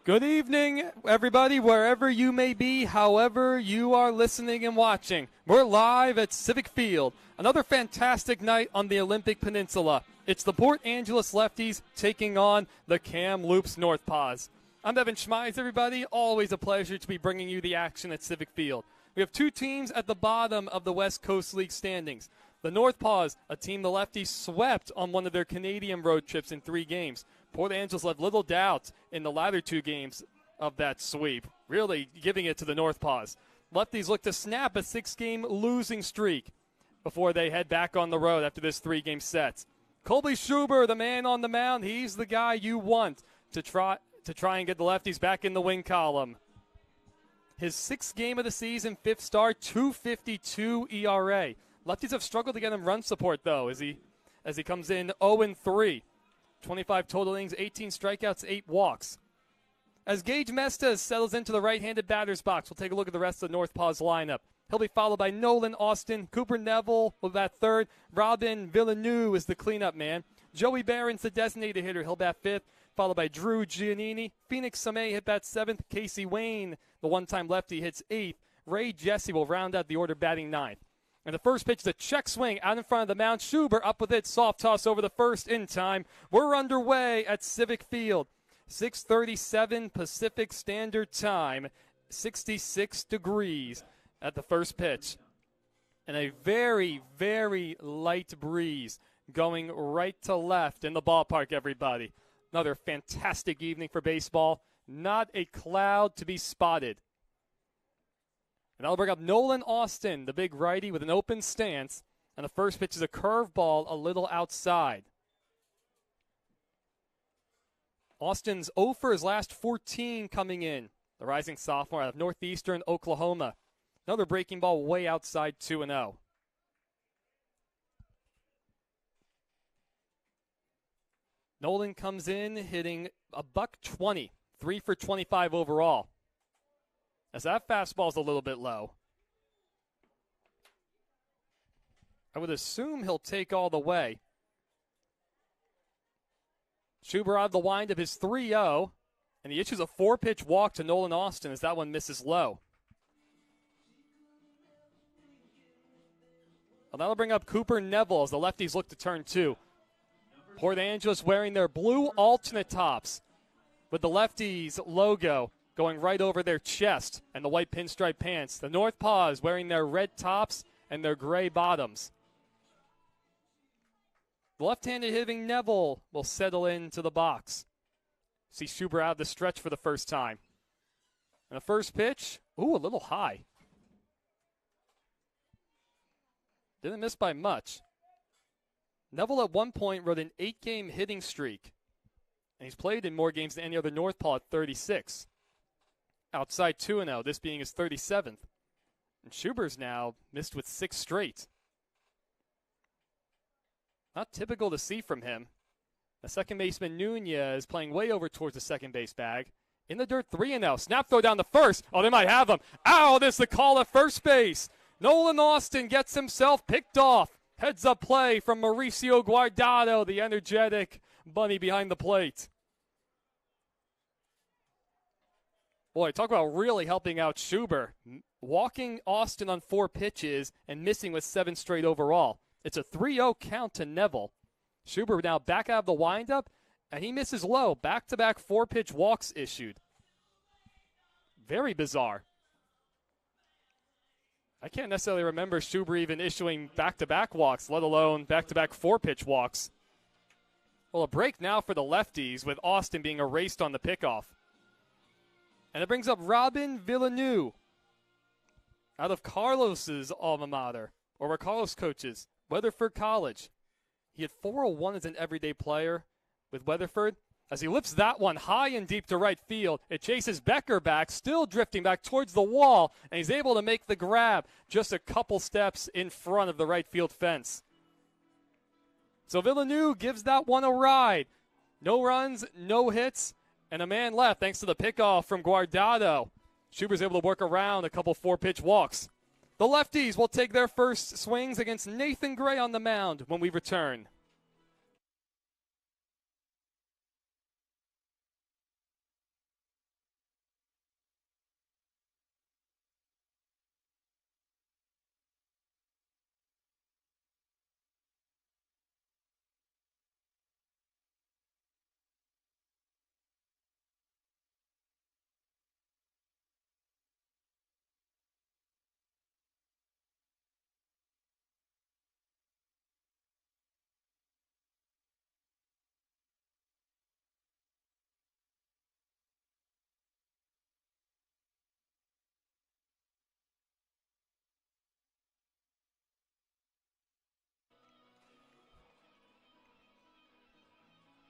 Good evening, everybody, wherever you may be, however you are listening and watching. We're live at Civic Field. Another fantastic night on the Olympic Peninsula. It's the Port Angeles Lefties taking on the Kamloops North Paws. I'm Evan Schmeids, everybody. Always a pleasure to be bringing you the action at Civic Field. We have two teams at the bottom of the West Coast League standings. The North Paws, a team the Lefties swept on one of their Canadian road trips in 3 games. Port Angeles left little doubt in the latter 2 games of that sweep, really giving it to the North Paws. Lefties look to snap a 6-game losing streak before they head back on the road after this 3-game set. Colby Schuber, the man on the mound, he's the guy you want to try and get the Lefties back in the win column. His 6th game of the season, 5th start, .252 ERA. Lefties have struggled to get him run support, though, as he comes in 0-3. 25 total innings, 18 strikeouts, 8 walks. As Gage Mestes settles into the right-handed batter's box, we'll take a look at the rest of the North Paws lineup. He'll be followed by Nolan Austin. Cooper Neville will bat third. Robin Villeneuve is the cleanup man. Joey Barron's the designated hitter. He'll bat 5th, followed by Drew Giannini. Phoenix Samay hit bat 7th. Casey Wayne, the one-time lefty, hits 8th. Ray Jesse will round out the order batting 9th. And the first pitch is a check swing out in front of the mound. Schuber up with it. Soft toss over the first in time. We're underway at Civic Field. 6:37 Pacific Standard Time. 66 degrees at the first pitch. And a very, very light breeze going right to left in the ballpark, everybody. Another fantastic evening for baseball. Not a cloud to be spotted. And that'll bring up Nolan Austin, the big righty with an open stance. And the first pitch is a curveball a little outside. Austin's 0 for his last 14 coming in. The rising sophomore out of Northeastern Oklahoma. Another breaking ball way outside 2-0. Nolan comes in hitting a $120, 3 for 25 overall. As that fastball's a little bit low. I would assume he'll take all the way. Schuber out of the windup is 3-0, and he issues a 4-pitch walk to Nolan Austin as that one misses low. Well, that'll bring up Cooper Neville as the lefties look to turn 2. Port Angeles wearing their blue alternate tops with the lefties logo going right over their chest and the white pinstripe pants. The North Paws wearing their red tops and their gray bottoms. The left-handed hitting Neville will settle into the box. See Schuber out of the stretch for the first time. And the first pitch, a little high. Didn't miss by much. Neville at one point rode an 8-game hitting streak. And he's played in more games than any other North Paw at 36. Outside 2-0, this being his 37th. And Schuber's now missed with 6 straight. Not typical to see from him. The second baseman Nunez playing way over towards the second base bag. In the dirt, 3-0. Snap throw down the first. Oh, they might have him. Ow, this is the call at first base. Nolan Austin gets himself picked off. Heads up play from Mauricio Guardado, the energetic bunny behind the plate. Boy, talk about really helping out Schuber. Walking Austin on 4 pitches and missing with 7 straight overall. It's a 3-0 count to Neville. Schuber now back out of the windup, and he misses low. Back-to-back 4-pitch walks issued. Very bizarre. I can't necessarily remember Schuber even issuing back-to-back walks, let alone back-to-back 4-pitch walks. Well, a break now for the lefties with Austin being erased on the pickoff. And it brings up Robin Villeneuve out of Carlos's alma mater, or where Carlos coaches, Weatherford College. He had 401 as an everyday player with Weatherford. As he lifts that one high and deep to right field, it chases Becker back, still drifting back towards the wall, and he's able to make the grab just a couple steps in front of the right field fence. So Villeneuve gives that one a ride. No runs, no hits, and a man left thanks to the pickoff from Guardado. Schuber's able to work around a couple 4-pitch walks. The lefties will take their first swings against Nathan Gray on the mound when we return.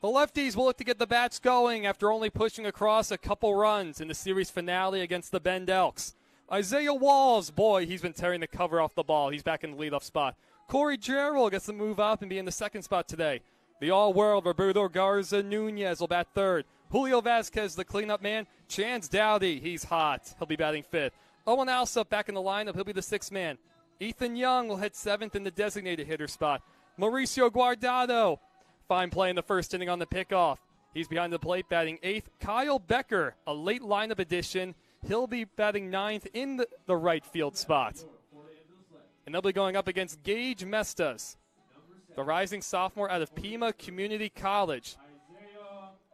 The Lefties will look to get the bats going after only pushing across a couple runs in the series finale against the Bend Elks. Isaiah Walls, boy, he's been tearing the cover off the ball. He's back in the leadoff spot. Corey Gerald gets to move up and be in the second spot today. The all-world Roberto Garza Nunez will bat third. Julio Vasquez, the cleanup man. Chance Dowdy, he's hot. He'll be batting fifth. Owen Alsop back in the lineup. He'll be the sixth man. Ethan Young will hit seventh in the designated hitter spot. Mauricio Guardado, fine play in the first inning on the pickoff. He's behind the plate batting eighth. Kyle Becker, a late lineup addition. He'll be batting ninth in the right field spot. And they'll be going up against Gage Mestas, the rising sophomore out of Pima Community College,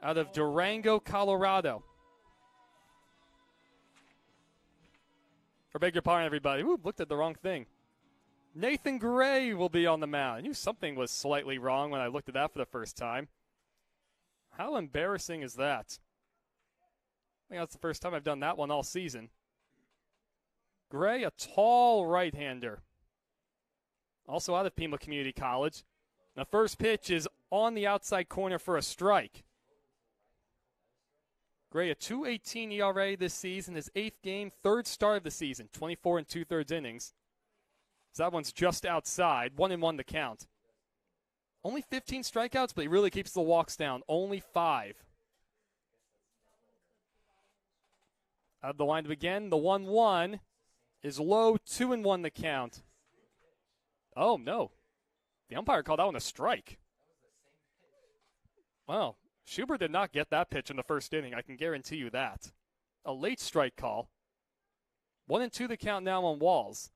out of Durango, Colorado. I beg your pardon, everybody. Ooh, looked at the wrong thing. Nathan Gray will be on the mound. I knew something was slightly wrong when I looked at that for the first time. How embarrassing is that? I think that's the first time I've done that one all season. Gray, a tall right-hander. Also out of Pima Community College. The first pitch is on the outside corner for a strike. Gray, a 2.18 ERA this season, his eighth game, third start of the season, 24 2/3 innings. So that one's just outside, 1-1 the count. Only 15 strikeouts, but he really keeps the walks down, only 5. Out of the lineup again, the 1-1 is low, 2-1 the count. Oh, no. The umpire called that one a strike. Well, Schubert did not get that pitch in the first inning. I can guarantee you that. A late strike call. 1-2 the count now on Walls.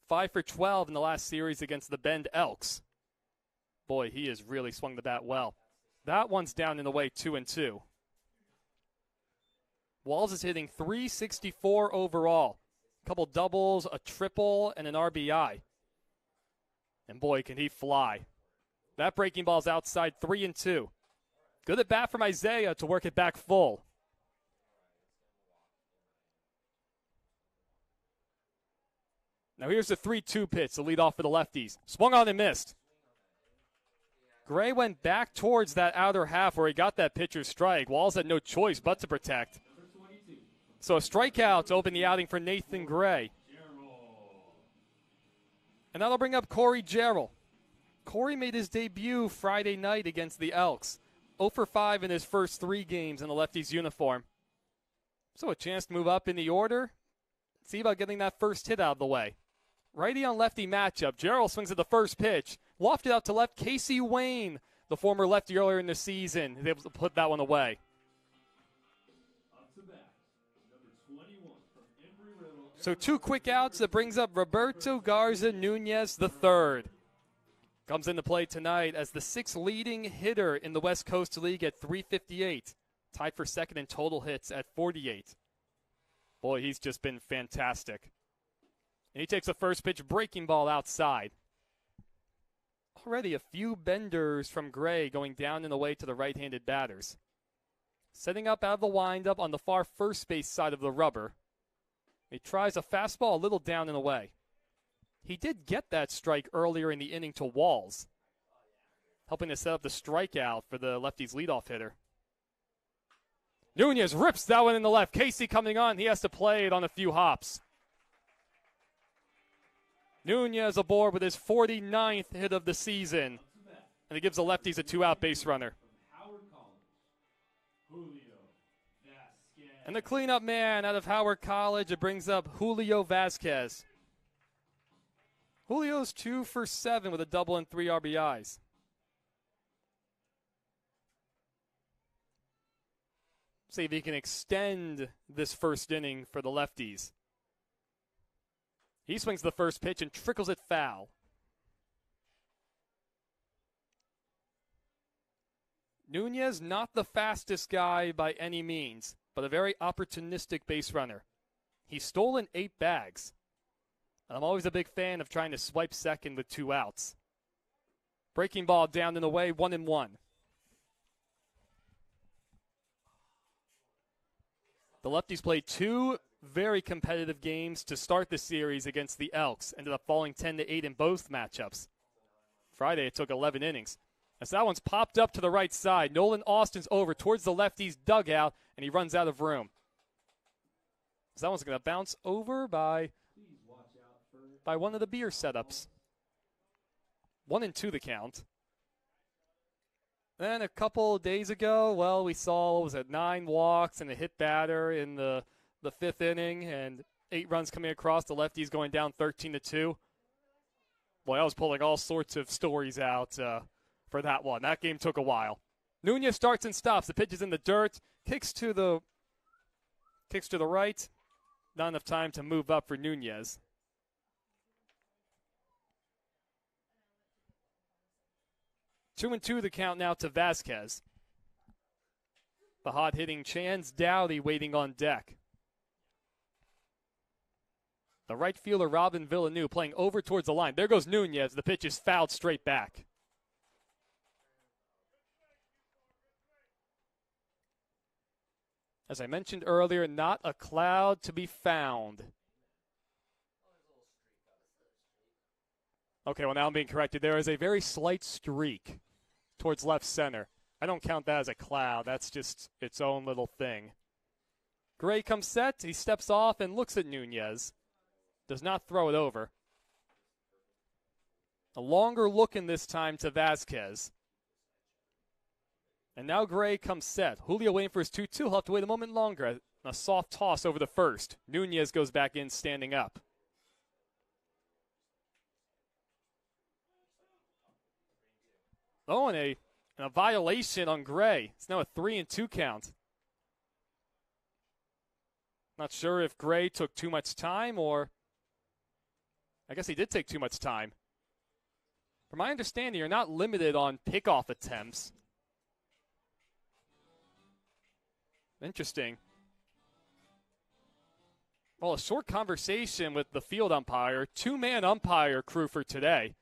5 for 12 in the last series against the Bend Elks. Boy, he has really swung the bat well. That one's down in the way, 2-2. Walls is hitting .364 overall. A couple doubles, a triple, and an RBI. And boy, can he fly. That breaking ball's outside, 3-2. Good at bat from Isaiah to work it back full. Now here's the 3-2 pitch, the leadoff for the Lefties. Swung on and missed. Gray went back towards that outer half where he got that pitcher's strike. Walls had no choice but to protect. So a strikeout to open the outing for Nathan Gray. And that'll bring up Corey Gerald. Corey made his debut Friday night against the Elks. 0 for 5 in his first 3 games in the Lefties uniform. So a chance to move up in the order. See about getting that first hit out of the way. Righty on lefty matchup. Gerald swings at the first pitch. Lofted out to left. Casey Wayne, the former lefty earlier in the season, is able to put that one away. So 2 quick outs that brings up Roberto Garza Nunez III. Comes into play tonight as the 6th leading hitter in the West Coast League at .358. Tied for second in total hits at 48. Boy, he's just been fantastic. And he takes the first pitch, breaking ball outside. Already a few benders from Gray going down and away to the right-handed batters. Setting up out of the windup on the far first base side of the rubber. He tries a fastball a little down and away. He did get that strike earlier in the inning to Walls, helping to set up the strikeout for the Lefties leadoff hitter. Nunez rips that one in the left. Casey coming on. He has to play it on a few hops. Nunez aboard with his 49th hit of the season. And it gives the Lefties a 2-out base runner. And the cleanup man out of Howard College, it brings up Julio Vasquez. Julio's 2 for 7 with a double and 3 RBIs. See if he can extend this first inning for the Lefties. He swings the first pitch and trickles it foul. Nunez, not the fastest guy by any means, but a very opportunistic base runner. He's stolen 8 bags. And I'm always a big fan of trying to swipe second with 2 outs. Breaking ball down and away, 1-1. The Lefties played 2 very competitive games to start the series against the Elks. Ended up falling 10-8 in both matchups. Friday, it took 11 innings. As that one's popped up to the right side. Nolan Austin's over towards the lefties dugout, and he runs out of room. As that one's going to bounce over by one of the beer setups. 1-2 the count. Then a couple days ago, well, we saw, what was it, 9 walks and a hit batter in the 5th inning, and 8 runs coming across. The lefties going down 13-2. Boy, I was pulling all sorts of stories out for that one. That game took a while. Nunez starts and stops. The pitch is in the dirt. Kicks to the right. Not enough time to move up for Nunez. Two and two the count now to Vasquez. The hot-hitting Chance Dowdy waiting on deck. The right fielder Robin Villeneuve playing over towards the line. There goes Nunez. The pitch is fouled straight back. As I mentioned earlier, not a cloud to be found. Okay, well now I'm being corrected. There is a very slight streak towards left center. I don't count that as a cloud. That's just its own little thing. Gray comes set. He steps off and looks at Nunez. Does not throw it over. A longer look in this time to Vasquez. And now Gray comes set. Julio waiting for his 2-2. He'll have to wait a moment longer. A soft toss over the first. Nunez goes back in standing up. Oh, and a violation on Gray. It's now a 3-2 count. Not sure if Gray took too much time or I guess he did take too much time. From my understanding, you're not limited on pickoff attempts. Interesting. Well, a short conversation with the field umpire, 2-man umpire crew for today.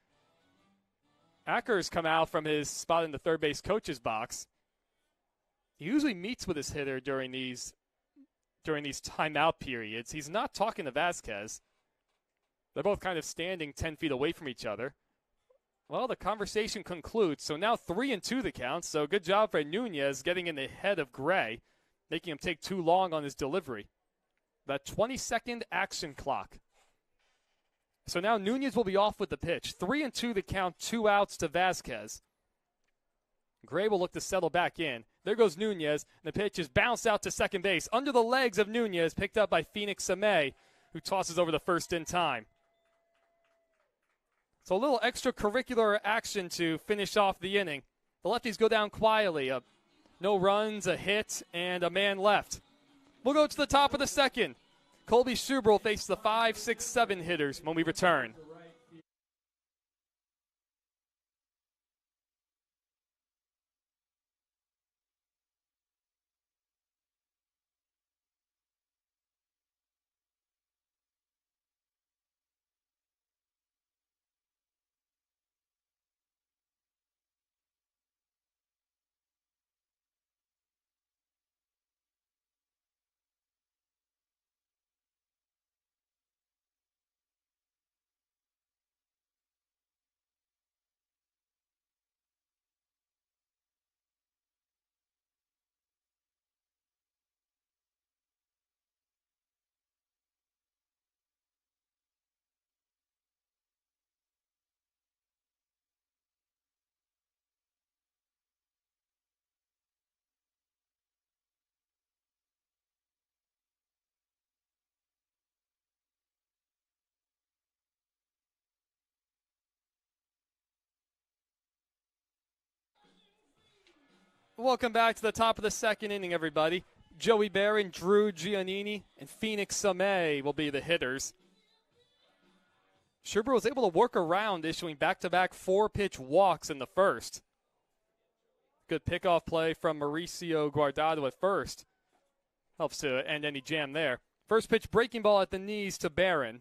Acker's come out from his spot in the third base coach's box. He usually meets with his hitter during these timeout periods. He's not talking to Vasquez. They're both kind of standing 10 feet away from each other. Well, the conversation concludes. So now 3-2 the count. So good job for Nunez getting in the head of Gray, making him take too long on his delivery. The 20-second action clock. So now Nunez will be off with the pitch. 3-2 the count, 2 outs to Vasquez. Gray will look to settle back in. There goes Nunez. The pitch is bounced out to second base. Under the legs of Nunez, picked up by Phoenix Samay, who tosses over the first in time. So a little extracurricular action to finish off the inning. The lefties go down quietly. No runs, a hit, and a man left. We'll go to the top of the second. Colby Schubert will face the 5, 6, 7 hitters when we return. Welcome back to the top of the second inning, everybody. Joey Barron, Drew Giannini, and Phoenix Samay will be the hitters. Schubert was able to work around issuing back-to-back 4-pitch walks in the first. Good pickoff play from Mauricio Guardado at first. Helps to end any jam there. First pitch breaking ball at the knees to Barron.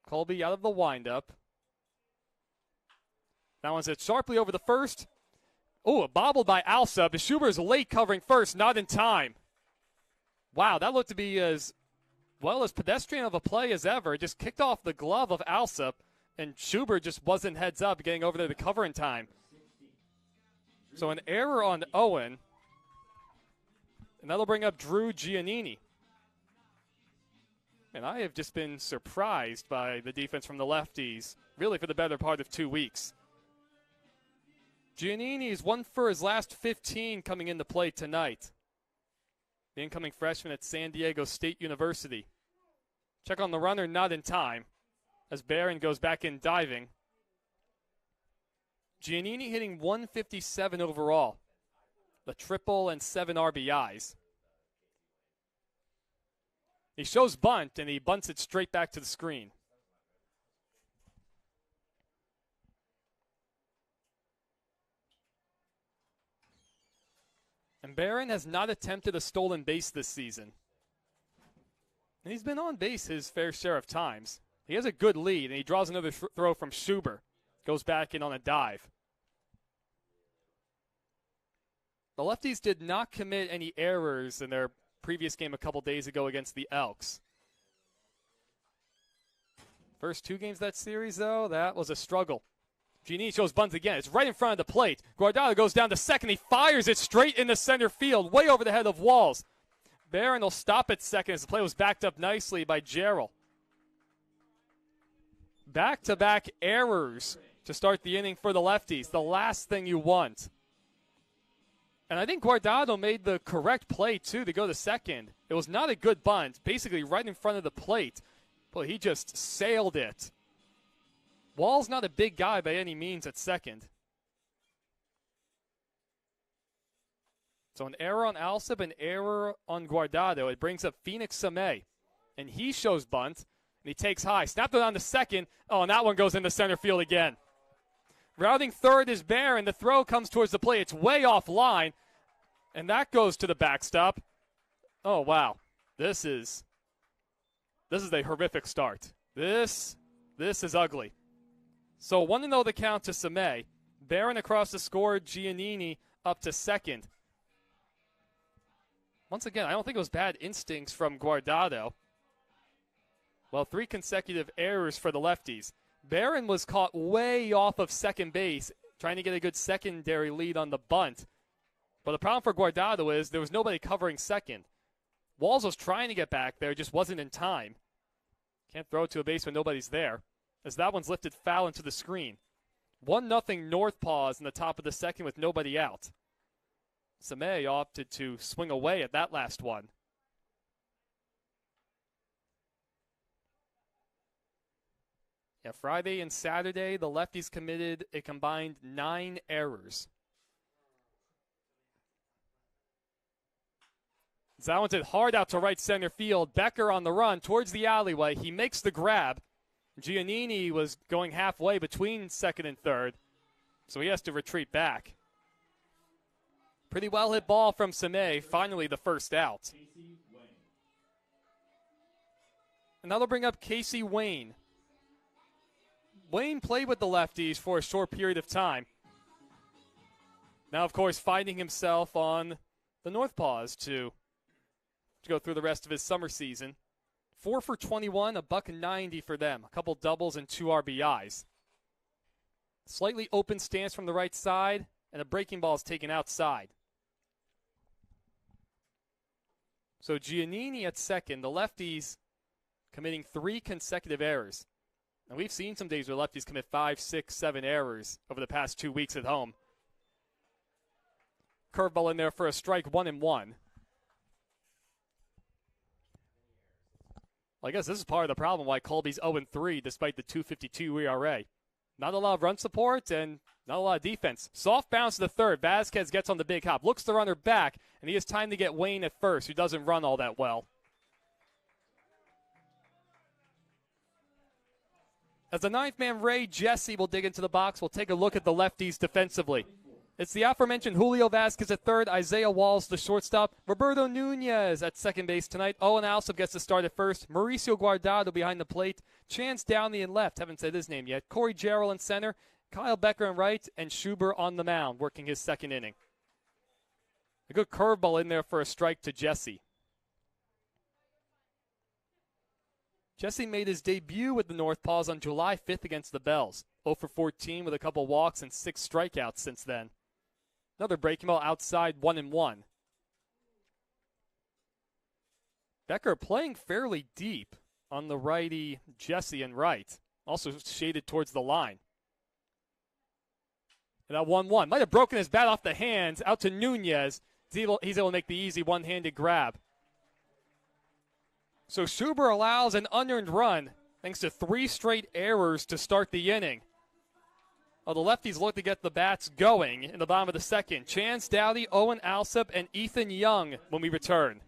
Colby out of the windup. That one's hit sharply over the first. Oh, a bobbled by Alsop. Schubert is late covering first, not in time. Wow, that looked to be as well, as pedestrian of a play as ever. It just kicked off the glove of Alsop, and Schubert just wasn't heads up, getting over there to cover in time. So an error on Owen, and that'll bring up Drew Giannini. And I have just been surprised by the defense from the Lefties, really for the better part of 2 weeks. Giannini is 1 for his last 15 coming into play tonight. The incoming freshman at San Diego State University. Check on the runner, not in time, as Barron goes back in diving. Giannini hitting 157 overall, the triple and 7 RBIs. He shows bunt, and he bunts it straight back to the screen. And Barron has not attempted a stolen base this season. And he's been on base his fair share of times. He has a good lead, and he draws another throw from Schubert. Goes back in on a dive. The Lefties did not commit any errors in their previous game a couple days ago against the Elks. First 2 games of that series, though, that was a struggle. Giannini shows bunt again. It's right in front of the plate. Guardado goes down to second. He fires it straight into center field, way over the head of Walls. Barron will stop at second as the play was backed up nicely by Jarrell. Back-to-back errors to start the inning for the Lefties. The last thing you want. And I think Guardado made the correct play, too, to go to second. It was not a good bunt, basically right in front of the plate. But he just sailed it. Wall's not a big guy by any means at second. So an error on Alsop, an error on Guardado. It brings up Phoenix Samay. And he shows bunt, and he takes high. Snapped it on to second. Oh, and that one goes into center field again. Routing third is Barron. The throw comes towards the plate. It's way off line. And that goes to the backstop. Oh, wow. This is a horrific start. This is ugly. So 1-0 the count to Samay. Barron across the score. Giannini up to second. Once again, I don't think it was bad instincts from Guardado. Well, 3 consecutive errors for the Lefties. Barron was caught way off of second base, trying to get a good secondary lead on the bunt. But the problem for Guardado is there was nobody covering second. Walls was trying to get back there, just wasn't in time. Can't throw it to a base when nobody's there, as that one's lifted foul into the screen. 1-0 Northpaws in the top of the second with nobody out. Samay opted to swing away at that last one. Yeah, Friday and Saturday, the Lefties committed a combined 9 errors. That one's hit hard out to right center field. Becker on the run towards the alleyway. He makes the grab. Giannini was going halfway between second and third, so he has to retreat back. Pretty well hit ball from Samay. Finally, the first out. And that'll bring up Casey Wayne. Wayne played with the Lefties for a short period of time. Now, of course, finding himself on the Northpaws to go through the rest of his summer season. 4 for 21, $190 for them. A couple doubles and 2 RBIs. Slightly open stance from the right side, and a breaking ball is taken outside. So Giannini at second. The Lefties committing 3 consecutive errors. And we've seen some days where lefties commit 5, 6, 7 errors over the past 2 weeks at home. Curveball in there for a strike, 1-1. Well, I guess this is part of the problem why Colby's 0-3 despite the 2.52 ERA. Not a lot of run support and not a lot of defense. Soft bounce to the third. Vasquez gets on the big hop, looks the runner back, and he has time to get Wayne at first, who doesn't run all that well. As the ninth man, Ray Jesse, will dig into the box, we'll take a look at the lefties defensively. It's the aforementioned Julio Vasquez at third, Isaiah Walls, the shortstop, Roberto Nunez at second base tonight. Owen Alsop gets to start at first, Mauricio Guardado behind the plate, Chance Downey in left, haven't said his name yet, Corey Jarrell in center, Kyle Becker in right, and Schubert on the mound, working his second inning. A good curveball in there for a strike to Jesse. Jesse made his debut with the Northpaws on July 5th against the Bells. 0 for 14 with a couple walks and 6 strikeouts since then. Another breaking ball outside, 1-1. Becker playing fairly deep on the righty Jesse and right. Also shaded towards the line. And that 1-1. Might have broken his bat off the hands. Out to Nunez. He's able to make the easy one-handed grab. So Schubert allows an unearned run thanks to 3 straight errors to start the inning. The lefties look to get the bats going in the bottom of the second. Chance Dowdy, Owen Alsop, and Ethan Young when we return.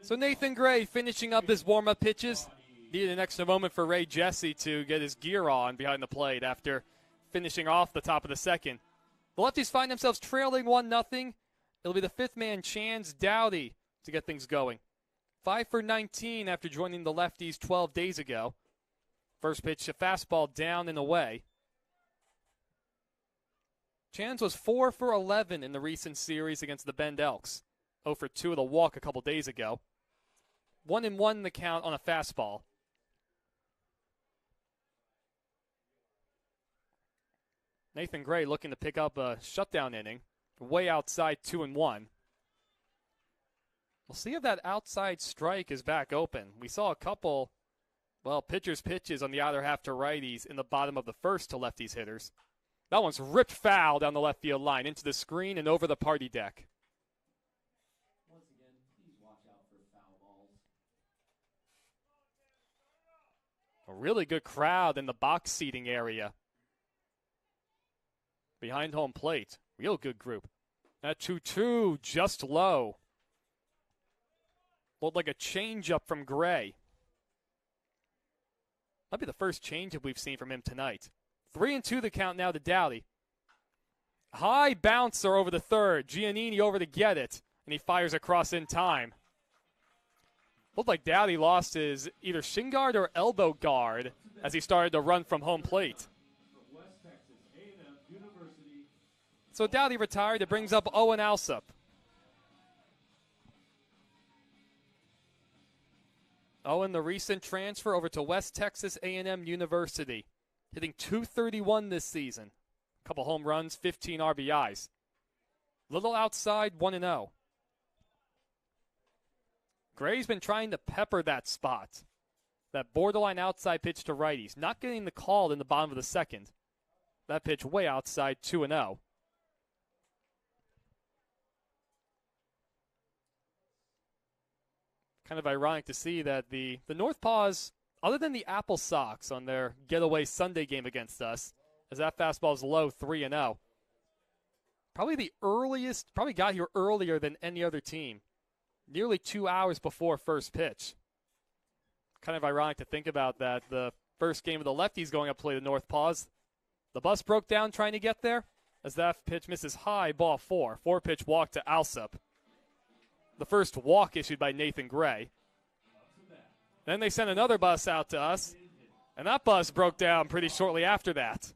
So Nathan Gray finishing up his warm-up pitches. Needed an extra moment for Ray Jesse to get his gear on behind the plate after finishing off the top of the second. The lefties find themselves trailing 1-0. It'll be the fifth man, Chance Dowdy, to get things going. 5 for 19 after joining the lefties 12 days ago. First pitch, a fastball down and away. Chance was 4 for 11 in the recent series against the Bend Elks. 0 for 2 with a walk a couple days ago. 1-1 in the count on a fastball. Nathan Gray looking to pick up a shutdown inning. Way outside, 2-1. We'll see if that outside strike is back open. We saw a couple, pitchers' pitches on the outer half to righties in the bottom of the first to lefties hitters. That one's ripped foul down the left field line into the screen and over the party deck. Once again, please watch out for foul balls. A really good crowd in the box seating area. Behind home plate. Real good group. That 2-2 just low. Looked like a changeup from Gray. Might be the first changeup we've seen from him tonight. 3-2 the count now to Dowdy. High bouncer over the third. Giannini over to get it. And he fires across in time. Looked like Dowdy lost his either shin guard or elbow guard as he started to run from home plate. So Dowdy retired. It brings up Owen Alsop. Owen, the recent transfer over to West Texas A&M University. Hitting .231 this season. A couple home runs, 15 RBIs. Little outside, 1-0. Gray's been trying to pepper that spot. That borderline outside pitch to righties. Not getting the call in the bottom of the second. That pitch way outside, 2-0. Kind of ironic to see that the Northpaws, other than the Apple Sox on their getaway Sunday game against us, as that fastball is low, 3-0. Probably the earliest, probably got here earlier than any other team nearly 2 hours before first pitch. Kind of ironic to think about that. The first game of the Lefties going up to play the North Paws. The bus broke down trying to get there as that pitch misses high, ball 4. 4-pitch walk to Alsop. The first walk issued by Nathan Gray. Then they sent another bus out to us, and that bus broke down pretty shortly after that.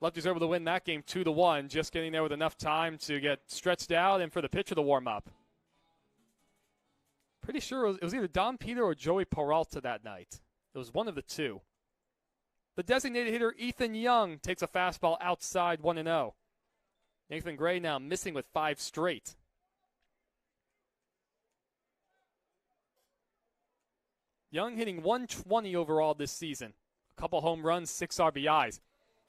Lefties able to win that game 2-1, just getting there with enough time to get stretched out and for the pitcher to warm up. Pretty sure it was either Don Peter or Joey Peralta that night. It was one of the two. The designated hitter, Ethan Young, takes a fastball outside 1-0. Nathan Gray now missing with 5 straight. Young hitting 120 overall this season. A couple home runs, 6 RBIs.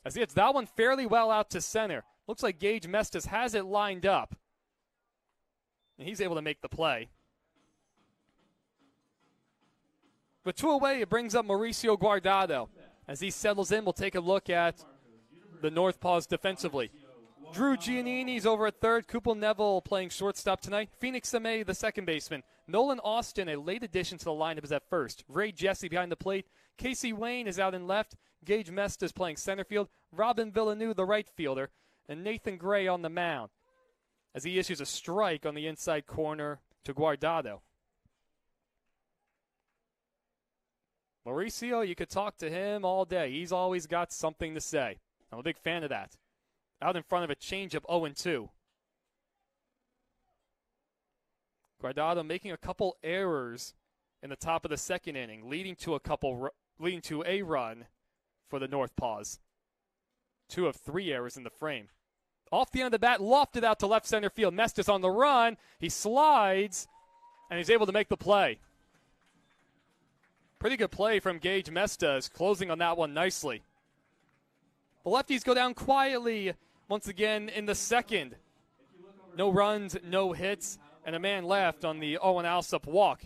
As he hits that one fairly well out to center. Looks like Gage Mestis has it lined up. And he's able to make the play. But 2 away, it brings up Mauricio Guardado. As he settles in, we'll take a look at the North Paws defensively. Drew Giannini's over at third. Kupel Neville playing shortstop tonight. Phoenix Amay, the second baseman. Nolan Austin, a late addition to the lineup, is at first. Ray Jesse behind the plate. Casey Wayne is out in left. Gage Mestis playing center field. Robin Villeneuve, the right fielder. And Nathan Gray on the mound as he issues a strike on the inside corner to Guardado. Mauricio, you could talk to him all day. He's always got something to say. I'm a big fan of that. Out in front of a changeup 0-2. Guardado making a couple errors in the top of the second inning, leading to a run for the North Paws. 2 of 3 errors in the frame. Off the end of the bat, lofted out to left center field. Mestis on the run. He slides, and he's able to make the play. Pretty good play from Gage Mestis, closing on that one nicely. The Lefties go down quietly once again in the second. No runs, no hits, and a man left on the Owen Alsop walk.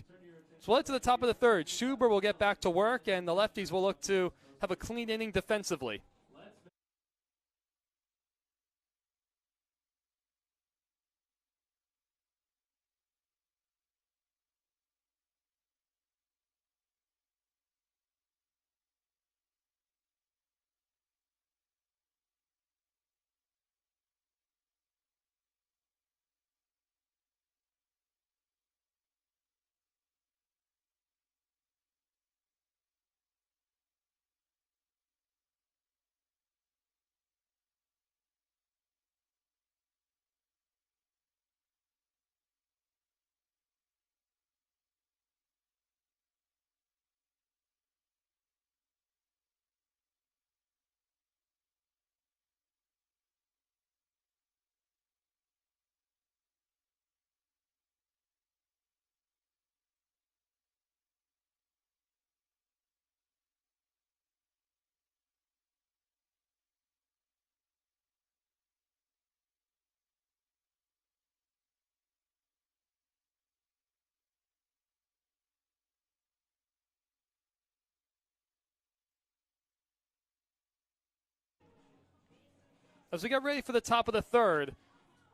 So we'll head to the top of the third. Schuber will get back to work, and the Lefties will look to have a clean inning defensively. As we get ready for the top of the third,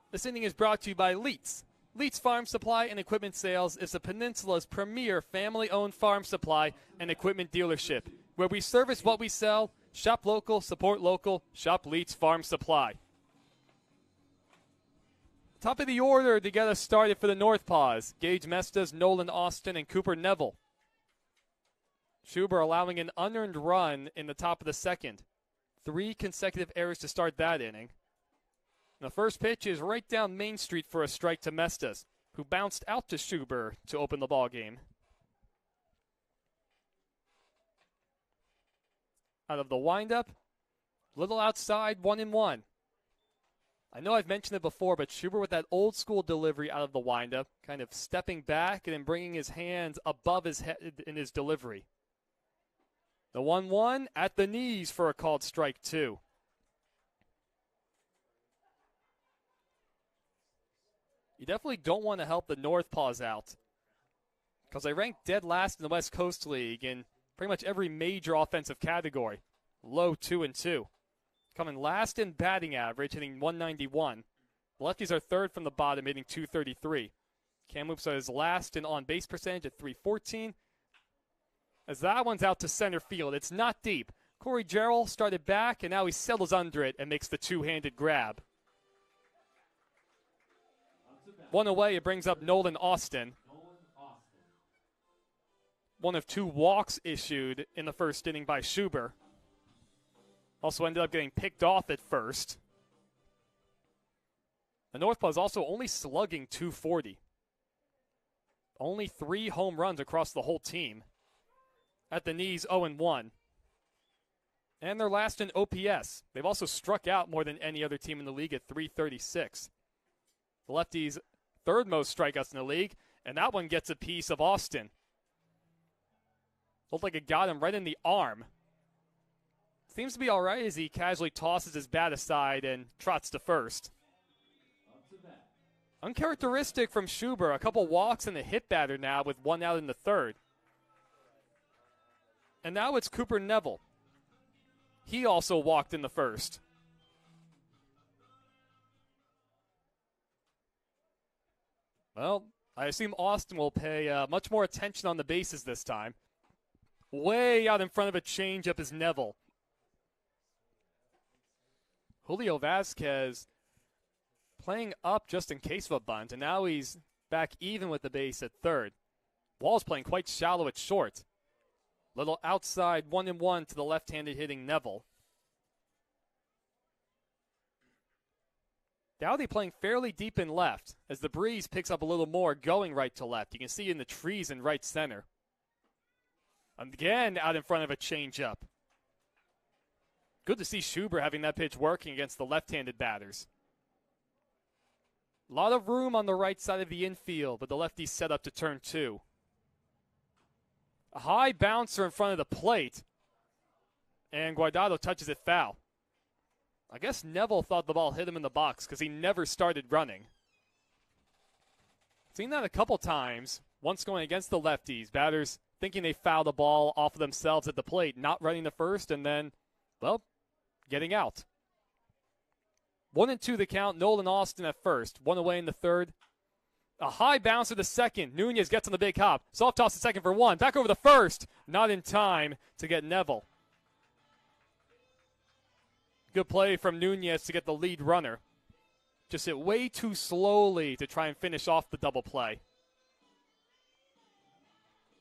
this inning is brought to you by Leets. Leets Farm Supply and Equipment Sales is the Peninsula's premier family-owned farm supply and equipment dealership, where we service what we sell, shop local, support local, shop Leets Farm Supply. Top of the order to get us started for the North Paws, Gage Mestis, Nolan Austin, and Cooper Neville. Schuber allowing an unearned run in the top of the second. 3 consecutive errors to start that inning. And the first pitch is right down Main Street for a strike to Mestis, who bounced out to Schuber to open the ball game. Out of the windup, little outside, 1-1. I know I've mentioned it before, but Schuber with that old school delivery out of the windup, kind of stepping back and then bringing his hands above his head in his delivery. The 1-1 at the knees for a called strike 2. You definitely don't want to help the North Paws out, because they rank dead last in the West Coast League in pretty much every major offensive category. Low 2-2. Coming last in batting average, hitting 191. The Lefties are third from the bottom, hitting 233. Kamloops is last in on-base percentage at .314. As that one's out to center field. It's not deep. Corey Jarrell started back, and now he settles under it and makes the two-handed grab. One away, it brings up Nolan Austin. One of 2 walks issued in the first inning by Schuber. Also ended up getting picked off at first. The Northpaw is also only slugging .240. Only 3 home runs across the whole team. At the knees, 0-1. And they're last in OPS. They've also struck out more than any other team in the league at .336. The Lefties' third most strikeouts in the league, and that one gets a piece of Austin. Looked like it got him right in the arm. Seems to be all right as he casually tosses his bat aside and trots to first. Uncharacteristic from Schuber. A couple walks and a hit batter now with 1 out in the third. And now it's Cooper Neville. He also walked in the first. Well, I assume Austin will pay much more attention on the bases this time. Way out in front of a changeup is Neville. Julio Vasquez playing up just in case of a bunt, and now he's back even with the base at third. Wall's playing quite shallow at short. Little outside 1-1 to the left-handed hitting Neville. Dowdy playing fairly deep in left as the breeze picks up a little more going right to left. You can see in the trees in right center. Again out in front of a changeup. Good to see Schuber having that pitch working against the left-handed batters. A lot of room on the right side of the infield, but the lefties set up to turn 2. A high bouncer in front of the plate, and Guardado touches it foul. I guess Neville thought the ball hit him in the box because he never started running. Seen that a couple times, once going against the lefties, batters thinking they fouled the ball off of themselves at the plate, not running the first, and then, well, getting out. 1-2 the count, Nolan Austin at first, 1 away in the third. A high bouncer to second. Nunez gets on the big hop. Soft toss to second for 1. Back over the first. Not in time to get Neville. Good play from Nunez to get the lead runner. Just hit way too slowly to try and finish off the double play.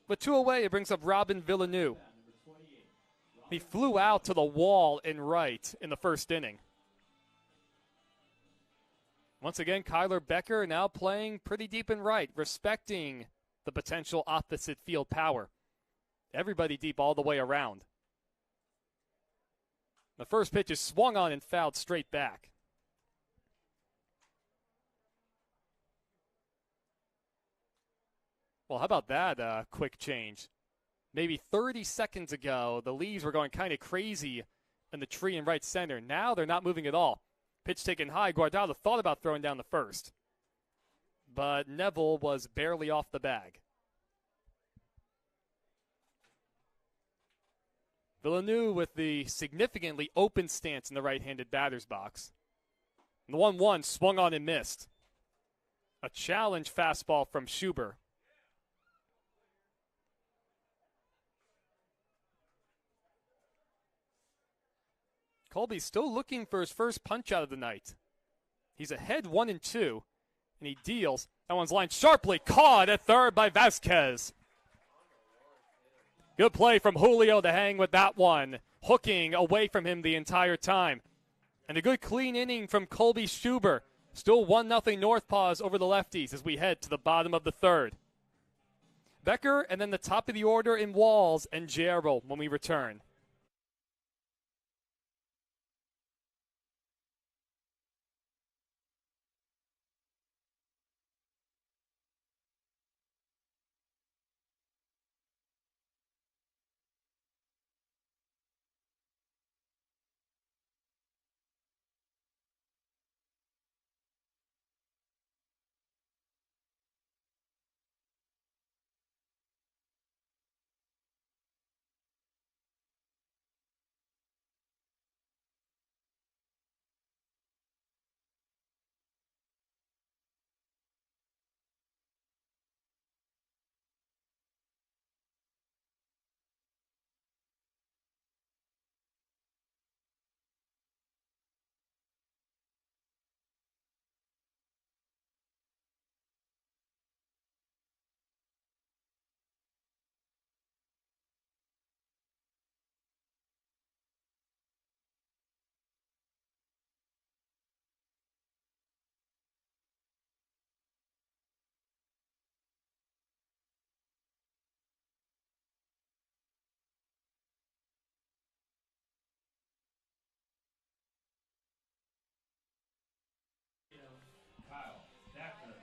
But 2 away, it brings up Robin Villeneuve. He flew out to the wall in right in the first inning. Once again, Kyler Becker now playing pretty deep in right, respecting the potential opposite field power. Everybody deep all the way around. The first pitch is swung on and fouled straight back. Well, how about that quick change? Maybe 30 seconds ago, the leaves were going kind of crazy in the tree in right center. Now they're not moving at all. Pitch taken high. Guardado thought about throwing down the first, but Neville was barely off the bag. Villeneuve with the significantly open stance in the right-handed batter's box. And the 1-1 swung on and missed. A challenge fastball from Schuber. Colby's still looking for his first punch out of the night. He's ahead 1-2, and he deals. That one's lined sharply, caught at third by Vasquez. Good play from Julio to hang with that one, hooking away from him the entire time. And a good clean inning from Colby Schuber. Still 1-0 Northpaws over the Lefties as we head to the bottom of the third. Becker and then the top of the order in Walls and Jarrell when we return.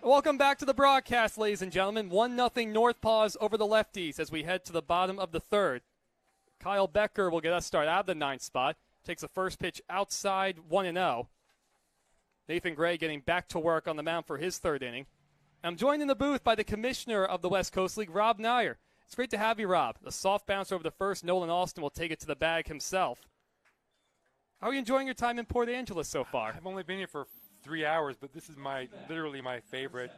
Welcome back to the broadcast, ladies and gentlemen. 1-0 North Paws over the Lefties as we head to the bottom of the third. Kyle Becker will get us started out of the ninth spot. Takes the first pitch outside 1-0. Nathan Gray getting back to work on the mound for his third inning. I'm joined in the booth by the commissioner of the West Coast League, Rob Nyer. It's great to have you, Rob. The soft bounce over the first. Nolan Austin will take it to the bag himself. How are you enjoying your time in Port Angeles so far? I've only been here for 3 hours, but this is literally my favorite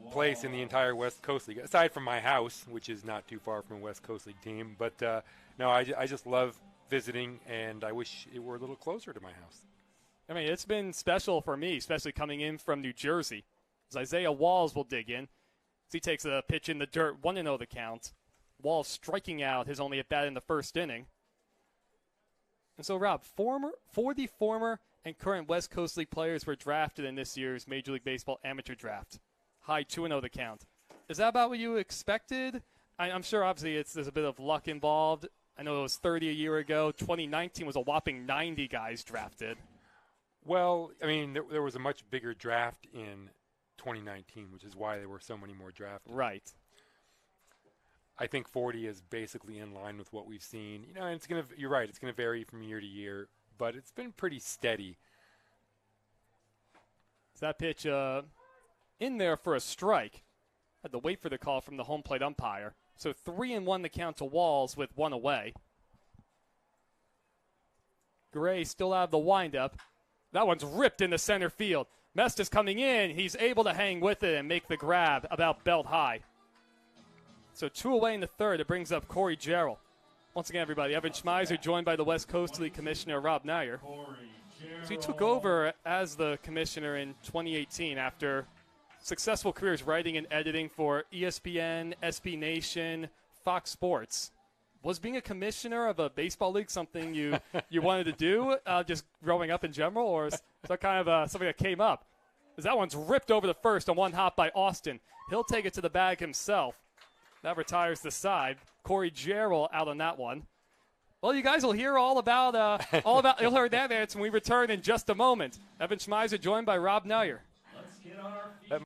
place in the entire West Coast League, aside from my house, which is not too far from a West Coast League team. But no, I just love visiting, and I wish it were a little closer to my house. I mean, it's been special for me, especially coming in from New Jersey. As Isaiah Walls will dig in. As he takes a pitch in the dirt, 1-0 the count. Walls striking out his only at-bat in the first inning. And so, Rob, 40 former and current West Coast League players were drafted in this year's Major League Baseball amateur draft. High 2-0 the count. Is that about what you expected? I'm sure, obviously, there's a bit of luck involved. I know it was 30 a year ago. 2019 was a whopping 90 guys drafted. Well, I mean, there was a much bigger draft in 2019, which is why there were so many more drafted. Right. I think 40 is basically in line with what we've seen. You know, and you're right, it's going to vary from year to year, but it's been pretty steady. So that pitch in there for a strike. Had to wait for the call from the home plate umpire. So 3-1 the count to Walls with one away. Gray still out of the windup. That one's ripped into center field. Mesta's coming in. He's able to hang with it and make the grab about belt high. So 2 away in the third. It brings up Corey Jarrell. Once again, everybody, Evan Schmeiser joined by the West Coast League Commissioner Rob Nyer. So he took over as the commissioner in 2018 after successful careers writing and editing for ESPN, SB Nation, Fox Sports. Was being a commissioner of a baseball league something you wanted to do just growing up in general, or is that kind of something that came up? Because that one's ripped over the first on one hop by Austin. He'll take it to the bag himself. That retires the side. Corey Jarrell out on that one. Well, you guys will hear all about you'll hear that answer when we return in just a moment. Evan Schmeiser joined by Rob Nyer. Let's get on our feet.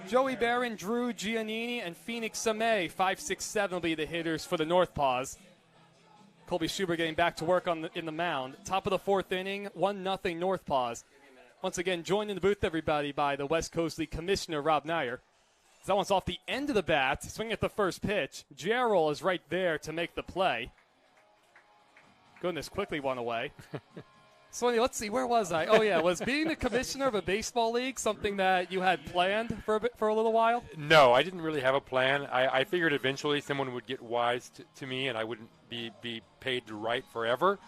Joey Barron, Drew Giannini, and Phoenix Samay. 5, 6, 7 will be the hitters for the North Paws. Colby Schubert getting back to work in the mound. Top of the fourth inning, 1-0 North Paws. Once again, joined in the booth, everybody, by the West Coast League Commissioner, Rob Nyer. That one's off the end of the bat, swinging at the first pitch. Jarrell is right there to make the play. Goodness, quickly one away. So let's see, where was I? Oh, yeah, was being the commissioner of a baseball league something that you had planned for a little while? No, I didn't really have a plan. I figured eventually someone would get wise to me and I wouldn't be paid to write forever.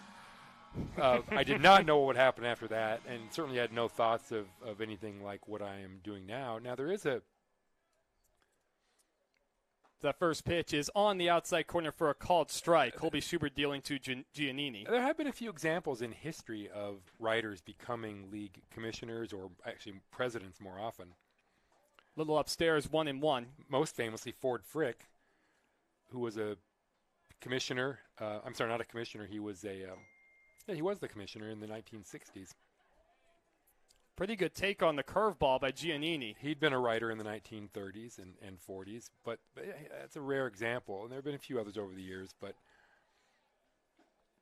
I did not know what would happen after that, and certainly had no thoughts of anything like what I am doing now. Now, there is That first pitch is on the outside corner for a called strike. Colby Schubert dealing to Giannini. There have been a few examples in history of writers becoming league commissioners or actually presidents more often. Little upstairs, 1-1. Most famously, Ford Frick, who was a commissioner. I'm sorry, not a commissioner. He was he was the commissioner in the 1960s. Pretty good take on the curveball by Giannini. He'd been a writer in the 1930s and 40s, but that's a rare example. And there have been a few others over the years, but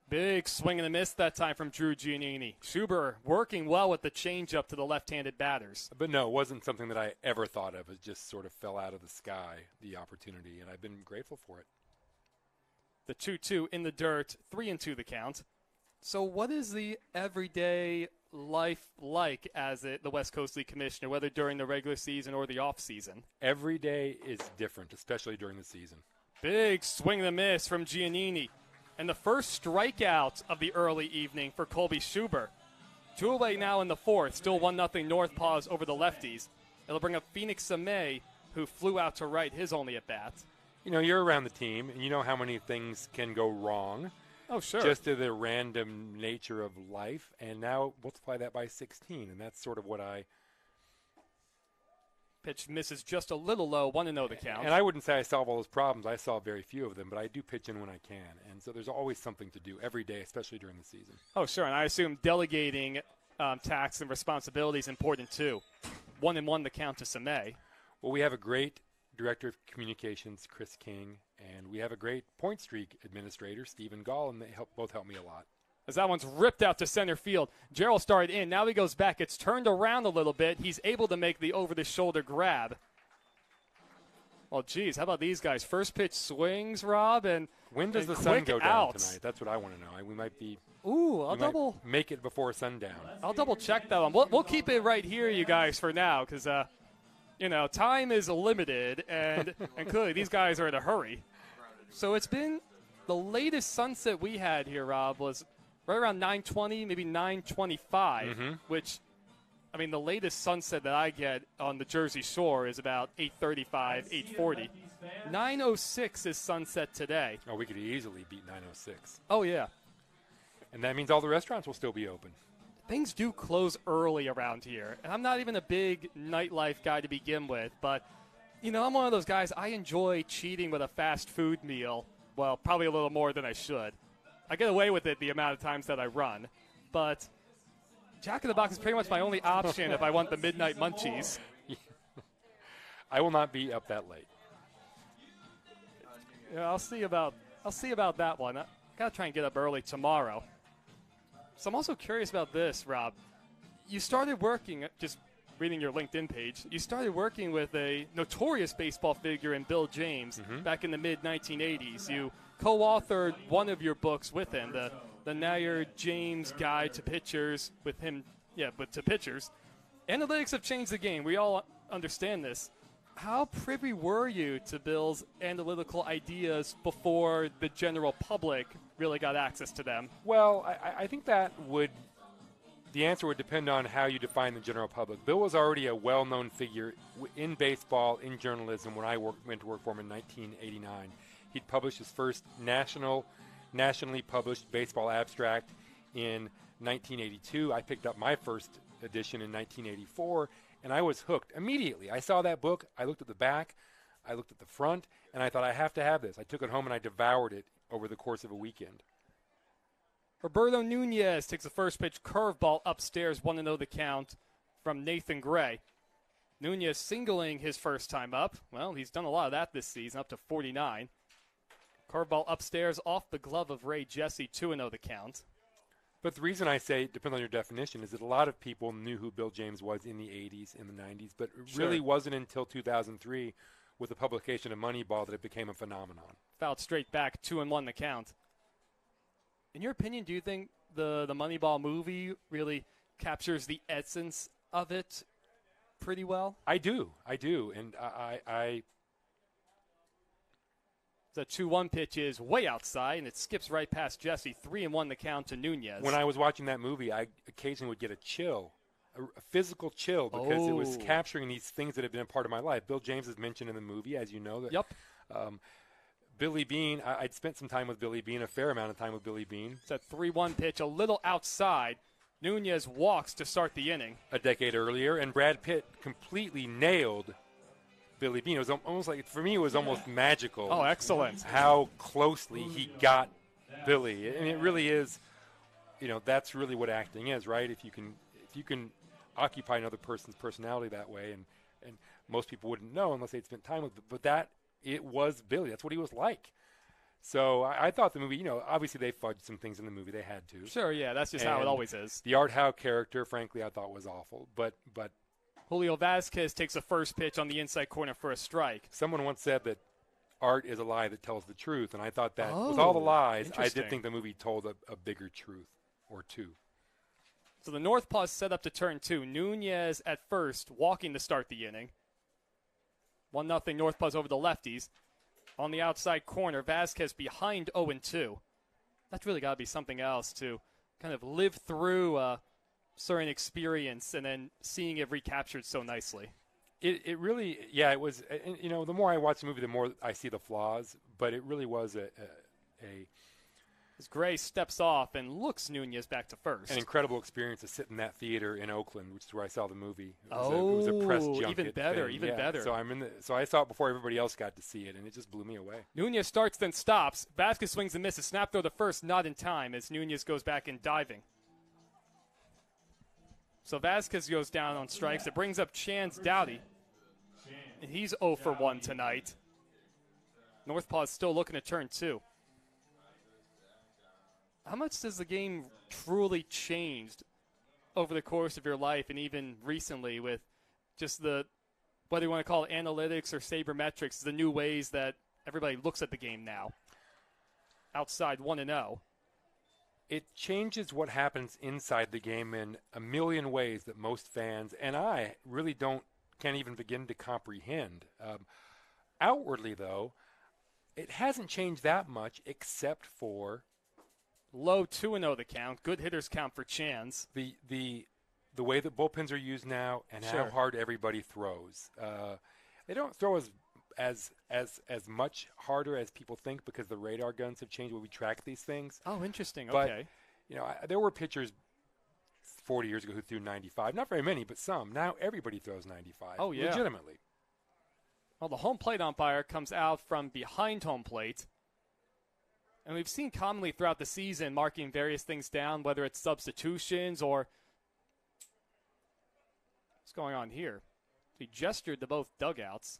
big swing and a miss that time from Drew Giannini. Schuber working well with the changeup to the left-handed batters. But no, it wasn't something that I ever thought of. It just sort of fell out of the sky, the opportunity, and I've been grateful for it. The 2-2 in the dirt, 3-2 the count. So what is the everyday life like as the West Coast League commissioner, whether during the regular season or the off season? Every day is different, especially during the season. Big swing and a miss from Giannini. And the first strikeout of the early evening for Colby Schuber. 2 away now in the fourth, still 1-0 North Paws over the Lefties. It'll bring up Phoenix Samay, who flew out to right his only at-bat. You know, you're around the team, and you know how many things can go wrong. Oh, sure. Just to the random nature of life, and now multiply that by 16, and that's sort of what I... Pitch misses just a little low, 1-0 the count. And I wouldn't say I solve all those problems. I solve very few of them, but I do pitch in when I can. And so there's always something to do every day, especially during the season. Oh, sure, and I assume delegating tasks and responsibilities is important, too. 1-1 the count to Samay. Well, we have a great director of communications, Chris King, and we have a great point streak administrator, Stephen Gall, and they both help me a lot. As that one's ripped out to center field. Gerald started in. Now he goes back. It's turned around a little bit. He's able to make the over-the-shoulder grab. Well, geez, how about these guys? First pitch swings, Rob, and when does the quick sun go down outs tonight? That's what I want to know. We might be. Ooh, I'll double make it before sundown. I'll double check that one. We'll keep it right here, you guys, for now, because time is limited, and clearly these guys are in a hurry. So it's been the latest sunset we had here, Rob, was right around 9:20, maybe 9:25, which, I mean, the latest sunset that I get on the Jersey Shore is about 8:35, 8:40. 9:06 is sunset today. Oh, we could easily beat 9:06. Oh, yeah. And that means all the restaurants will still be open. Things do close early around here. And I'm not even a big nightlife guy to begin with, but, I'm one of those guys, I enjoy cheating with a fast food meal. Well, probably a little more than I should. I get away with it the amount of times that I run. But Jack in the Box is pretty much my only option if I want the midnight munchies. I will not be up that late. Yeah, I'll see about that one. I got to try and get up early tomorrow. So I'm also curious about this, Rob. You started working, just reading your LinkedIn page, you started working with a notorious baseball figure in Bill James back in the mid-1980s. You co-authored one of your books with him, the Nair James Guide to Pitchers with him, to pitchers. Analytics have changed the game. We all understand this. How privy were you to Bill's analytical ideas before the general public really got access to them? Well, I think the answer would depend on how you define the general public. Bill was already a well-known figure in baseball, in journalism, when I went to work for him in 1989. He'd published his first nationally published baseball abstract in 1982. I picked up my first edition in 1984, and I was hooked immediately. I saw that book. I looked at the back. I looked at the front, and I thought, I have to have this. I took it home, and I devoured it over the course of a weekend. Roberto Nunez takes the first pitch curveball upstairs, 1-0 the count from Nathan Gray. Nunez singling his first time up. Well, he's done a lot of that this season, up to 49. Curveball upstairs off the glove of Ray Jesse, 2-0 the count. But the reason I say, depends on your definition, is that a lot of people knew who Bill James was in the 80s, in the 90s, but it really wasn't until 2003 with the publication of Moneyball that it became a phenomenon. Fouled straight back, 2-1 the count. In your opinion, do you think the Moneyball movie really captures the essence of it pretty well? I do. And I The 2-1 pitch is way outside, and it skips right past Jesse. 3-1 the count to Nunez. When I was watching that movie, I occasionally would get a chill, a physical chill, because it was capturing these things that have been a part of my life. Bill James is mentioned in the movie, as you know. That, yep. Billy Bean, I'd spent some time with Billy Bean, a fair amount of time with Billy Bean. It's a 3-1 pitch, a little outside. Nunez walks to start the inning. A decade earlier, and Brad Pitt completely nailed Billy Bean. It was almost like, for me, it was almost magical. Oh, excellent. How closely he got Billy. And it really is, that's really what acting is, right? If you can occupy another person's personality that way, and most people wouldn't know unless they'd spent time with it. But that, it was Billy. That's what he was like. So I thought the movie, obviously they fudged some things in the movie. They had to. Sure, yeah, that's just how it always is. The Art Howe character, frankly, I thought was awful. But Julio Vasquez takes a first pitch on the inside corner for a strike. Someone once said that art is a lie that tells the truth, and I thought that with all the lies, I did think the movie told a bigger truth or two. So the Northpaws set up to turn 2. Nunez at first, walking to start the inning. 1-0 Northpaws over the Lefties. On the outside corner, Vasquez behind 0-2. That's really got to be something else to kind of live through a certain experience and then seeing it recaptured so nicely. It really, yeah, it was, the more I watch the movie, the more I see the flaws, but it really was as Gray steps off and looks Nunez back to first. An incredible experience to sit in that theater in Oakland, which is where I saw the movie. It was a press junket even better, thing. even better. So I saw it before everybody else got to see it, and it just blew me away. Nunez starts, then stops. Vasquez swings and misses. Snap throw to first, not in time, as Nunez goes back in diving. So Vasquez goes down on strikes. It brings up Chance Dowdy. And he's 0 for 1 tonight. Northpaws still looking to turn 2. How much does the game truly changed over the course of your life and even recently with just whether you want to call it analytics or sabermetrics, the new ways that everybody looks at the game now outside 1-0? It changes what happens inside the game in a million ways that most fans and I really can't even begin to comprehend. Outwardly, though, it hasn't changed that much except for low 2-0 the count. Good hitters count for Chance. The way that bullpens are used now and how hard everybody throws. They don't throw as much harder as people think because the radar guns have changed when we track these things. Oh, interesting. But, okay. There were pitchers 40 years ago who threw 95. Not very many, but some. Now everybody throws 95. Oh, yeah. Legitimately. Well, the home plate umpire comes out from behind home plate. And we've seen commonly throughout the season marking various things down, whether it's substitutions or what's going on here. He gestured to both dugouts.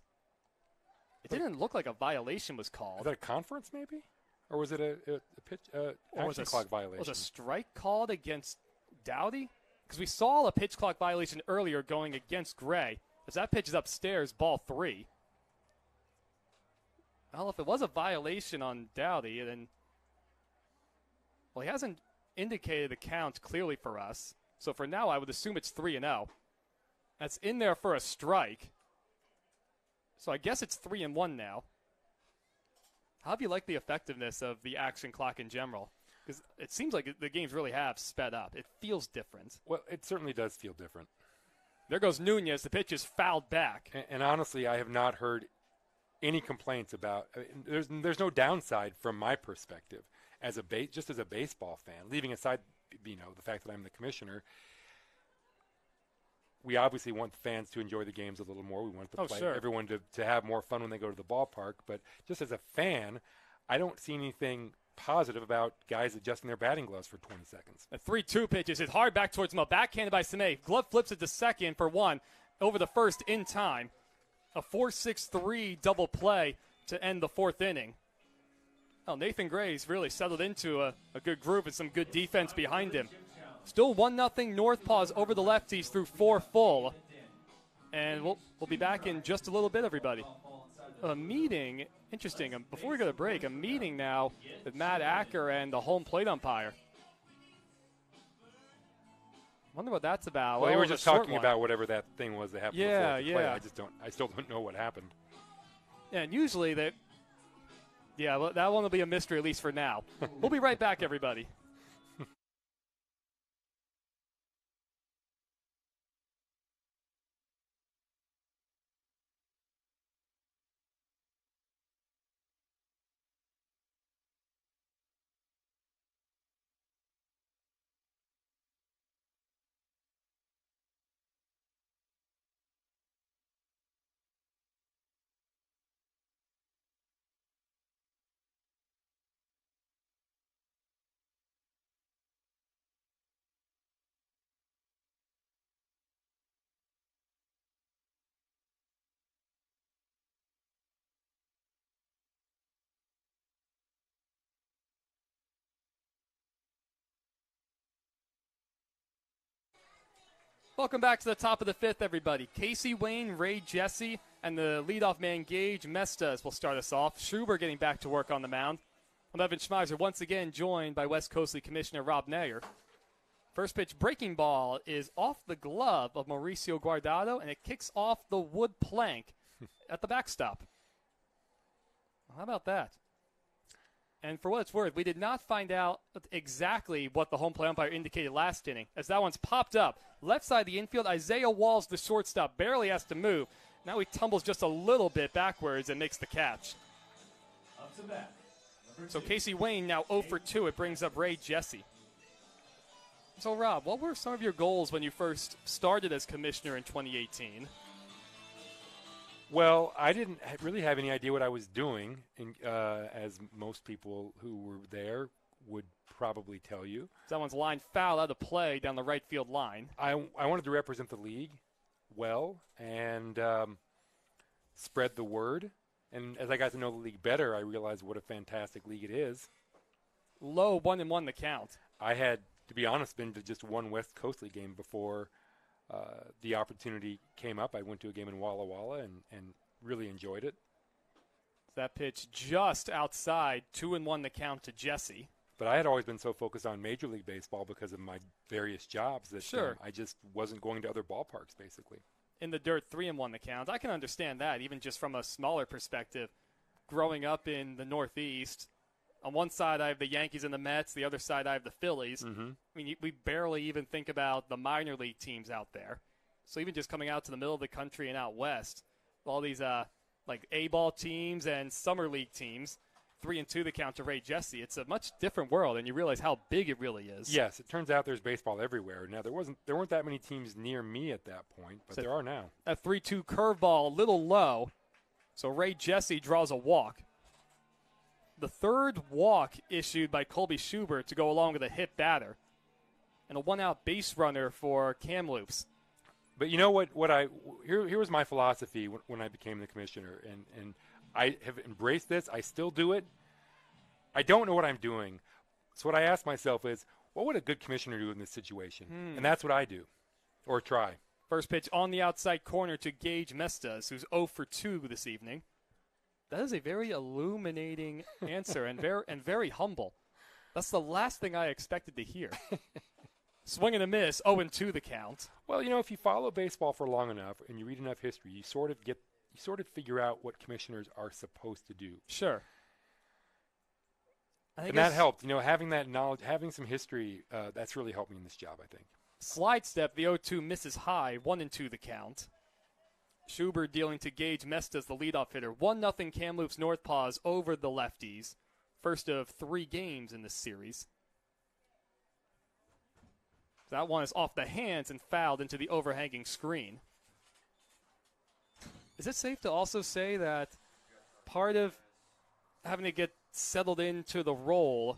It didn't look like a violation was called. Was that a conference maybe? Or was it a pitch action clock violation? Was a strike called against Dowdy? Because we saw a pitch clock violation earlier going against Gray. As that pitch is upstairs, ball 3. Well, if it was a violation on Dowdy, then he hasn't indicated the count clearly for us. So for now, I would assume it's 3-0. That's in there for a strike. So I guess it's 3-1 now. How do you like the effectiveness of the action clock in general? Because it seems like the games really have sped up. It feels different. Well, it certainly does feel different. There goes Nunez. The pitch is fouled back. And honestly, I have not heard any complaints about. There's no downside from my perspective just as a baseball fan. Leaving aside, the fact that I'm the commissioner, we obviously want fans to enjoy the games a little more. We want everyone to have more fun when they go to the ballpark. But just as a fan, I don't see anything positive about guys adjusting their batting gloves for 20 seconds. A 3-2 pitch is hit hard back towards Mo. Backhanded by Sameh. Glove flips it to second for 1. Over the first in time. A 4-6-3 double play to end the 4th inning. Well, Nathan Gray's really settled into a good groove and some good defense behind him. Still 1-0 Northpaws over the Lefties through 4 full. And we'll be back in just a little bit, everybody. A meeting, interesting, before we go to break, a meeting now with Matt Acker and the home plate umpire. Wonder what that's about. Well, they were just talking about whatever that thing was that happened before the play. I still don't know what happened. Yeah, and usually that one will be a mystery, at least for now. We'll be right back, everybody. Welcome back to the top of the fifth, everybody. Casey Wayne, Ray Jesse, and the leadoff man Gage Mestas will start us off. Schubert getting back to work on the mound. I'm Evan Schmeiser, once again joined by West Coast League Commissioner Rob Nair. First pitch breaking ball is off the glove of Mauricio Guardado, and it kicks off the wood plank at the backstop. How about that? And for what it's worth, we did not find out exactly what the home plate umpire indicated last inning, as that one's popped up. Left side of the infield, Isaiah Walls, the shortstop, barely has to move. Now he tumbles just a little bit backwards and makes the catch. Up to bat. So Casey Wayne now 0 for 2. It brings up Ray Jesse. So, Rob, what were some of your goals when you first started as commissioner in 2018? Well, I didn't really have any idea what I was doing, as most people who were there would probably tell you. That one's line foul out of play down the right field line. I wanted to represent the league well and spread the word. And as I got to know the league better, I realized what a fantastic league it is. Low 1-1 the count. I had, to be honest, been to just one West Coast League game before the opportunity came up. I went to a game in Walla Walla and really enjoyed it. That pitch just outside, 2-1 the count to Jesse. But I had always been so focused on Major League Baseball because of my various jobs that Sure. I just wasn't going to other ballparks, basically. In the dirt, 3-1 the count. I can understand that, even just from a smaller perspective. Growing up in the Northeast, on one side I have the Yankees and the Mets, the other side I have the Phillies. Mm-hmm. I mean, we barely even think about the minor league teams out there. So even just coming out to the middle of the country and out west, all these like A-ball teams and summer league teams, 3-2 the count to Ray Jesse. It's a much different world, and you realize how big it really is. Yes, it turns out there's baseball everywhere. Now, there weren't that many teams near me at that point, but there are now. A 3-2 curveball, a little low. So Ray Jesse draws a walk. The third walk issued by Colby Schubert to go along with a hit batter. And a one-out base runner for Kamloops. But you know what? Here was my philosophy when I became the commissioner, and I have embraced this. I still do it. I don't know what I'm doing. So what I ask myself is, what would a good commissioner do in this situation? And that's what I do, or try. First pitch on the outside corner to Gage Mestas, who's 0 for 2 this evening. That is a very illuminating answer and very humble. That's the last thing I expected to hear. Swing and a miss, 0-2 the count. Well, if you follow baseball for long enough and you read enough history, you sort of figure out what commissioners are supposed to do. Sure. And that helped. Having that knowledge, having some history, that's really helped me in this job, I think. Slide step, the 0-2 misses high, 1-2 the count. Schubert dealing to Gage Mestas, the leadoff hitter. 1-0 Kamloops North Paws over the Lefties. First of 3 games in this series. That one is off the hands and fouled into the overhanging screen. Is it safe to also say that part of having to get settled into the role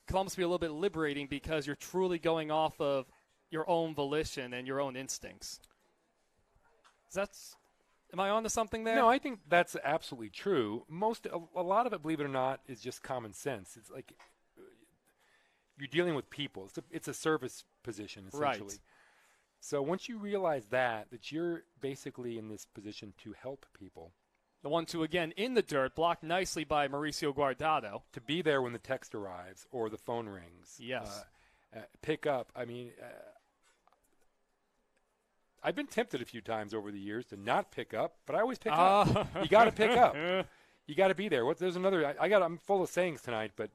can almost be a little bit liberating because you're truly going off of your own volition and your own instincts? Am I on to something there? No, I think that's absolutely true. A lot of it, believe it or not, is just common sense. It's like you're dealing with people. It's a service position, essentially. Right. So once you realize that you're basically in this position to help people. The 1-2 again in the dirt, blocked nicely by Mauricio Guardado. To be there when the text arrives or the phone rings. Yes. Pick up. I mean, I've been tempted a few times over the years to not pick up, but I always pick up. You got to pick up. You got to be there. There's another. I'm full of sayings tonight, but.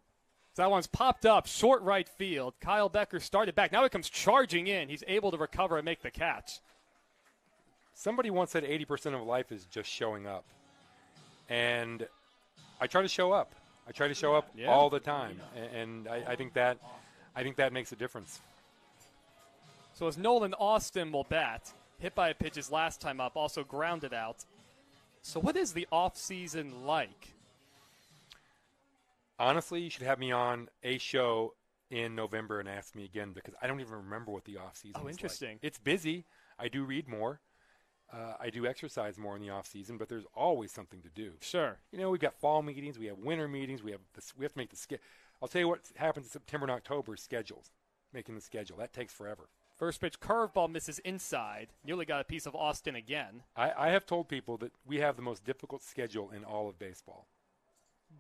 So that one's popped up, short right field. Kyle Becker started back. Now he comes charging in. He's able to recover and make the catch. Somebody once said 80% of life is just showing up. And I try to show up. I try to show up all the time. And I think that makes a difference. So as Nolan Austin will bat, hit by a pitch his last time up, also grounded out. So what is the offseason like? Honestly, you should have me on a show in November and ask me again because I don't even remember what the offseason is like. Interesting. It's busy. I do read more. I do exercise more in the offseason, but there's always something to do. Sure. We've got fall meetings. We have winter meetings. We have to make the schedule. I'll tell you what happens in September and October, schedules, making the schedule. That takes forever. First pitch curveball misses inside. Nearly got a piece of Austin again. I have told people that we have the most difficult schedule in all of baseball.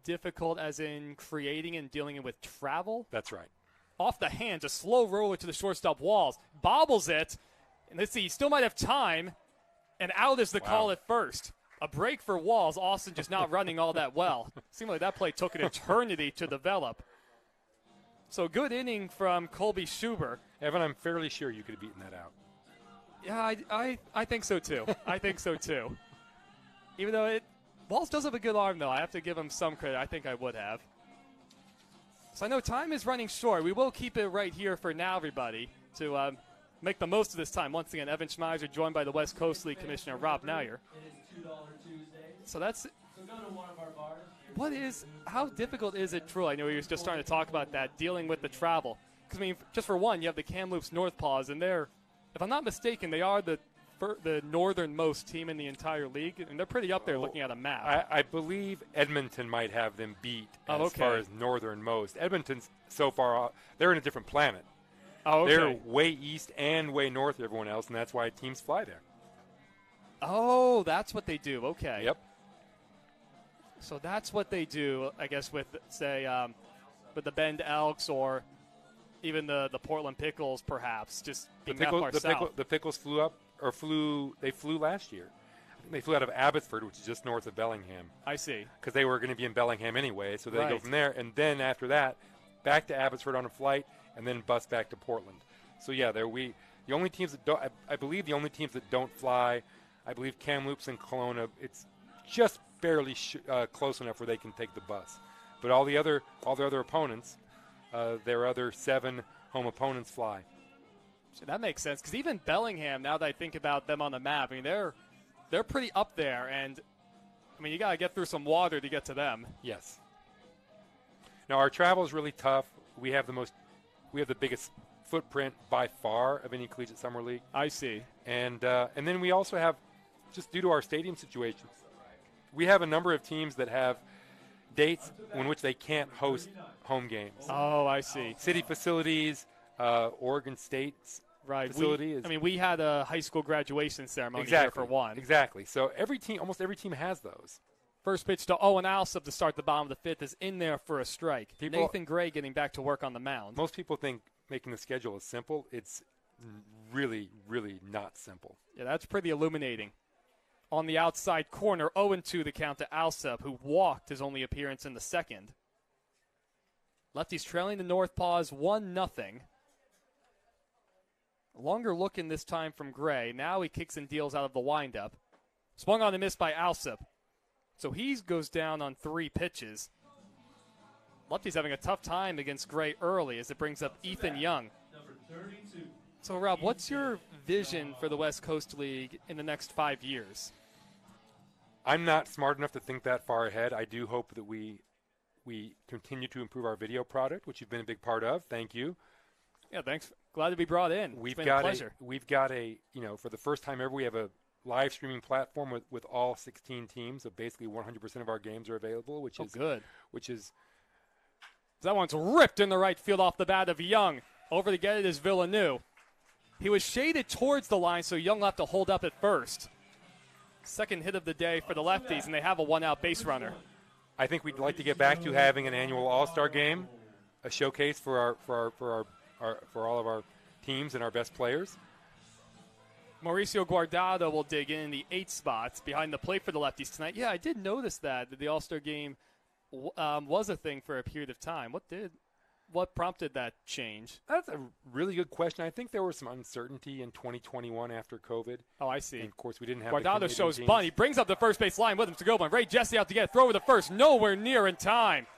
Difficult as in creating and dealing with travel? That's right. Off the hands, a slow roller to the shortstop Walls. Bobbles it. And let's see, he still might have time. And out is the call at first. A break for Walls. Austin just not running all that well. Seemed like that play took an eternity to develop. So good inning from Colby Schuber. Evan, I'm fairly sure you could have beaten that out. Yeah, I think so too. I think so too. Even though Walls does have a good arm, though. I have to give him some credit. I think I would have. So I know time is running short. We will keep it right here for now, everybody, to make the most of this time. Once again, Evan Schmeiser joined by the West Coast League Commissioner Rob Nair. It is $2 Tuesday. So that's So go to one of our bars. how difficult is it, truly? I know we were just starting to talk about that, dealing with the travel. Because, I mean, just for one, you have the Kamloops North Paws, and they're, if I'm not mistaken, they are the northernmost team in the entire league, and they're pretty up there looking at a map. I believe Edmonton might have them beat as okay. far as northernmost. Edmonton's so far, they're in a different planet. Oh, okay. They're way east and way north of everyone else, and that's why teams fly there. Oh, that's what they do. Okay. Yep. So that's what they do, I guess, with, say, with the Bend Elks or even the Portland Pickles, perhaps, just being that far south. The Pickles they flew last year. I think they flew out of Abbotsford, which is just north of Bellingham. I see. Because they were going to be in Bellingham anyway, so they Right. go from there. And then after that, back to Abbotsford on a flight, and then bus back to Portland. So, yeah, the only teams that don't, I believe the only teams that don't fly, I believe Kamloops and Kelowna, it's just barely close enough where they can take the bus. But all the other opponents, their other 7 home opponents fly. So that makes sense, because even Bellingham, now that I think about them on the map, I mean, they're pretty up there, and, I mean, you got to get through some water to get to them. Yes. Now, our travel is really tough. We have the biggest footprint by far of any collegiate summer league. I see. And then we also have, just due to our stadium situations, we have a number of teams that have dates in which they can't host home games. Oh, I see. City facilities, Oregon State's facility. We had a high school graduation ceremony exactly, here for one. Exactly. So almost every team has those. First pitch to Owen Alsop to start the bottom of the 5th is in there for a strike. Nathan Gray getting back to work on the mound. Most people think making the schedule is simple. It's really, really not simple. Yeah, that's pretty illuminating. On the outside corner, 0-2 the count to Alsop, who walked his only appearance in the second. Lefties trailing the North Paws 1-0. Longer look in this time from Gray. Now he kicks and deals out of the windup. Swung on and missed by Alsop. So he goes down on 3 pitches. Lefty's having a tough time against Gray early as it brings up Ethan Young. Number 32. So, Rob, what's your vision for the West Coast League in the next 5 years? I'm not smart enough to think that far ahead. I do hope that we continue to improve our video product, which you've been a big part of. Thank you. Yeah, thanks. Glad to be brought in. It's been a pleasure. We've got for the first time ever, we have a live streaming platform with all 16 teams. So basically 100% of our games are available, which is good. Which is that one's ripped in the right field off the bat of Young. Over to get it is Villeneuve. He was shaded towards the line, so Young left to hold up at first. Second hit of the day for the Lefties, and they have a 1-out base runner. I think we'd like to get back to having an annual All-Star game, a showcase for all of our teams and our best players. Mauricio Guardado will dig in the 8 spots behind the plate for the Lefties tonight. Yeah, I did notice that the All-Star game was a thing for a period of time. What prompted that change? That's a really good question. I think there was some uncertainty in 2021 after COVID. Oh, I see. And of course, we didn't have Guardado shows bunt. He brings up the first base line with him to go. But Ray Jesse out to get a throw over the first. Nowhere near in time.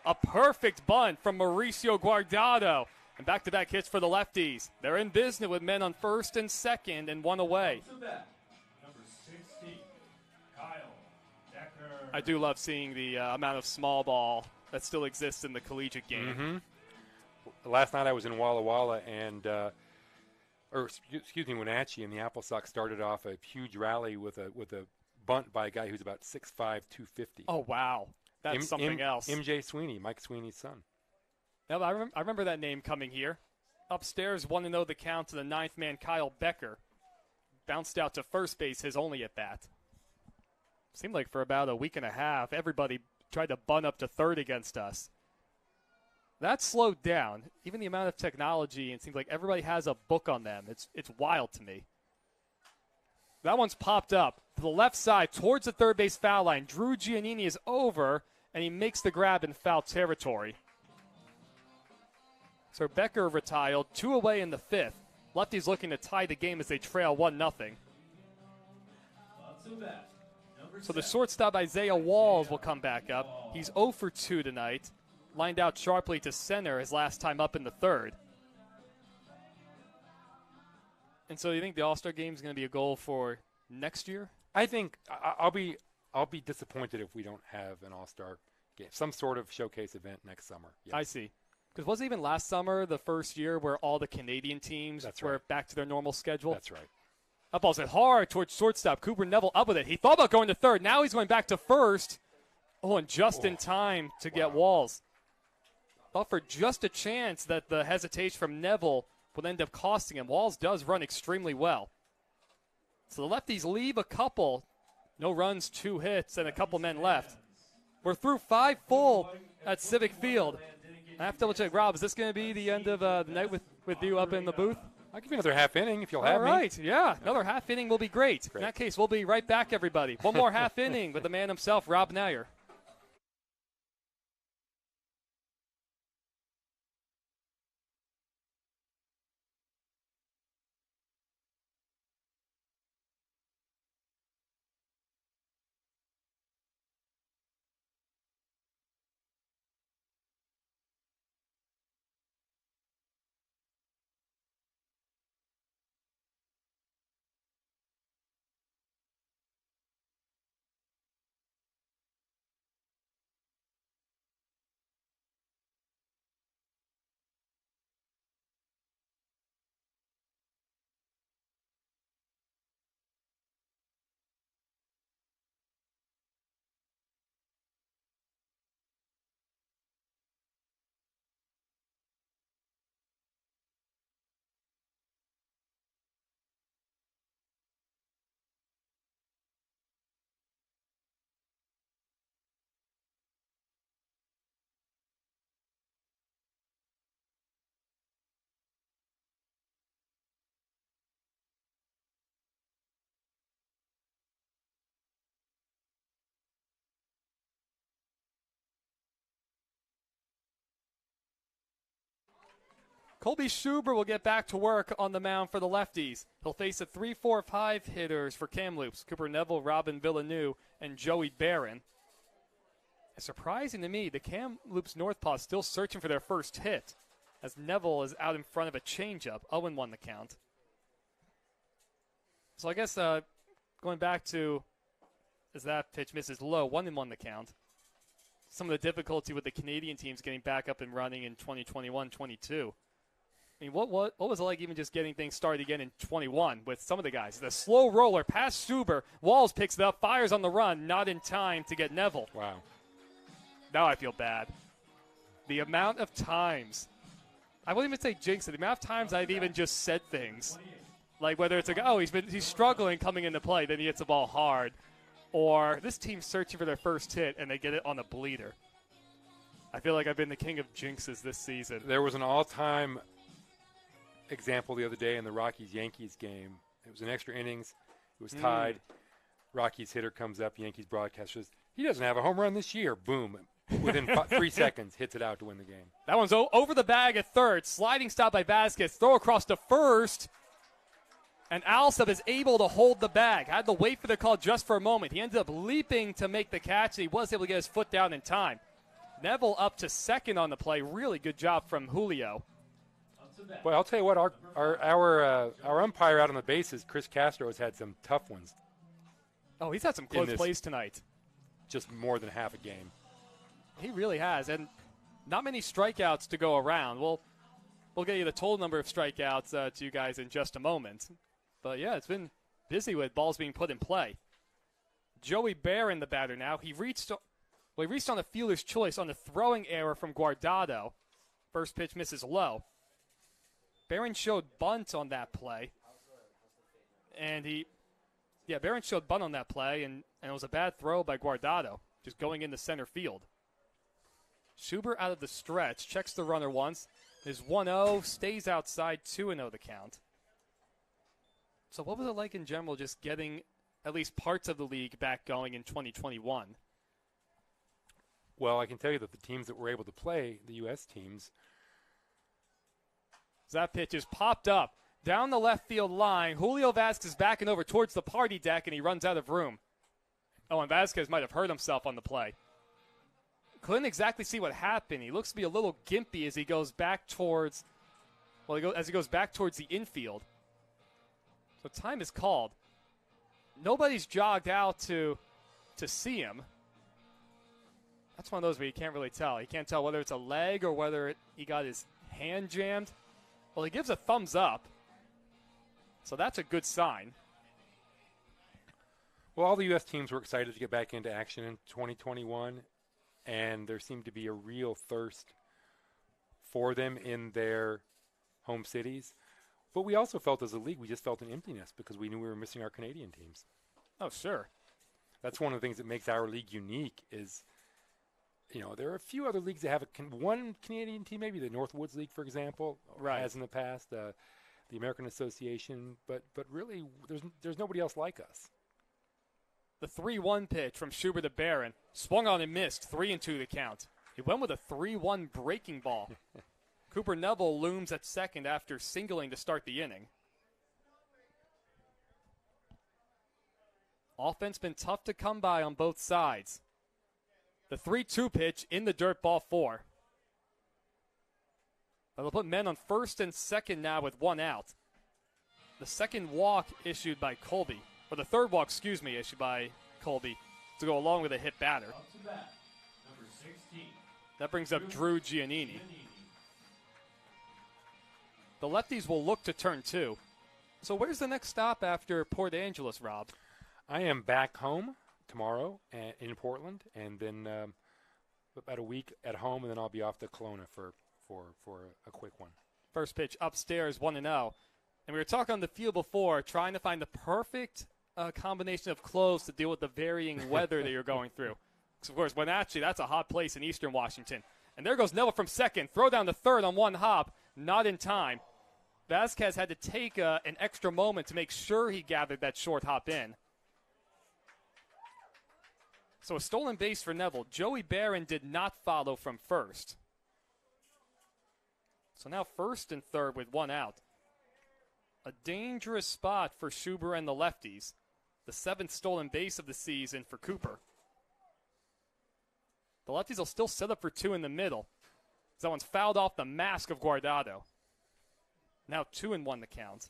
A perfect bunt from Mauricio Guardado. And back-to-back hits for the Lefties. They're in business with men on first and second and 1 away. Number 60, Kyle Decker. I do love seeing the amount of small ball that still exists in the collegiate game. Mm-hmm. Last night I was in Walla Walla Wenatchee, and the Apple Sox started off a huge rally with a bunt by a guy who's about 6'5", 250. Oh, wow. That's something else. MJ Sweeney, Mike Sweeney's son. No, I remember that name coming here. upstairs 1-0 the count to the ninth man, Kyle Becker. Bounced out to first base, his only at bat. Seemed like for about a week and a half, everybody tried to bunt up to third against us. That slowed down. Even the amount of technology, it seems like everybody has a book on them. It's wild to me. That one's popped up to the left side towards the third base foul line. Drew Giannini is over, and he makes the grab in foul territory. So Becker retired, 2 away in the fifth. Lefties looking to tie the game as they trail 1-0. So the shortstop Isaiah Walls will come back up. He's 0 for 2 tonight. Lined out sharply to center his last time up in the third. And so you think the All-Star game is going to be a goal for next year? I think I'll be disappointed if we don't have an All-Star game, some sort of showcase event next summer. Yes. I see. Because wasn't even last summer the first year where all the Canadian teams were back to their normal schedule? That's right. Up ball's hit hard towards shortstop. Cooper Neville up with it. He thought about going to third. Now he's going back to first. Oh, and just in time to get Walls. Thought for just a chance that the hesitation from Neville would end up costing him. Walls does run extremely well. So the Lefties leave a couple. No runs, 2 hits, and a couple men left. We're through 5 full at Civic Field. I have to double check. Rob, is this going to be the end of the night with you up in the booth? I'll give you another half inning if you'll have me. All right, yeah. Another half inning will be great. In that case, we'll be right back, everybody. One more half inning with the man himself, Rob Nair. Colby Schuber will get back to work on the mound for the Lefties. He'll face the 3-4-5 hitters for Kamloops: Cooper Neville, Robin Villeneuve, and Joey Barron. It's surprising to me, the Kamloops Northpaws still searching for their first hit, as Neville is out in front of a changeup. 0-1 the count. So I guess going back to, as that pitch misses low, 1-1 the count. Some of the difficulty with the Canadian teams getting back up and running in 2021-22. I mean, what was it like even just getting things started again in 21 with some of the guys? The slow roller past Schuber. Walls picks it up, fires on the run, not in time to get Neville. Wow. Now I feel bad. The amount of times, I wouldn't even say jinx it, the amount of times I've even just said things. Like whether it's like, oh, he's struggling coming into play, then he hits the ball hard. Or this team's searching for their first hit and they get it on a bleeder. I feel like I've been the king of jinxes this season. There was an all-time example the other day in the Rockies-Yankees game. It was an extra innings. It was tied. Rockies hitter comes up. Yankees broadcaster says, he doesn't have a home run this year. Boom. Within 3 seconds, hits it out to win the game. That one's over the bag at third. Sliding stop by Vasquez. Throw across to first. And Alsop is able to hold the bag. Had to wait for the call just for a moment. He ended up leaping to make the catch. And he was able to get his foot down in time. Neville up to second on the play. Really good job from Julio. Well, I'll tell you what, our umpire out on the bases, Chris Castro, has had some tough ones. Oh, he's had some close plays tonight. Just more than half a game. He really has, and not many strikeouts to go around. We'll get you the total number of strikeouts to you guys in just a moment. But, yeah, it's been busy with balls being put in play. Joey Barron, the batter now. He reached on the fielder's choice on the throwing error from Guardado. First pitch misses low. Barron showed bunt on that play. And Barron showed bunt on that play, and it was a bad throw by Guardado, just going into center field. Schubert out of the stretch, checks the runner once. Is 1-0, stays outside, 2-0 the count. So what was it like in general just getting at least parts of the league back going in 2021? Well, I can tell you that the teams that were able to play, the U.S. teams. That pitch is popped up down the left field line. Julio Vasquez backing over towards the party deck, and he runs out of room. Oh, and Vasquez might have hurt himself on the play. Couldn't exactly see what happened. He looks to be a little gimpy as he goes back towards, the infield. So time is called. Nobody's jogged out to see him. That's one of those where you can't really tell. You can't tell whether it's a leg or whether he got his hand jammed. Well, he gives a thumbs up. So that's a good sign. Well, all the U.S. teams were excited to get back into action in 2021, and there seemed to be a real thirst for them in their home cities. But we also felt as a league, we just felt an emptiness because we knew we were missing our Canadian teams. Oh, sure. That's one of the things that makes our league unique is, there are a few other leagues that have one Canadian team, maybe the Northwoods League, for example, right, has in the past, the American Association, but really there's nobody else like us. The 3-1 pitch from Schubert to Barron. Swung on and missed. 3-2 the count. He went with a 3-1 breaking ball. Cooper Neville looms at second after singling to start the inning. Offense been tough to come by on both sides. The 3-2 pitch in the dirt, ball 4. They'll put men on first and second now with 1 out. The second walk issued by Colby. Or the third walk, issued by Colby to go along with a hit batter. Up to bat, number 16. That brings up Drew Giannini. The Lefties will look to turn 2. So where's the next stop after Port Angeles, Rob? I am back home tomorrow in Portland, and then about a week at home, and then I'll be off to Kelowna for a quick one. First pitch upstairs, 1-0. And we were talking on the field before, trying to find the perfect combination of clothes to deal with the varying weather that you're going through. Because, of course, Wenatchee, that's a hot place in eastern Washington. And there goes Neville from second. Throw down to third on one hop. Not in time. Vasquez had to take an extra moment to make sure he gathered that short hop in. So a stolen base for Neville. Joey Barron did not follow from first. So now first and third with 1 out. A dangerous spot for Schubert and the Lefties. The 7th stolen base of the season for Cooper. The Lefties will still set up for 2 in the middle. That one's fouled off the mask of Guardado. Now 2-1 the count.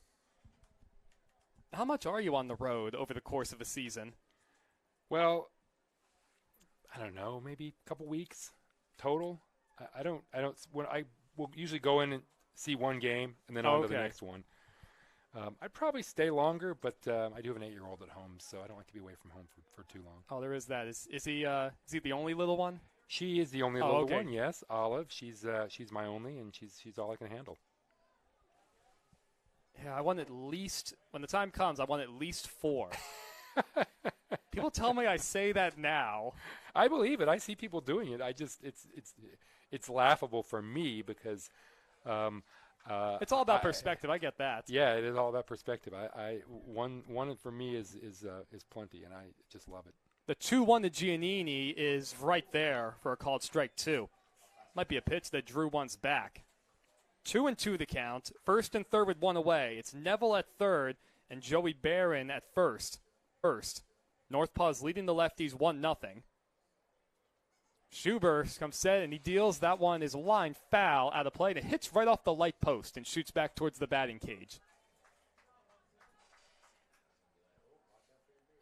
How much are you on the road over the course of a season? Well, I don't know, maybe a couple weeks total. I will usually go in and see one game and then on to the next one. I'd probably stay longer, but I do have an 8-year-old at home, so I don't like to be away from home for too long. Oh, there is that. Is he the only little one? She is the only little one, yes. Olive, she's my only, and she's all I can handle. Yeah, I want at least, when the time comes, I want at least 4. People tell me I say that now. I believe it. I see people doing it. It's laughable for me because it's all about perspective. I get that. Yeah, it is all about perspective. One for me is plenty, and I just love it. The 2-1 to Giannini is right there for a called strike 2. Might be a pitch that Drew wants back. 2-2 the count. First and third with 1 away. It's Neville at third and Joey Barron at first. Northpaw's leading the Lefties 1-0. Schubert comes set, and he deals. That one is a line foul out of play, and it hits right off the light post and shoots back towards the batting cage.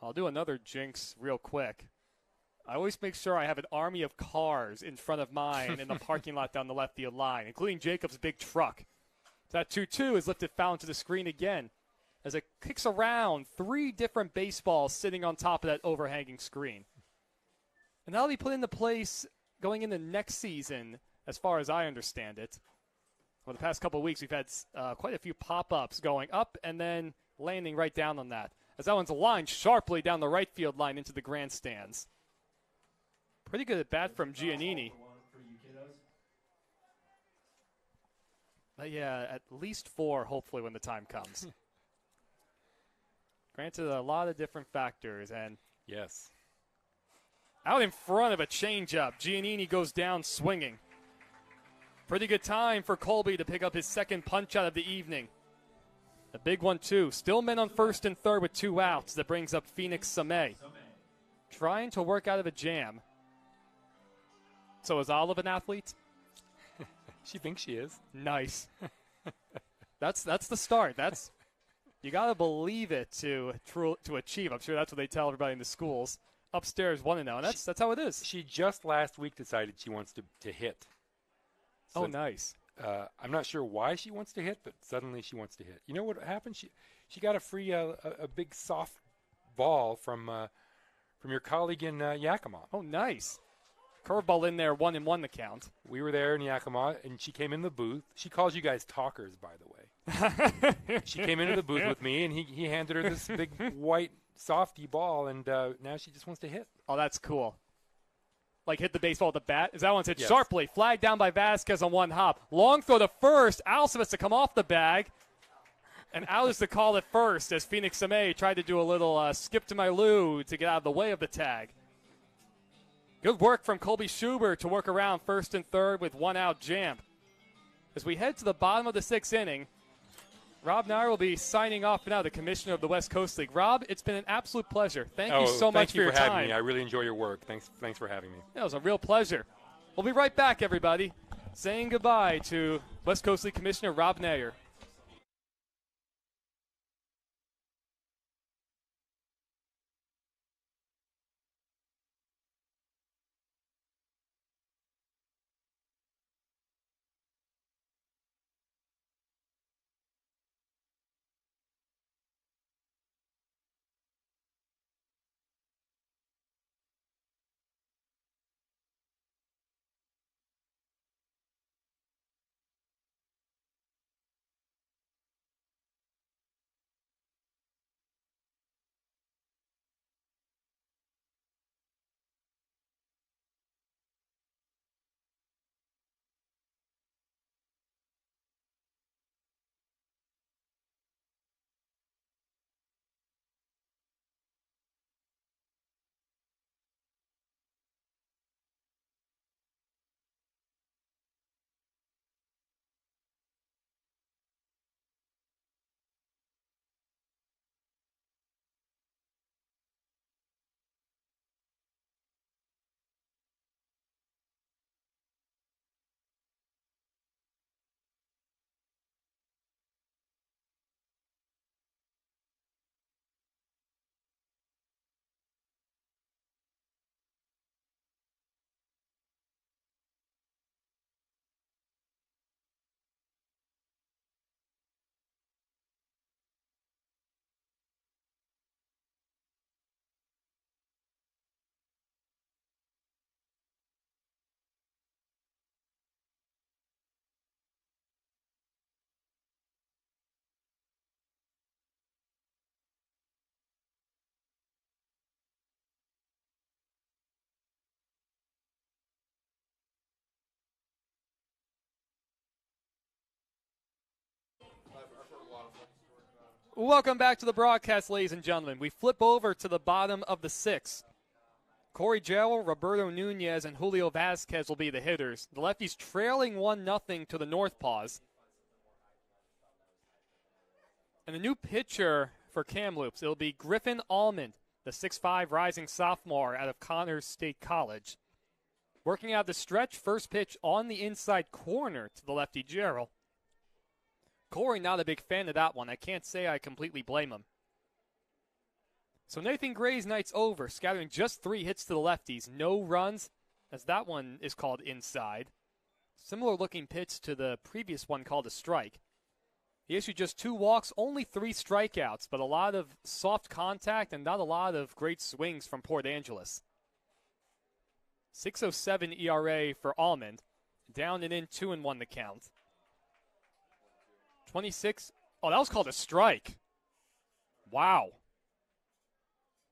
I'll do another jinx real quick. I always make sure I have an army of cars in front of mine in the parking lot down the left field line, including Jacob's big truck. That 2-2 is lifted foul into the screen again as it kicks around 3 different baseballs sitting on top of that overhanging screen. And that'll be put into place going into next season, as far as I understand it. For the past couple of weeks, we've had quite a few pop-ups going up and then landing right down on that. As that one's lined sharply down the right field line into the grandstands. Pretty good at bat from Giannini. Yeah, at least 4, hopefully, when the time comes. Granted, a lot of different factors. And yes. Out in front of a changeup, Giannini goes down swinging. Pretty good time for Colby to pick up his second punch-out of the evening. A big one, too. Still men on first and third with 2 outs. That brings up Phoenix Samé. Trying to work out of a jam. So is Olive an athlete? She thinks she is. Nice. That's the start. You got to believe it to achieve. I'm sure that's what they tell everybody in the schools. Upstairs 1-0, and that's how it is. She just last week decided she wants to hit. So, oh, nice. I'm not sure why she wants to hit, but suddenly she wants to hit. You know what happened? She got a big soft ball from your colleague in Yakima. Oh, nice. Curveball in there, 1-1 the count. We were there in Yakima, and she came in the booth. She calls you guys talkers, by the way. She came into the booth with me, and he handed her this big white softy ball, and now she just wants to hit. Oh, that's cool. Like hit the baseball with the bat. Is that one's hit yes. sharply. Flagged down by Vasquez on one hop. Long throw to first. Allison has to come off the bag. And out is the call at first as Phoenix Samé tried to do a little skip to my loo to get out of the way of the tag. Good work from Colby Schubert to work around first and third with 1 out jam. As we head to the bottom of the 6th inning, Rob Nair will be signing off now, the commissioner of the West Coast League. Rob, it's been an absolute pleasure. Thank you so much for your time. Thank you for having me. I really enjoy your work. Thanks for having me. It was a real pleasure. We'll be right back, everybody, saying goodbye to West Coast League Commissioner Rob Nair. Welcome back to the broadcast, ladies and gentlemen. We flip over to the bottom of the 6th. Corey Jarrell, Roberto Nunez, and Julio Vasquez will be the hitters. The lefties trailing 1-0 to the North Paws. And the new pitcher for Kamloops, it'll be Griffin Almond, the 6'5" rising sophomore out of Connors State College. Working out the stretch, first pitch on the inside corner to the lefty Jarrell. Corey not a big fan of that one. I can't say I completely blame him. So Nathan Gray's night's over, scattering just 3 hits to the lefties. No runs, as that one is called inside. Similar looking pitch to the previous one called a strike. He issued just 2 walks, only 3 strikeouts, but a lot of soft contact and not a lot of great swings from Port Angeles. 6.07 ERA for Almond. Down and in 2-1 the count. 26. Oh, that was called a strike. Wow.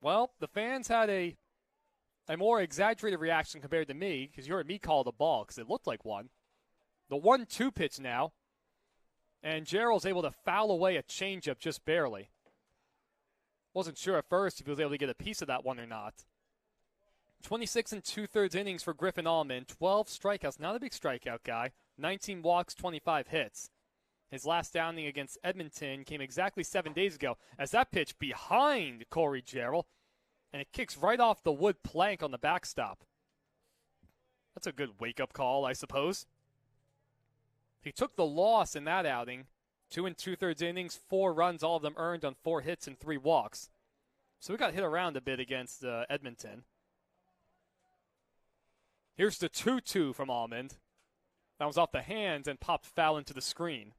Well, the fans had a more exaggerated reaction compared to me, because you heard me call the ball because it looked like one. The 1-2 pitch now. And Gerald's able to foul away a changeup just barely. Wasn't sure at first if he was able to get a piece of that one or not. 26 2/3 innings for Griffin Allman. 12 strikeouts. Not a big strikeout guy. 19 walks, 25 hits. His last outing against Edmonton came exactly 7 days ago as that pitch behind Corey Gerald. And it kicks right off the wood plank on the backstop. That's a good wake-up call, I suppose. He took the loss in that outing. 2 2/3 innings, 4 runs, all of them earned on 4 hits and 3 walks. So we got hit around a bit against Edmonton. Here's the 2-2 from Almond. That was off the hands and popped foul into the screen.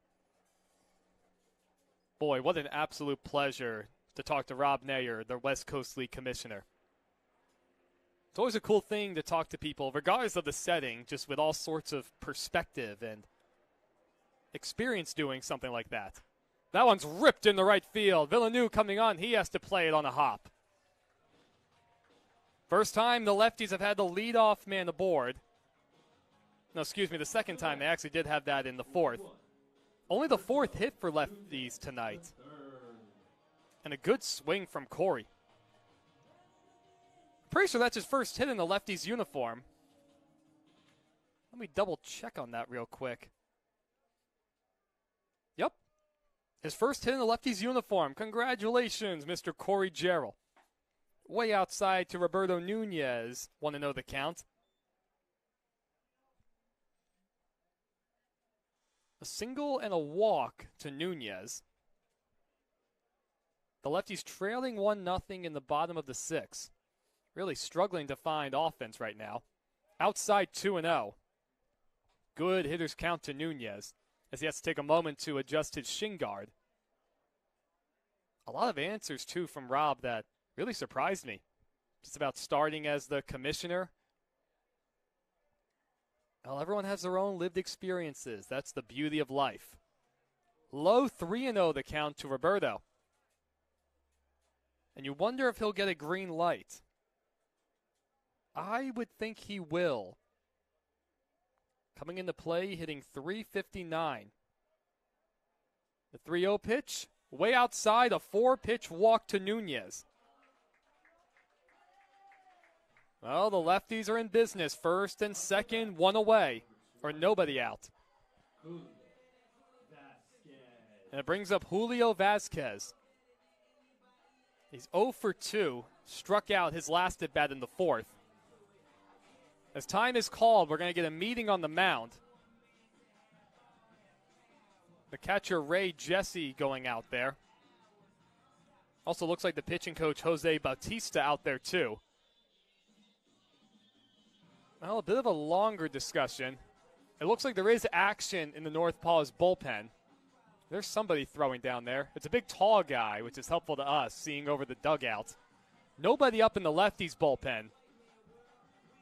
Boy, what an absolute pleasure to talk to Rob Nayer, the West Coast League commissioner. It's always a cool thing to talk to people, regardless of the setting, just with all sorts of perspective and experience doing something like that. That one's ripped in the right field. Villeneuve coming on. He has to play it on a hop. First time the Lefties have had the leadoff man aboard. No, excuse me, the second time they actually did have that in the fourth. Only the 4th hit for Lefties tonight. And a good swing from Corey. Pretty sure that's his first hit in the Lefties uniform. Let me double check on that real quick. Yep. His first hit in the Lefties uniform. Congratulations, Mr. Corey Gerald. Way outside to Roberto Nunez. Want to know the count? A single and a walk to Nunez. The Lefties trailing 1-0 in the bottom of the 6th. Really struggling to find offense right now. Outside 2-0. Good hitter's count to Nunez, as he has to take a moment to adjust his shin guard. A lot of answers, too, from Rob that really surprised me. Just about starting as the commissioner. Well, everyone has their own lived experiences. That's the beauty of life. Low 3-0 the count to Roberto. And you wonder if he'll get a green light. I would think he will. Coming into play, hitting .359. The 3-0 pitch, way outside, a 4-pitch walk to Nunez. Well, the Lefties are in business. First and second, one away, or nobody out. And it brings up Julio Vasquez. He's 0 for 2, struck out his last at bat in the 4th. As time is called, we're going to get a meeting on the mound. The catcher, Ray Jesse, going out there. Also looks like the pitching coach, Jose Bautista, out there too. Well, a bit of a longer discussion. It looks like there is action in the North Paws bullpen. There's somebody throwing down there. It's a big, tall guy, which is helpful to us, seeing over the dugout. Nobody up in the Lefties bullpen.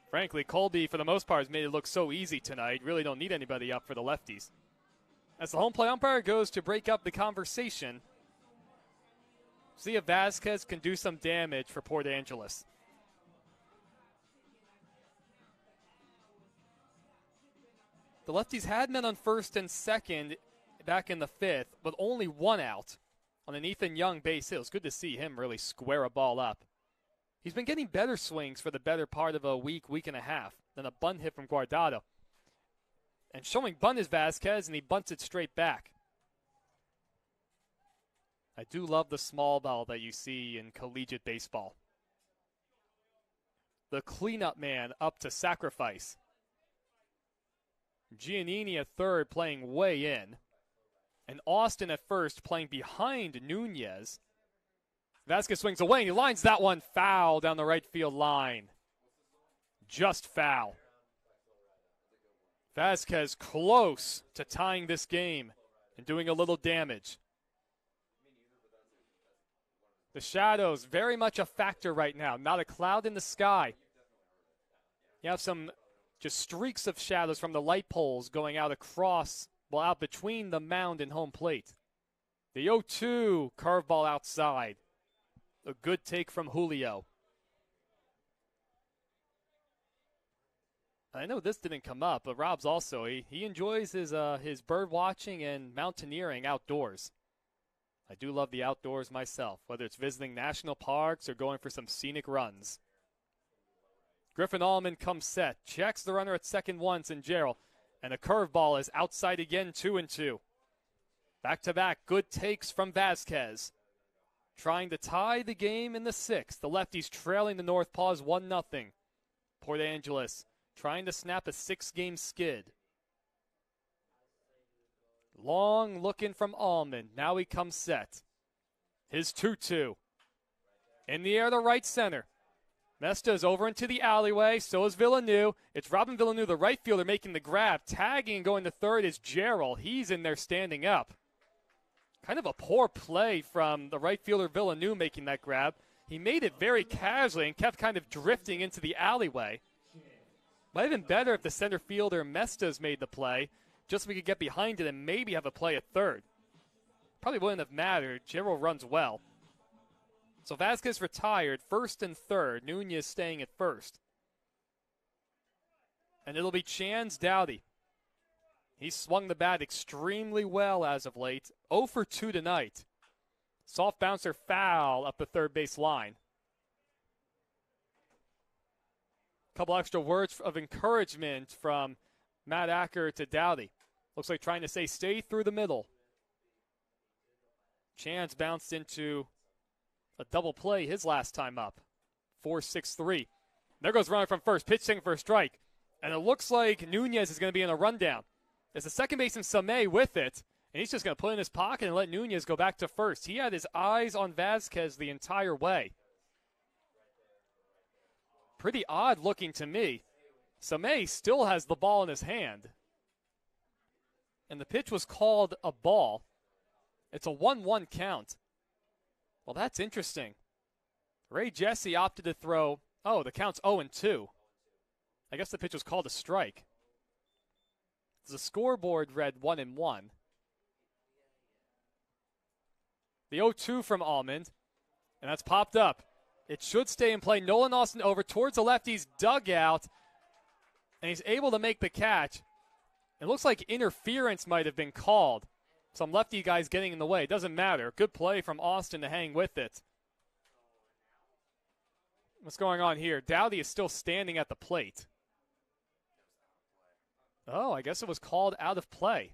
Frankly, Colby, for the most part, has made it look so easy tonight. Really don't need anybody up for the Lefties. As the home plate umpire goes to break up the conversation, see if Vasquez can do some damage for Port Angeles. The Lefties had men on first and second back in the 5th, with only one out on an Ethan Young base hit. It was good to see him really square a ball up. He's been getting better swings for the better part of a week and a half than a bunt hit from Guardado. And showing bunt is Vasquez, and he bunts it straight back. I do love the small ball that you see in collegiate baseball. The cleanup man up to sacrifice. Giannini at third, playing way in. And Austin at first, playing behind Nunez. Vasquez swings away, and he lines that one foul down the right field line. Just foul. Vasquez close to tying this game and doing a little damage. The shadows very much a factor right now. Not a cloud in the sky. You have some just streaks of shadows from the light poles going out across well, out between the mound and home plate. The 0-2 curveball outside. A good take from Julio. I know this didn't come up, but Rob's also, he enjoys his bird watching and mountaineering outdoors. I do love the outdoors myself, whether it's visiting national parks or going for some scenic runs. Griffin Allman comes set, checks the runner at second once in Gerald, and a curveball is outside again, 2-2. Back-to-back good takes from Vasquez. Trying to tie the game in the sixth. The Lefties trailing the North Paws 1-0. Port Angeles trying to snap a 6-game skid. Long looking from Allman. Now he comes set. His 2-2. In the air to right center. Mesta is over into the alleyway. So is Villeneuve. It's Robin Villeneuve, the right fielder, making the grab. Tagging and going to third is Gerald. He's in there standing up. Kind of a poor play from the right fielder Villeneuve making that grab. He made it very casually and kept kind of drifting into the alleyway. Might have been better if the center fielder Mestas made the play, just so we could get behind it and maybe have a play at third. Probably wouldn't have mattered. Gerald runs well. So Vasquez retired, first and third. Nunez staying at first. And it'll be Chan's Dowdy. He swung the bat extremely well as of late. 0 for 2 tonight. Soft bouncer foul up the third base line. Couple extra words of encouragement from Matt Acker to Dowdy. Looks like trying to say stay through the middle. Chan's bounced into a double play his last time up. 4-6-3. There goes runner from first. Pitch taken for a strike. And it looks like Nunez is going to be in a rundown. It's the second baseman Samé with it. And he's just going to put it in his pocket and let Nunez go back to first. He had his eyes on Vasquez the entire way. Pretty odd looking to me. Samé still has the ball in his hand. And the pitch was called a ball. It's a 1-1 count. Well, that's interesting. Ray Jesse opted to throw. Oh, the count's 0-2. I guess the pitch was called a strike. The scoreboard read 1-1. The 0-2 from Almond. And that's popped up. It should stay in play. Nolan Austin over towards the lefty's dugout. And he's able to make the catch. It looks like interference might have been called. Some lefty guys getting in the way. It doesn't matter. Good play from Austin to hang with it. What's going on here? Dowdy is still standing at the plate. Oh, I guess it was called out of play.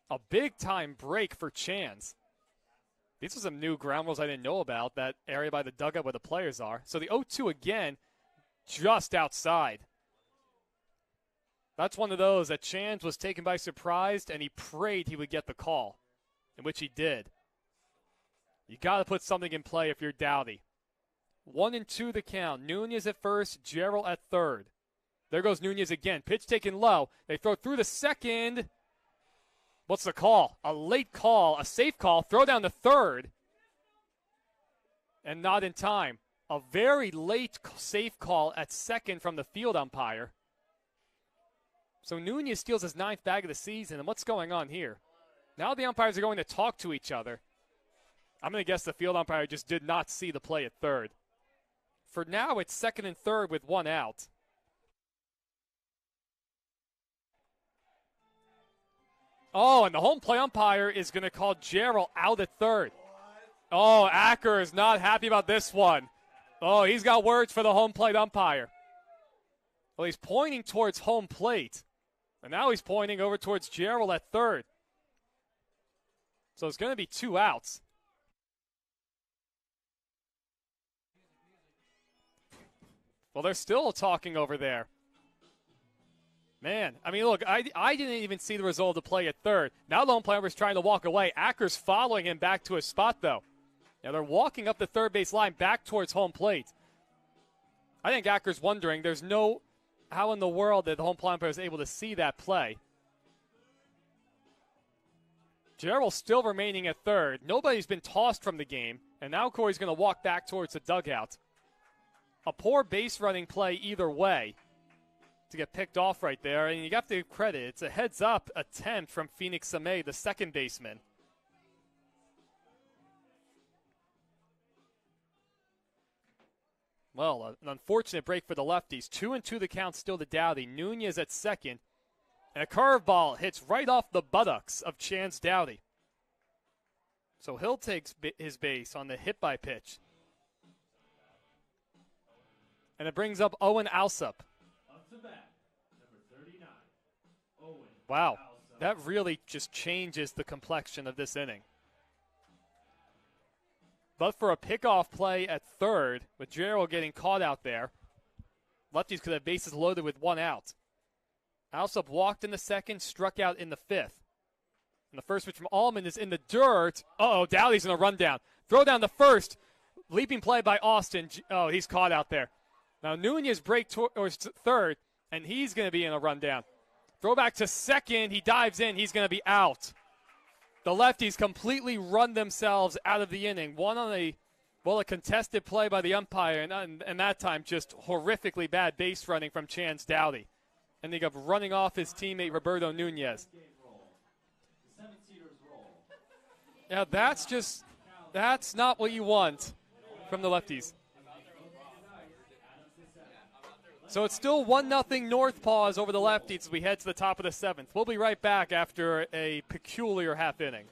A big-time break for Chance. These are some new ground rules I didn't know about, that area by the dugout where the players are. So the 0-2 again, just outside. That's one of those that Chance was taken by surprise, and he prayed he would get the call, in which he did. You got to put something in play if you're Dowdy. 1-2 the count. Nunez at first, Gerald at third. There goes Nunez again. Pitch taken low. They throw through the second. What's the call? A late call, a safe call. Throw down to third. And not in time. A very late safe call at second from the field umpire. So Nunez steals his 9th bag of the season. And what's going on here? Now the umpires are going to talk to each other. I'm going to guess the field umpire just did not see the play at third. For now, it's second and third with one out. Oh, and the home play umpire is going to call Gerald out at third. Oh, Acker is not happy about this one. Oh, he's got words for the home plate umpire. Well, he's pointing towards home plate. And now he's pointing over towards Gerald at third. So it's going to be 2 outs. Well, they're still talking over there. Man, I mean, look, I didn't even see the result of the play at third. Now the home play umpire is trying to walk away. Acker's following him back to his spot, though. Now they're walking up the third base line back towards home plate. I think Acker's wondering, there's no how in the world that the home play umpire is able to see that play. Gerald still remaining at third. Nobody's been tossed from the game, and now Corey's going to walk back towards the dugout. A poor base running play either way. to get picked off right there, and you have to give credit. It's a heads-up attempt from Phoenix Samay, the second baseman. Well, an unfortunate break for the Lefties. 2-2 the count still to Dowdy. Nunez at second. And a curveball hits right off the buttocks of Chance Dowdy. So Hill takes his base on the hit-by pitch. And it brings up Owen Alsop. Up to bat, number 39, Owen. Wow, Alsop. that really just changes the complexion of this inning. But for a pickoff play at third, with Gerald getting caught out there, Lefties could have bases loaded with one out. Alsop walked in the second, struck out in the fifth. And the first pitch from Allman is in the dirt. Uh-oh, Dowdy's in a rundown. Throw down the first. Leaping play by Austin. Oh, he's caught out there. Now Nunez break towards third, and he's going to be in a rundown. Throw back to second. He dives in. He's going to be out. The Lefties completely run themselves out of the inning. One on a contested play by the umpire, and that time just horrifically bad base running from Chance Dowdy. And they got running off his teammate Roberto Nunez. Yeah, that's not what you want from the Lefties. So it's still 1-0 North Paws over the Lefties as we head to the top of the seventh. We'll be right back after a peculiar half inning.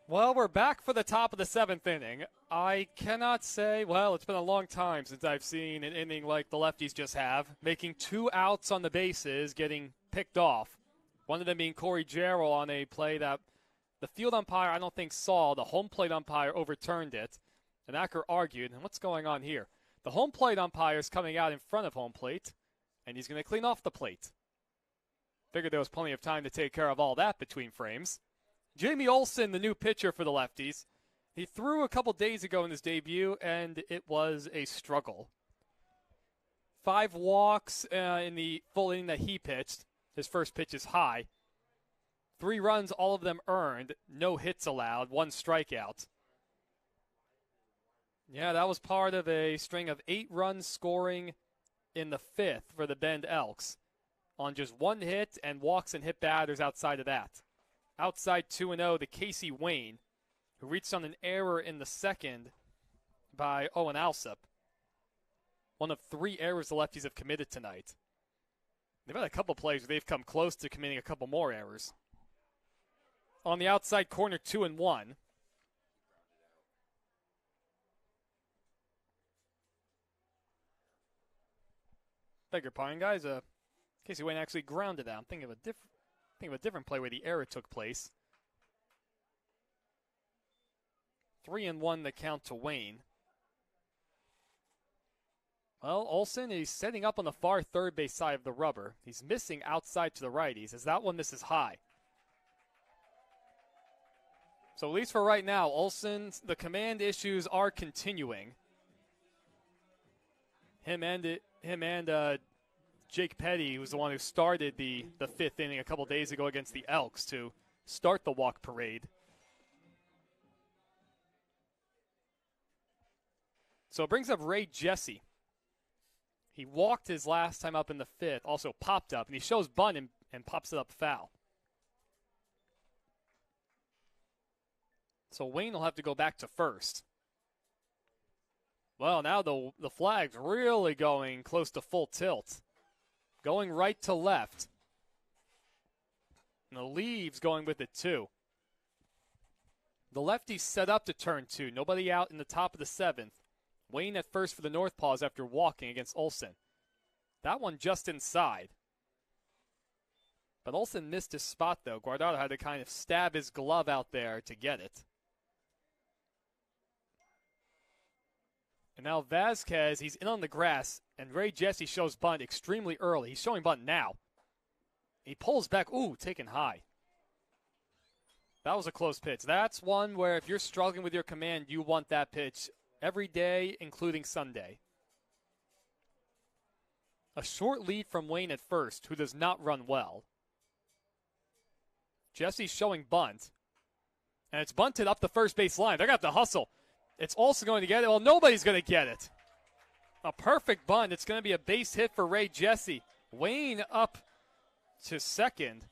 Well, we're back for the top of the seventh inning. I cannot say, well, it's been a long time since I've seen an inning like the Lefties just have, making 2 outs on the bases, getting picked off. One of them being Corey Jarrell on a play that the field umpire I don't think saw. The home plate umpire overturned it. And Acker argued, and what's going on here? The home plate umpire is coming out in front of home plate, and he's going to clean off the plate. Figured there was plenty of time to take care of all that between frames. Jamie Olson, the new pitcher for the Lefties. He threw a couple days ago in his debut, and it was a struggle. 5 walks in the full inning that he pitched. His first pitch is high. 3 runs, all of them earned. No hits allowed, 1 strikeout. Yeah, that was part of a string of 8 runs scoring in the 5th for the Bend Elks on just 1 hit and walks and hit batters outside of that. Outside 2-0 to Casey Wayne, who reached on an error in the second by Owen Alsop. One of 3 errors the Lefties have committed tonight. They've had a couple plays where they've come close to committing a couple more errors. On the outside corner, 2-1. Beg your pardon, guys. Casey Wayne actually grounded out. I'm thinking of a different play where the error took place. 3-1 the count to Wayne. Well, Olsen is setting up on the far third base side of the rubber. He's missing outside to the righties as that one misses high. So at least for right now, Olsen, the command issues are continuing. Him and Jake Petty, who's the one who started the fifth inning a couple days ago against the Elks to start the walk parade. So it brings up Ray Jesse. He walked his last time up in the fifth, also popped up, and he shows bunt and pops it up foul. So Wayne will have to go back to first. Well, now the flag's really going close to full tilt. Going right to left. And the Leaves going with it too. The lefties set up to turn two. Nobody out in the top of the seventh. Wayne at first for the Northpaws after walking against Olsen. That one just inside. But Olsen missed his spot though. Guardado had to kind of stab his glove out there to get it. And now Vasquez, he's in on the grass, and Ray Jesse shows bunt extremely early. He's showing bunt now. He pulls back. Ooh, taken high. That was a close pitch. That's one where if you're struggling with your command, you want that pitch every day, including Sunday. A short lead from Wayne at first, who does not run well. Jesse's showing bunt. And it's bunted up the first base line. They're going to have to hustle. It's also going to get it. Well, nobody's going to get it. A perfect bunt. It's going to be a base hit for Ray Jesse. Wayne up to second.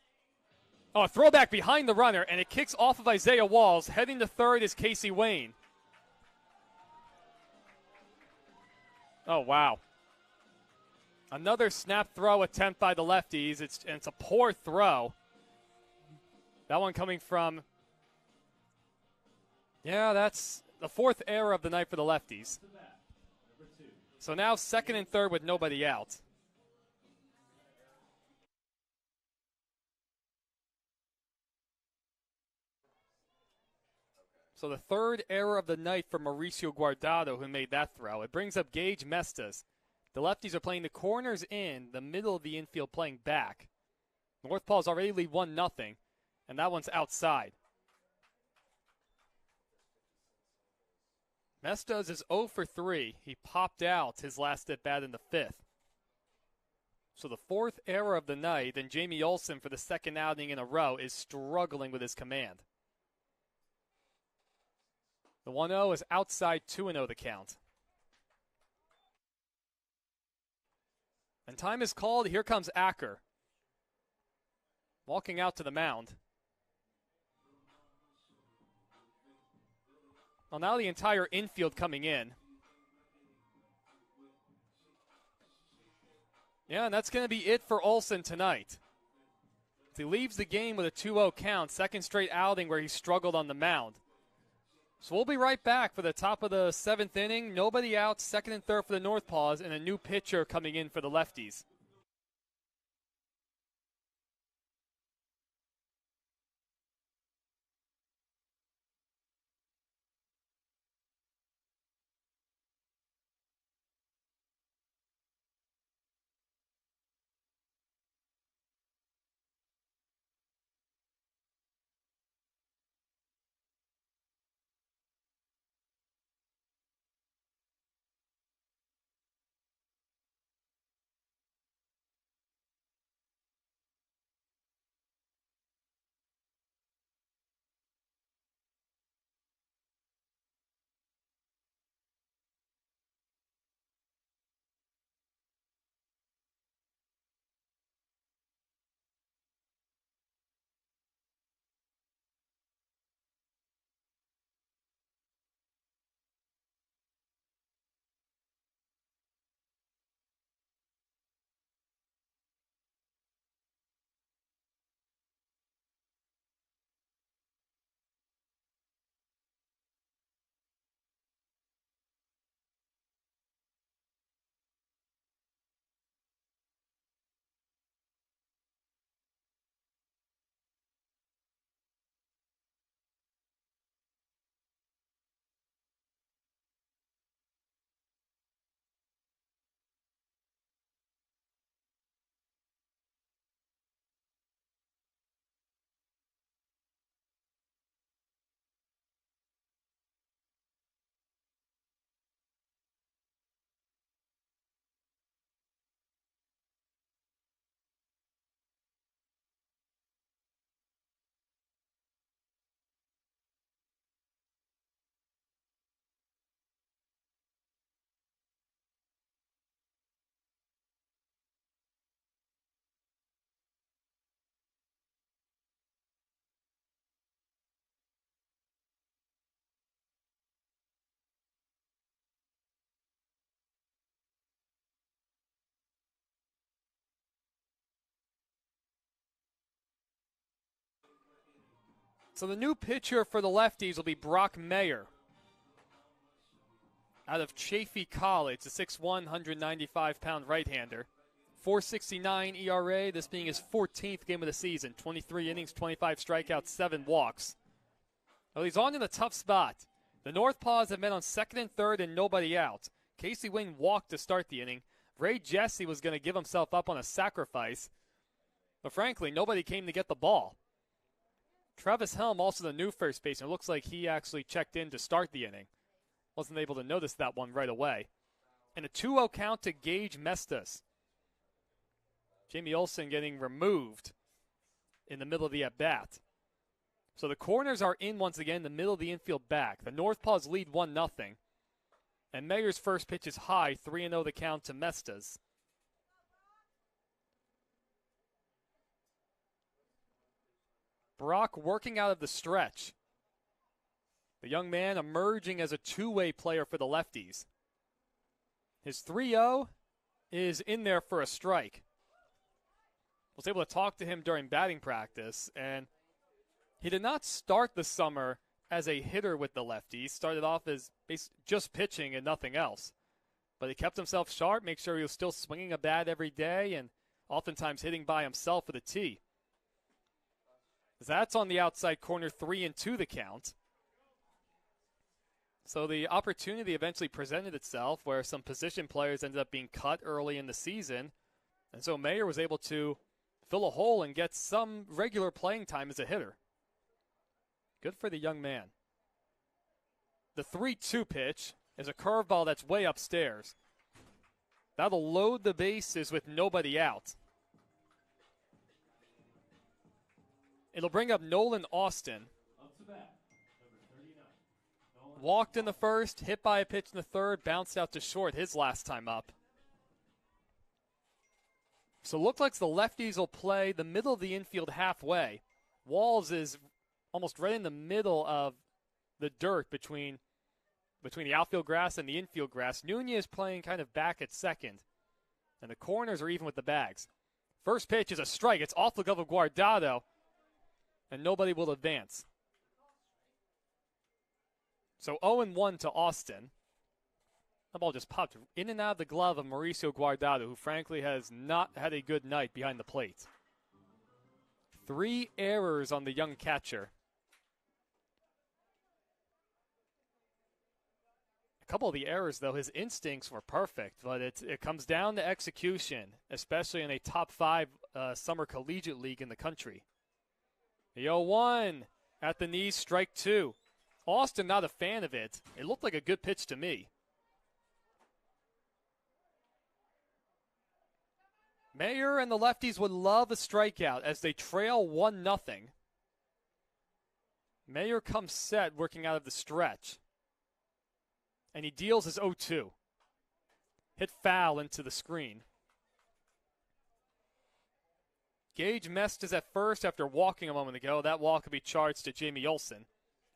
Oh, a throwback behind the runner, and it kicks off of Isaiah Walls. Heading to third is Casey Wayne. Oh, wow. Another snap throw attempt by the lefties. It's a poor throw. That one coming from... Yeah, that's the fourth error of the night for the lefties. So now second and third with nobody out. So the third error of the night for Mauricio Guardado, who made that throw. It brings up Gage Mestas. The lefties are playing the corners in, the middle of the infield playing back. Northpaws already lead 1-0, and that one's outside. Mestas is 0 for 3. He popped out his last at bat in the fifth. So the fourth error of the night, and Jamie Olsen for the second outing in a row is struggling with his command. The 1-0 is outside, 2-0 the count. And time is called. Here comes Acker. Walking out to the mound. Well, now the entire infield coming in. Yeah, and that's going to be it for Olsen tonight. He leaves the game with a 2-0 count, second straight outing where he struggled on the mound. So we'll be right back for the top of the seventh inning. Nobody out, second and third for the Northpaws, and a new pitcher coming in for the lefties. So the new pitcher for the Lefties will be Brock Mayer out of Chaffey College, the 6'1", 195-pound right-hander. 4.69 ERA, this being his 14th game of the season. 23 innings, 25 strikeouts, 7 walks. Well, he's on in a tough spot. The North Paws have met on second and third and nobody out. Casey Wayne walked to start the inning. Ray Jesse was going to give himself up on a sacrifice. But frankly, nobody came to get the ball. Travis Helm, also the new first baseman. It looks like he actually checked in to start the inning. Wasn't able to notice that one right away. And a 2-0 count to Gage Mestas. Jamie Olsen getting removed in the middle of the at-bat. So the corners are in once again, the middle of the infield back. The North Paws lead 1-0. And Mayer's first pitch is high, 3-0 the count to Mestas. Brock working out of the stretch. The young man emerging as a two-way player for the Lefties. His 3-0 is in there for a strike. Was able to talk to him during batting practice, and he did not start the summer as a hitter with the Lefties. Started off as just pitching and nothing else. But he kept himself sharp, make sure he was still swinging a bat every day, and oftentimes hitting by himself with a tee. That's on the outside corner, 3-2 the count. So the opportunity eventually presented itself where some position players ended up being cut early in the season. And so Mayer was able to fill a hole and get some regular playing time as a hitter. Good for the young man. The 3-2 pitch is a curveball that's way upstairs. That'll load the bases with nobody out. It'll bring up Nolan Austin. Walked in the first, hit by a pitch in the third, bounced out to short his last time up. So it looks like the Lefties will play the middle of the infield halfway. Walls is almost right in the middle of the dirt between the outfield grass and the infield grass. Nunez playing kind of back at second. And the corners are even with the bags. First pitch is a strike. It's off the glove of Guardado. And nobody will advance. So 0-1 to Austin. The ball just popped in and out of the glove of Mauricio Guardado, who frankly has not had a good night behind the plate. 3 errors on the young catcher. A couple of the errors, though, his instincts were perfect, but it comes down to execution, especially in a top 5 summer collegiate league in the country. The 0-1 at the knees, strike 2. Austin not a fan of it. It looked like a good pitch to me. Mayer and the Lefties would love a strikeout as they trail 1-0. Mayer comes set working out of the stretch. And he deals his 0-2. Hit foul into the screen. Gage Mestas at first after walking a moment ago. That walk could be charged to Jamie Olsen.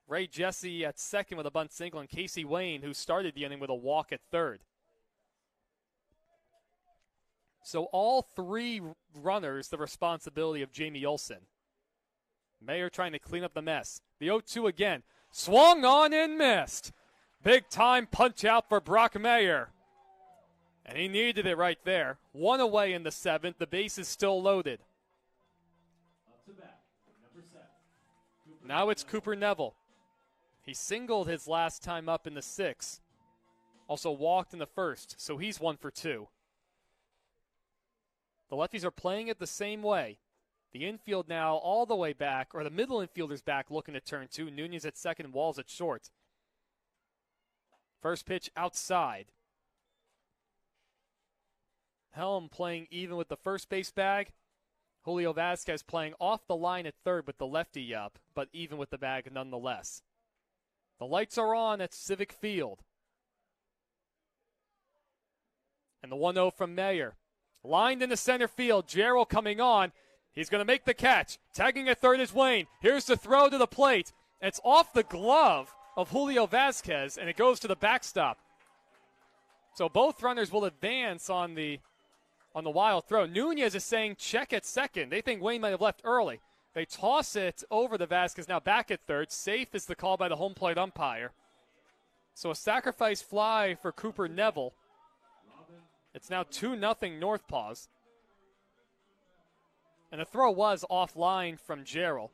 Ray Jesse at second with a bunt single, and Casey Wayne, who started the inning with a walk at third. So all 3 runners, the responsibility of Jamie Olsen. Mayer trying to clean up the mess. The 0-2 again. Swung on and missed. Big time punch out for Brock Mayer. And he needed it right there. 1 away in the 7th. The base is still loaded. Now it's Cooper Neville. He singled his last time up in the 6th. Also walked in the 1st, so he's 1 for 2. The Lefties are playing it the same way. The infield now all the way back, or the middle infielder's back looking to turn 2. Nunez at second, Walls at short. First pitch outside. Helm playing even with the first base bag. Julio Vasquez playing off the line at third with the lefty up, but even with the bag nonetheless. The lights are on at Civic Field. And the 1-0 from Mayer. Lined into center field. Jarrell coming on. He's going to make the catch. Tagging at third is Wayne. Here's the throw to the plate. It's off the glove of Julio Vasquez, and it goes to the backstop. So both runners will advance on the wild throw. Nunez is saying check at second. They think Wayne might have left early. They toss it over to Vasquez, now back at third. Safe is the call by the home plate umpire. So a sacrifice fly for Cooper Neville. It's now 2-0 North Paws. And the throw was offline from Gerald.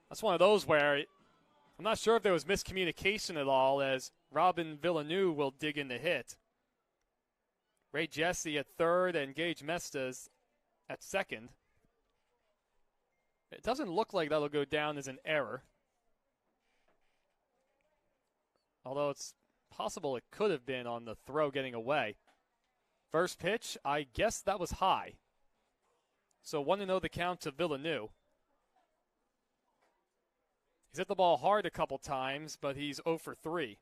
That's one of those where I'm not sure if there was miscommunication at all, as Robin Villeneuve will dig in the hit. Ray Jesse at third and Gage Mestas at second. It doesn't look like that'll go down as an error. Although it's possible it could have been on the throw getting away. First pitch, I guess that was high. So 1-0 the count to Villeneuve. He's hit the ball hard a couple times, but he's 0 for 3.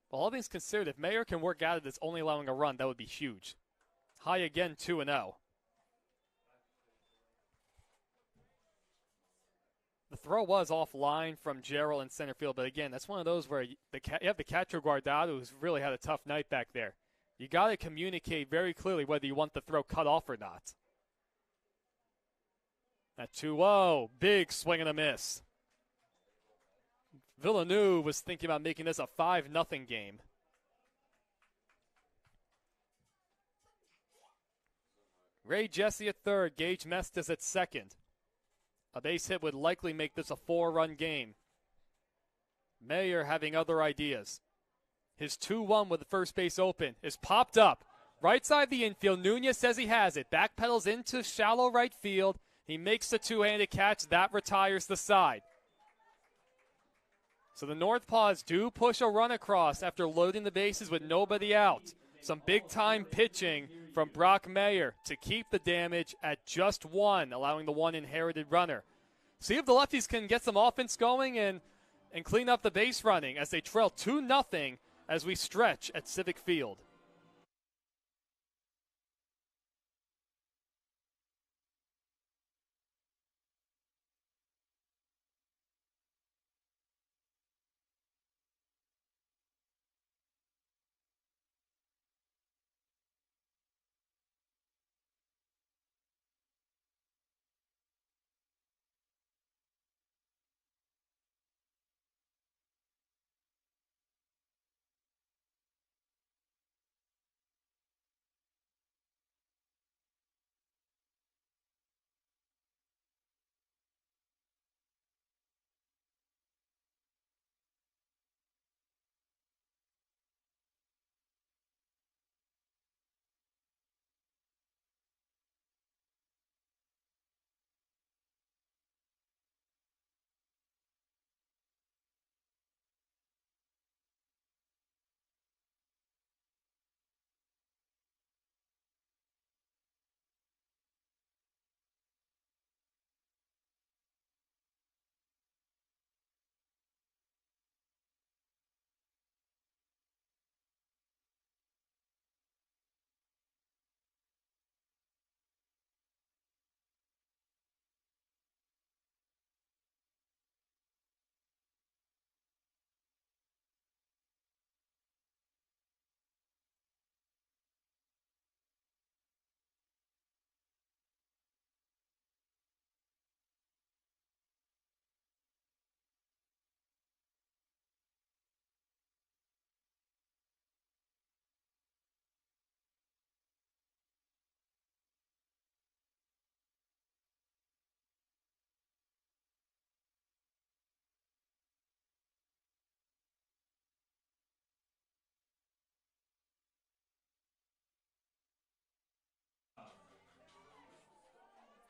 Well, all things considered, if Mayer can work out of this only allowing a run, that would be huge. High again, 2-0. The throw was offline from Gerald in center field, but again, that's one of those where you have the catcher Guardado, who's really had a tough night back there. You got to communicate very clearly whether you want the throw cut off or not. At 2-0, big swing and a miss. Villeneuve was thinking about making this a 5-0 game. Ray Jesse at third, Gage Mestas at second. A base hit would likely make this a 4-run game. Mayer having other ideas. His 2-1 with the first base open is popped up. Right side of the infield, Nunez says he has it. Backpedals into shallow right field. He makes the two-handed catch. That retires the side. So the North Paws do push a run across after loading the bases with nobody out. Some big-time pitching from Brock Mayer to keep the damage at just 1, allowing the one inherited runner. See if the Lefties can get some offense going and clean up the base running as they trail 2-0 as we stretch at Civic Field.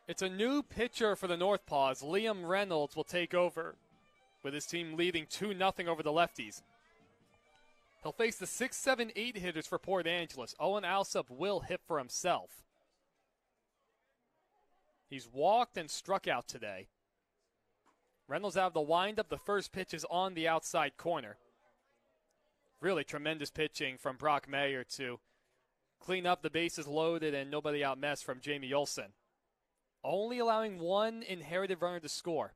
It's a new pitcher for the North Paws. Liam Reynolds will take over with his team leading 2-0 over the Lefties. He'll face the 6, 7, 8 hitters for Port Angeles. Owen Alsop will hit for himself. He's walked and struck out today. Reynolds out of the windup. The first pitch is on the outside corner. Really tremendous pitching from Brock Mayer to clean up the bases loaded and nobody out mess from Jamie Olson. Only allowing one inherited runner to score.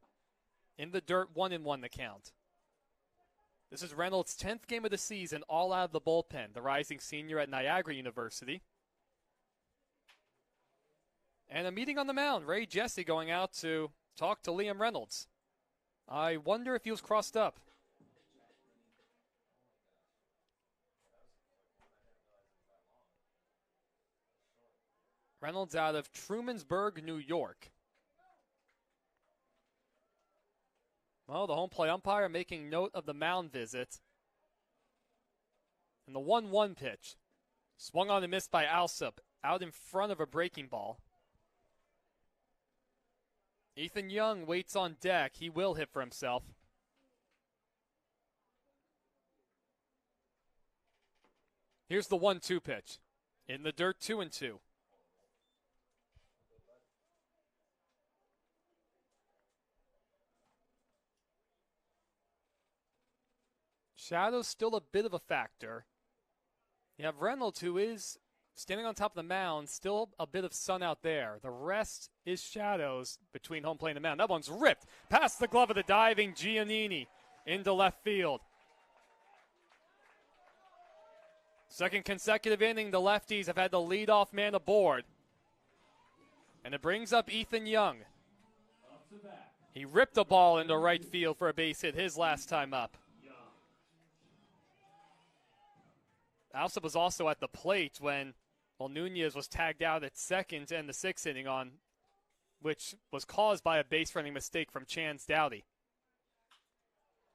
In the dirt, 1-1 the count. This is Reynolds' 10th game of the season, all out of the bullpen. The rising senior at Niagara University. And a meeting on the mound. Ray Jesse going out to talk to Liam Reynolds. I wonder if he was crossed up. Reynolds out of Trumansburg, New York. Well, the home plate umpire making note of the mound visit. And the 1-1 pitch. Swung on and missed by Alsop, out in front of a breaking ball. Ethan Young waits on deck. He will hit for himself. Here's the 1-2 pitch. In the dirt, 2-2. Shadow's still a bit of a factor. You have Reynolds, who is standing on top of the mound, still a bit of sun out there. The rest is shadows between home plate and the mound. That one's ripped past the glove of the diving Giannini into left field. Second consecutive inning, the lefties have had the leadoff man aboard. And it brings up Ethan Young. He ripped the ball into right field for a base hit his last time up. Alsop was also at the plate when Nunez was tagged out at second to end the sixth inning on, which was caused by a base running mistake from Chance Dowdy.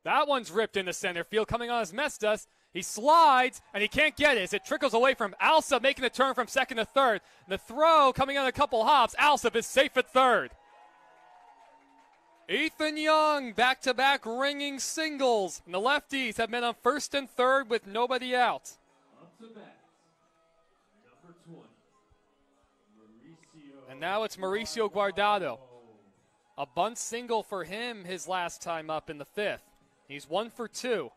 That one's ripped into center field, coming on as Mestas. He slides, and he can't get it as it trickles away from Alsop, making the turn from second to third. The throw coming on a couple hops. Alsop is safe at third. Ethan Young, back-to-back ringing singles. And the lefties have been on first and third with nobody out. And now it's Mauricio Guardado. A bunt single for him his last time up in the fifth. He's 1 for 2.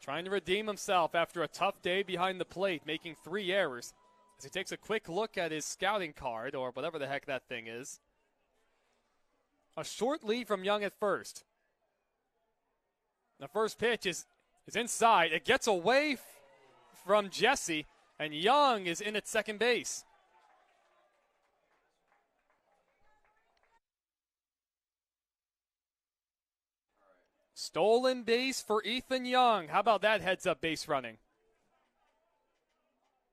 Trying to redeem himself after a tough day behind the plate, making 3 errors. As he takes a quick look at his scouting card, or whatever the heck that thing is. A short lead from Young at first. The first pitch is inside. It gets away from Jesse, and Young is in at second base. Stolen base for Ethan Young. How about that heads-up base running?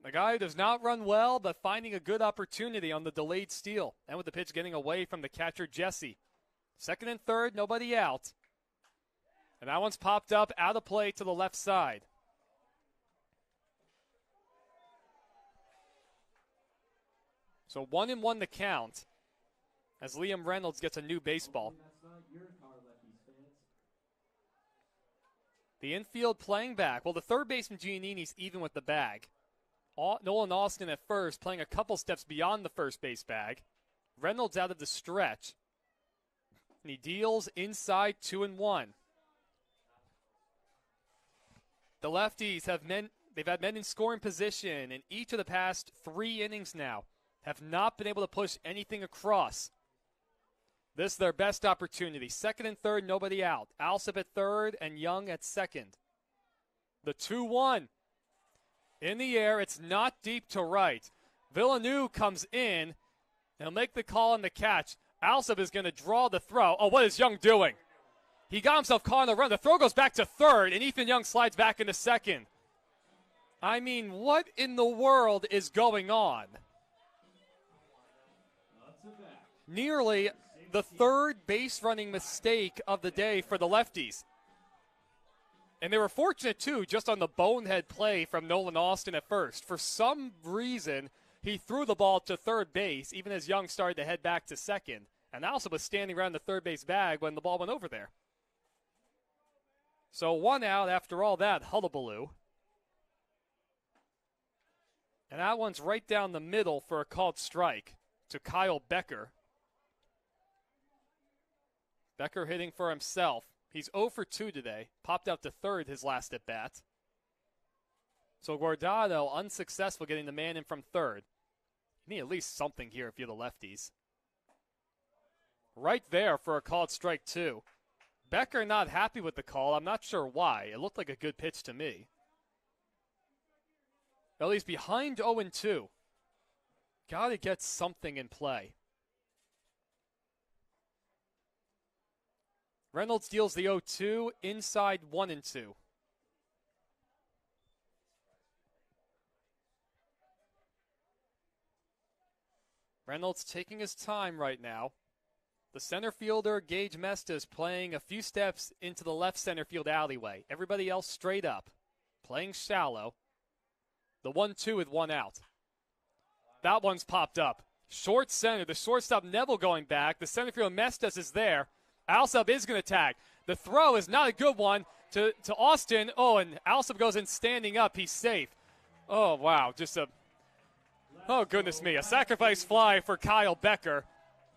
The guy who does not run well, but finding a good opportunity on the delayed steal. And with the pitch getting away from the catcher, Jesse. Second and third, nobody out. And that one's popped up out of play to the left side. So 1-1 the count as Liam Reynolds gets a new baseball. The infield playing back. Well, the third baseman Giannini's even with the bag. Nolan Austin at first, playing a couple steps beyond the first base bag. Reynolds out of the stretch. And he deals inside 2-1. The lefties they've had men in scoring position in each of the past 3 innings now. Have not been able to push anything across. This is their best opportunity. Second and third, nobody out. Alsop at third and Young at second. The 2-1. In the air, it's not deep to right. Villeneuve comes in. He'll make the call on the catch. Alsop is going to draw the throw. Oh, what is Young doing? He got himself caught on the run. The throw goes back to third, and Ethan Young slides back into second. I mean, what in the world is going on? Nearly the third base running mistake of the day for the lefties. And they were fortunate, too, just on the bonehead play from Nolan Austin at first. For some reason, he threw the ball to third base, even as Young started to head back to second. And Alsop was standing around the third base bag when the ball went over there. So 1 out after all that hullabaloo. And that one's right down the middle for a called strike to Kyle Becker. Becker hitting for himself. He's 0 for 2 today. Popped out to third his last at bat. So Guardado unsuccessful getting the man in from third. You need at least something here if you're the lefties. Right there for a called strike 2. Becker not happy with the call. I'm not sure why. It looked like a good pitch to me. Well, he's behind 0-2. Got to get something in play. Reynolds deals the 0-2, inside 1-2. Reynolds taking his time right now. The center fielder, Gage Mesta, is playing a few steps into the left center field alleyway. Everybody else straight up, playing shallow. The 1-2 with one out. That one's popped up. Short center, the shortstop Neville going back. The center fielder Mestas is there. Alsop is going to tag. The throw is not a good one to Austin. Oh, and Alsop goes in standing up. He's safe. Oh, wow. Oh, goodness me. A sacrifice fly for Kyle Becker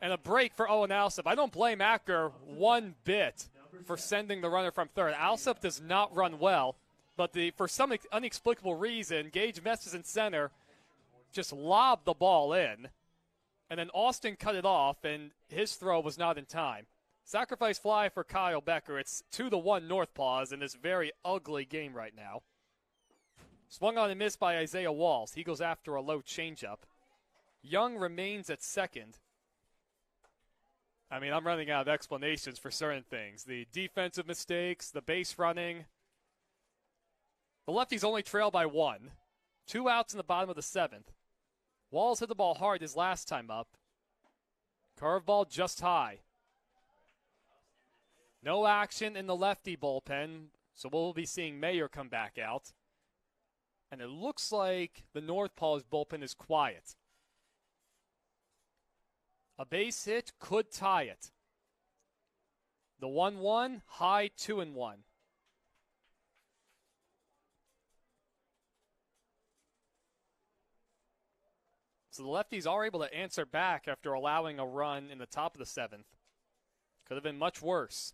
and a break for Owen Alsop. I don't blame Acker one bit for sending the runner from third. Alsop does not run well, but for some inexplicable reason, Gage Mestas in center just lobbed the ball in, and then Austin cut it off, and his throw was not in time. Sacrifice fly for Kyle Becker. It's 2-1 Northpaws in this very ugly game right now. Swung on and missed by Isaiah Walls. He goes after a low changeup. Young remains at second. I mean, I'm running out of explanations for certain things. The defensive mistakes, the base running. The lefties only trail by 1. 2 outs in the bottom of the 7th. Walls hit the ball hard his last time up. Curveball just high. No action in the lefty bullpen, so we'll be seeing Mayer come back out. And it looks like the Northpaws bullpen is quiet. A base hit could tie it. The 1-1, high 2-1. So the lefties are able to answer back after allowing a run in the top of the 7th. Could have been much worse.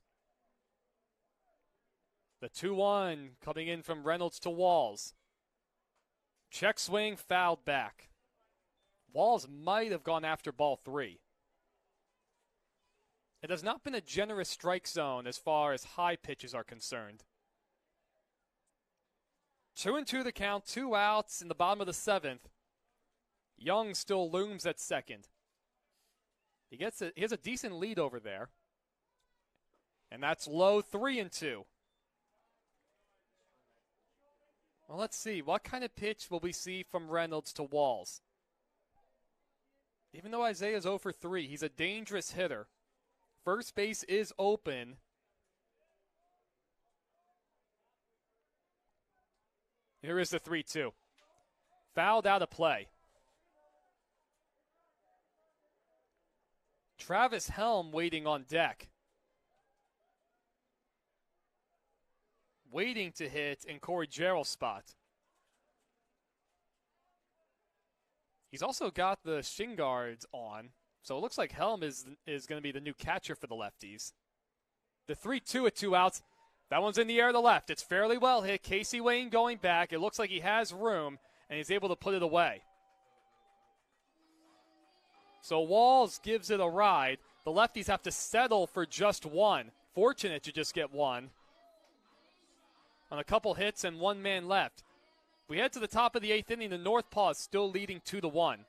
The 2-1 coming in from Reynolds to Walls. Check swing, fouled back. Walls might have gone after ball 3. It has not been a generous strike zone as far as high pitches are concerned. 2-2 the count, 2 outs in the bottom of the 7th. Young still looms at second. He has a decent lead over there. And that's low, 3-2. Well, let's see. What kind of pitch will we see from Reynolds to Walls? Even though Isaiah's 0 for 3, he's a dangerous hitter. First base is open. Here is the 3-2. Fouled out of play. Travis Helm waiting on deck. Waiting to hit in Corey Jarrell's spot. He's also got the shin guards on, so it looks like Helm is going to be the new catcher for the lefties. The 3-2 with 2 outs. That one's in the air to the left. It's fairly well hit. Casey Wayne going back. It looks like he has room, and he's able to put it away. So Walls gives it a ride. The lefties have to settle for just 1. Fortunate to just get 1. On a couple hits and 1 man left. We head to the top of the 8th inning. The Northpaws still leading 2-1.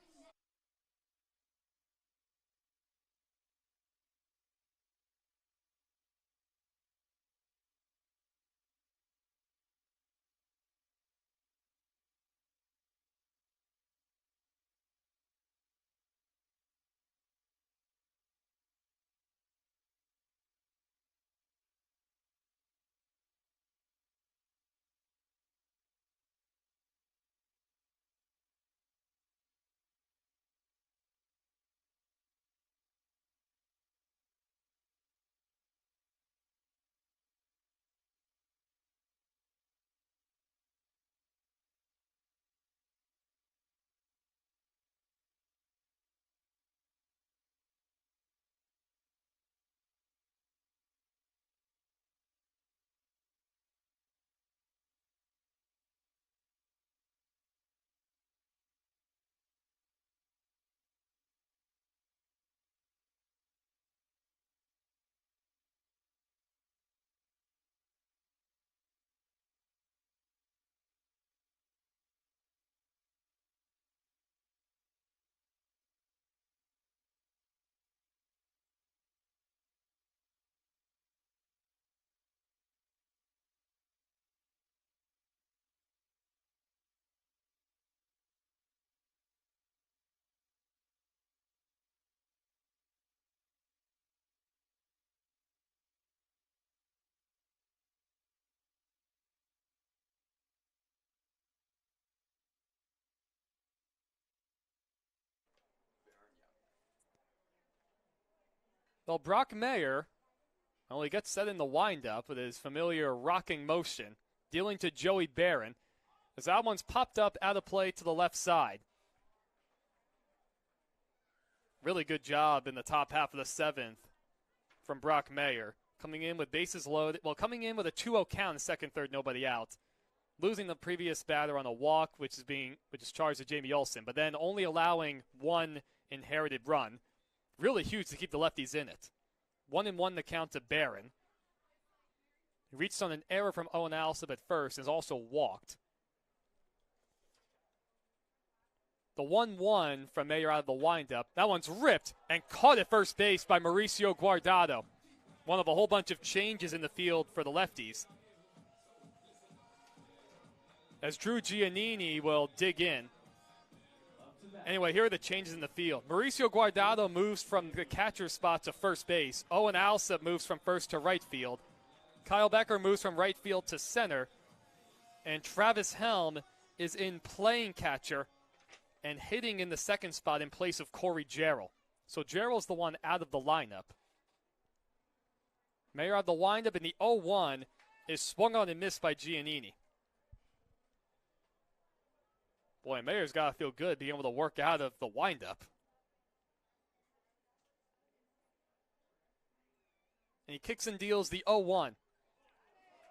Well, Brock Mayer only gets set in the windup with his familiar rocking motion, dealing to Joey Barron, as that one's popped up out of play to the left side. Really good job in the top half of the 7th from Brock Mayer, coming in with bases loaded. Well, coming in with a 2-0 count in second, third, nobody out. Losing the previous batter on a walk, which is charged to Jamie Olsen, but then only allowing one inherited run. Really huge to keep the lefties in it. 1-1 the count to Barron. He reached on an error from Owen Alsop at first and is also walked. The 1-1 from Mayer out of the windup. That one's ripped and caught at first base by Mauricio Guardado. One of a whole bunch of changes in the field for the lefties, as Drew Giannini will dig in. Anyway, here are the changes in the field. Mauricio Guardado moves from the catcher spot to first base. Owen Alsop moves from first to right field. Kyle Becker moves from right field to center. And Travis Helm is in playing catcher and hitting in the second spot in place of Corey Jarrell. So Jarrell's the one out of the lineup. Mayer out of the windup, and the 0-1 is swung on and missed by Giannini. Boy, Mayer's got to feel good being able to work out of the windup. And he kicks and deals the 0-1.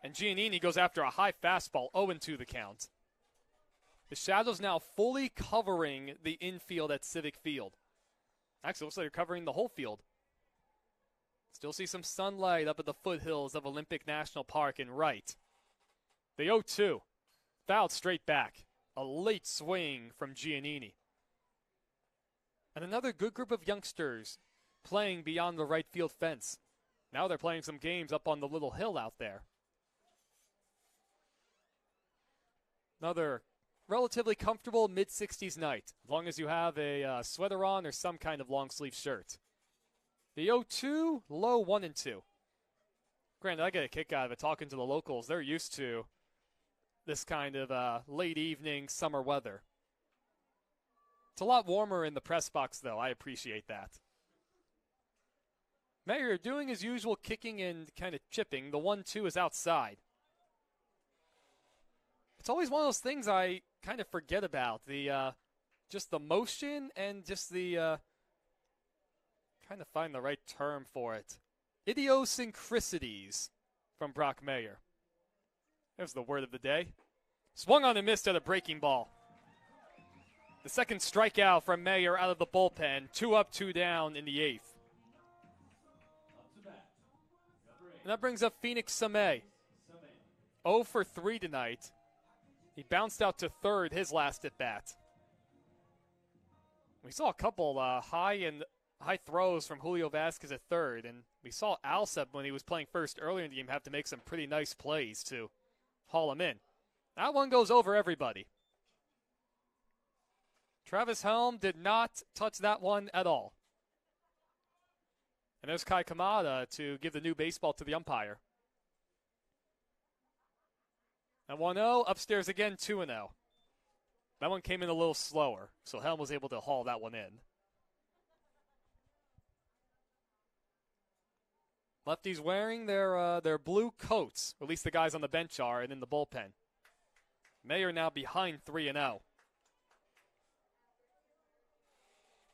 And Giannini goes after a high fastball, 0-2 the count. The shadows now fully covering the infield at Civic Field. Actually, looks like they're covering the whole field. Still see some sunlight up at the foothills of Olympic National Park in right. The 0-2, fouled straight back. A late swing from Giannini. And another good group of youngsters playing beyond the right field fence. Now they're playing some games up on the little hill out there. Another relatively comfortable mid-60s night, as long as you have a sweater on or some kind of long-sleeve shirt. The 0-2, low 1-2. Granted, I get a kick out of it talking to the locals. They're used to this kind of late evening summer weather. It's a lot warmer in the press box, though. I appreciate that. Mayer doing his usual kicking and kind of chipping. The 1-2 is outside. It's always one of those things I kind of forget about. Just the motion and just the trying to find the right term for it. Idiosyncrasies from Brock Mayer. There's the word of the day. Swung on and missed at a breaking ball. The second strikeout from Mayer out of the bullpen. 2 up, 2 down in the 8th. And that brings up Phoenix Samé. 0 for 3 tonight. He bounced out to third his last at bat. We saw a couple high throws from Julio Vasquez at third, and we saw Alsop when he was playing first earlier in the game have to make some pretty nice plays to haul him in. That one goes over everybody. Travis Helm did not touch that one at all. And there's Kai Kamada to give the new baseball to the umpire. And 1-0, upstairs again, 2-0. That one came in a little slower, so Helm was able to haul that one in. Lefties wearing their blue coats, or at least the guys on the bench are, and in the bullpen. Mayer now behind 3-0.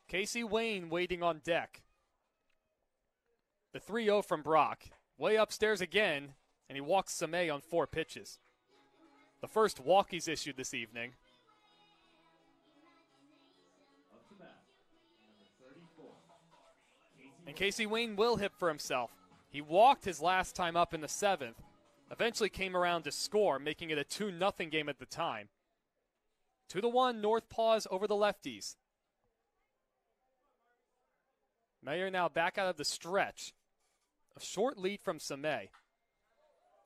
Casey Wayne waiting on deck. The 3-0 from Brock. Way upstairs again, and he walks Samé on 4 pitches. The first walk he's issued this evening. And Casey Wayne will hit for himself. He walked his last time up in the 7th. Eventually came around to score, making it a 2-0 game at the time. 2-1 North Paws over the Lefties. Mayer now back out of the stretch. A short lead from Samé.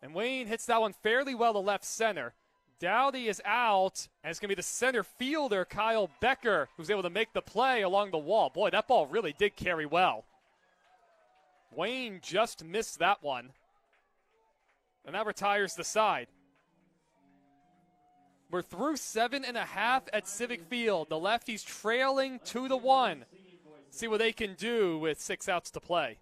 And Wayne hits that one fairly well to left center. Dowdy is out, and it's going to be the center fielder, Kyle Becker, who's able to make the play along the wall. Boy, that ball really did carry well. Wayne just missed that one. And that retires the side. We're through 7.5 at Civic Field. The Lefties trailing 2-1. See what they can do with 6 outs to play.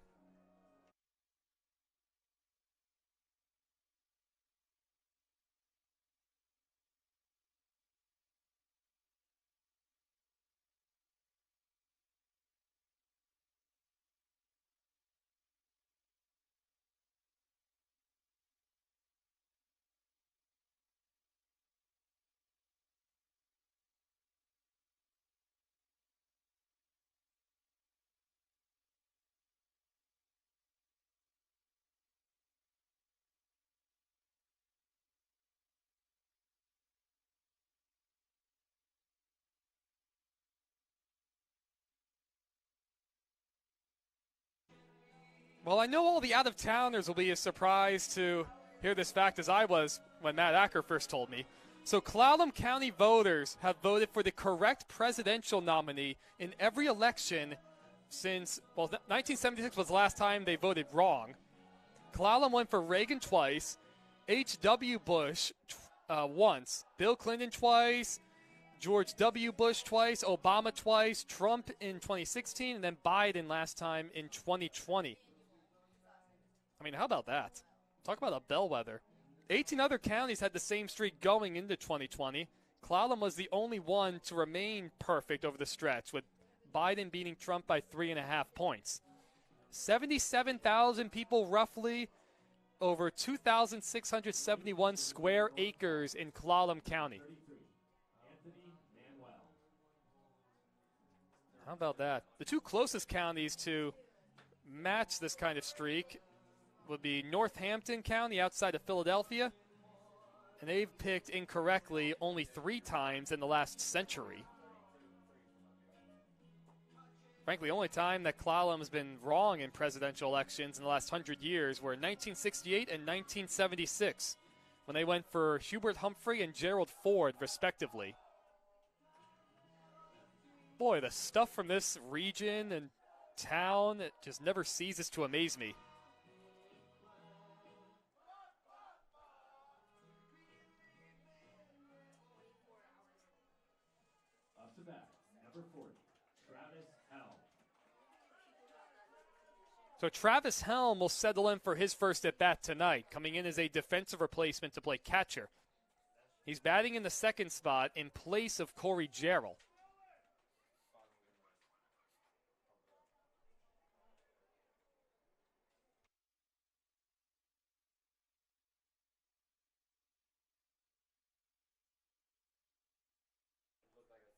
Well, I know all the out-of-towners will be as surprised to hear this fact as I was when Matt Acker first told me. So Clallam County voters have voted for the correct presidential nominee in every election since, well, 1976 was the last time they voted wrong. Clallam went for Reagan twice, H.W. Bush once, Bill Clinton twice, George W. Bush twice, Obama twice, Trump in 2016, and then Biden last time in 2020. I mean, how about that? Talk about a bellwether. 18 other counties had the same streak going into 2020. Clallam was the only one to remain perfect over the stretch, with Biden beating Trump by 3.5 points. 77,000 people roughly, over 2,671 square acres in Clallam County. How about that? The two closest counties to match this kind of streak would be Northampton County outside of Philadelphia, and they've picked incorrectly only 3 times in the last century. Frankly, the only time that Clallam's been wrong in presidential elections in the last 100 years were 1968 and 1976, when they went for Hubert Humphrey and Gerald Ford, respectively. Boy, the stuff from this region and town, it just never ceases to amaze me. Up to bat, number 40, Travis Helm. So Travis Helm will settle in for his first at-bat tonight, coming in as a defensive replacement to play catcher. He's batting in the second spot in place of Corey Jarrell.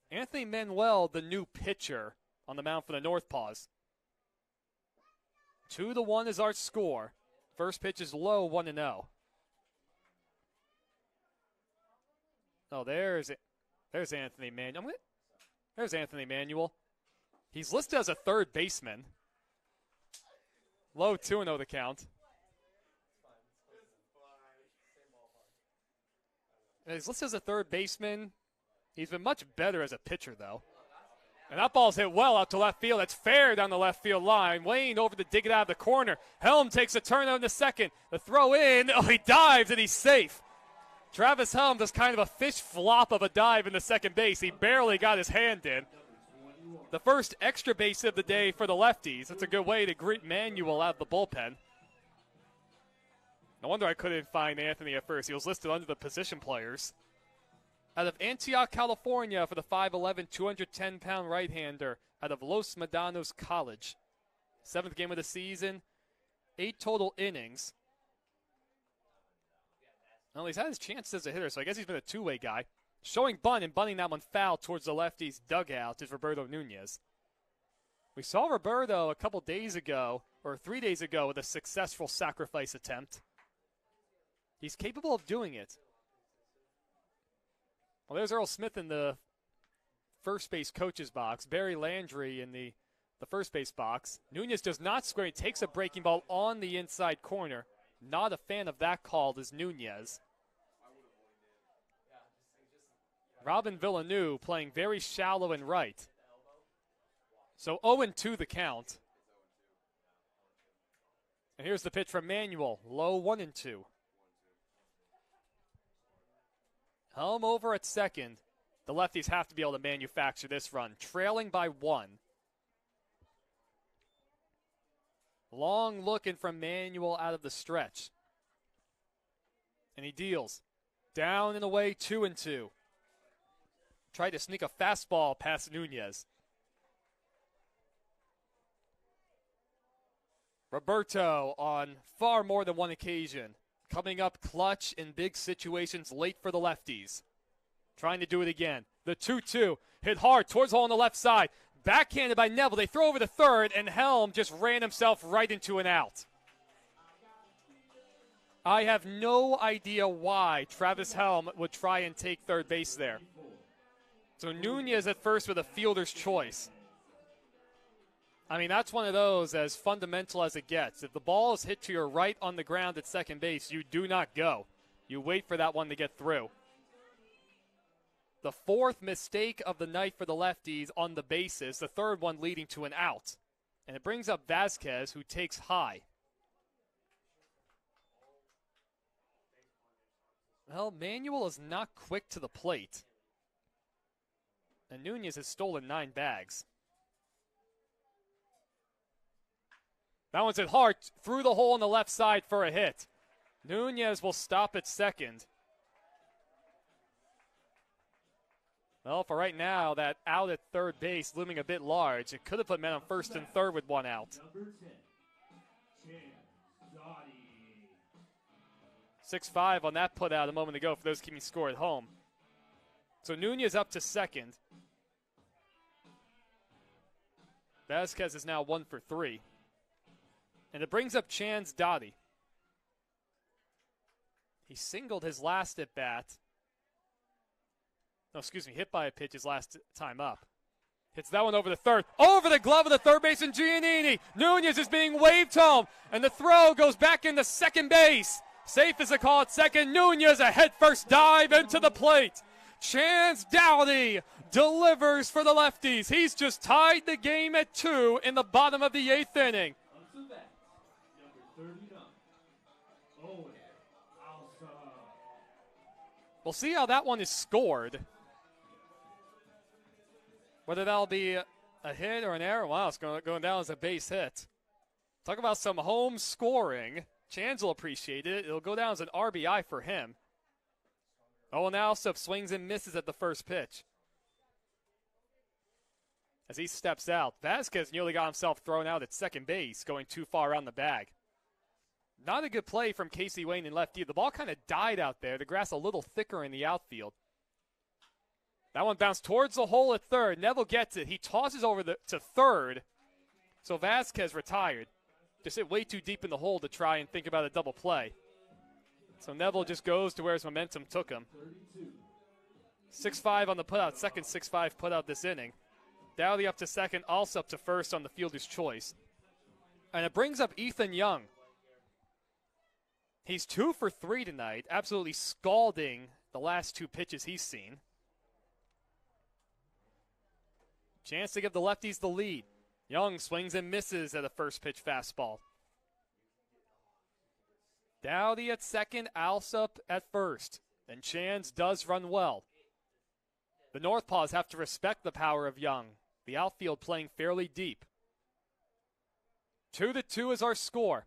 Anthony Manuel, the new pitcher, on the mound for the North Paws. 2-1 is our score. First pitch is low, 1-0. Oh, there's Anthony Manuel. There's Anthony Manuel. He's listed as a third baseman. Low 2-0 the count. He's listed as a third baseman. He's been much better as a pitcher, though. And that ball's hit well out to left field. That's fair down the left field line. Wayne over to dig it out of the corner. Helm takes a turn out in the second. The throw in. Oh, he dives and he's safe. Travis Helm does kind of a fish flop of a dive in the second base. He barely got his hand in. The first extra base of the day for the Lefties. That's a good way to greet Manuel out of the bullpen. No wonder I couldn't find Anthony at first. He was listed under the position players. Out of Antioch, California for the 5'11", 210-pound right-hander out of Los Medanos College. 7th game of the season, 8 total innings. Well, he's had his chances as a hitter, so I guess he's been a two-way guy. Showing bunt and bunting that one foul towards the Lefties' dugout is Roberto Nunez. We saw Roberto a couple days ago, or 3 days ago, with a successful sacrifice attempt. He's capable of doing it. Well, there's Earl Smith in the first base coach's box. Barry Landry in the first base box. Nunez does not square. He takes a breaking ball on the inside corner. Not a fan of that call is Nunez. Robin Villeneuve playing very shallow and right. So 0-2 the count. And here's the pitch from Manuel. Low 1-2. Helm over at second. The Lefties have to be able to manufacture this run. Trailing by 1. Long looking from Manuel out of the stretch. And he deals. Down and away, 2-2. Tried to sneak a fastball past Nunez. Roberto on far more than one occasion. Coming up clutch in big situations late for the Lefties. Trying to do it again. The 2-2 hit hard towards the hole on the left side. Backhanded by Neville. They throw over to third, and Helm just ran himself right into an out. I have no idea why Travis Helm would try and take third base there. So Nunez at first with a fielder's choice. I mean, that's one of those as fundamental as it gets. If the ball is hit to your right on the ground at second base, you do not go. You wait for that one to get through. The fourth mistake of the night for the Lefties on the bases, the third one leading to an out. And it brings up Vasquez, who takes high. Well, Manuel is not quick to the plate. And Nunez has stolen 9 bags. That one's hit hard through the hole on the left side for a hit. Nunez will stop at second. Well, for right now, that out at third base looming a bit large. It could have put men on first and third with one out. 6-5 on that put out a moment ago for those keeping score at home. So Nunez up to second. Vasquez is now 1 for 3. And it brings up Chan's Dottie. He singled his last at bat. No, excuse me, hit by a pitch his last time up. Hits that one over the third. Over the glove of the third baseman, Giannini. Nunez is being waved home, and the throw goes back into second base. Safe as a call at second. Nunez, a head-first dive into the plate. Chance Dowdy delivers for the Lefties. He's just tied the game at 2 in the bottom of the 8th inning. We'll see how that one is scored. Whether that'll be a hit or an error. Wow, it's going down as a base hit. Talk about some home scoring. Chans will appreciate it. It'll go down as an RBI for him. Owen Alsop swings and misses at the first pitch. As he steps out, Vasquez nearly got himself thrown out at second base, going too far around the bag. Not a good play from Casey Wayne in lefty. The ball kind of died out there. The grass a little thicker in the outfield. That one bounced towards the hole at third. Neville gets it. He tosses over to third. So Vasquez retired. Just hit way too deep in the hole to try and think about a double play. So Neville just goes to where his momentum took him. 6-5 on the putout. Second 6-5 putout this inning. Dowdy up to second, also up to first on the fielder's choice. And it brings up Ethan Young. He's 2 for 3 tonight, absolutely scalding the last 2 pitches he's seen. Chance to give the Lefties the lead. Young swings and misses at a first pitch fastball. Dowdy at second, Alsop at first. And Chance does run well. The Northpaws have to respect the power of Young. The outfield playing fairly deep. 2-2 is our score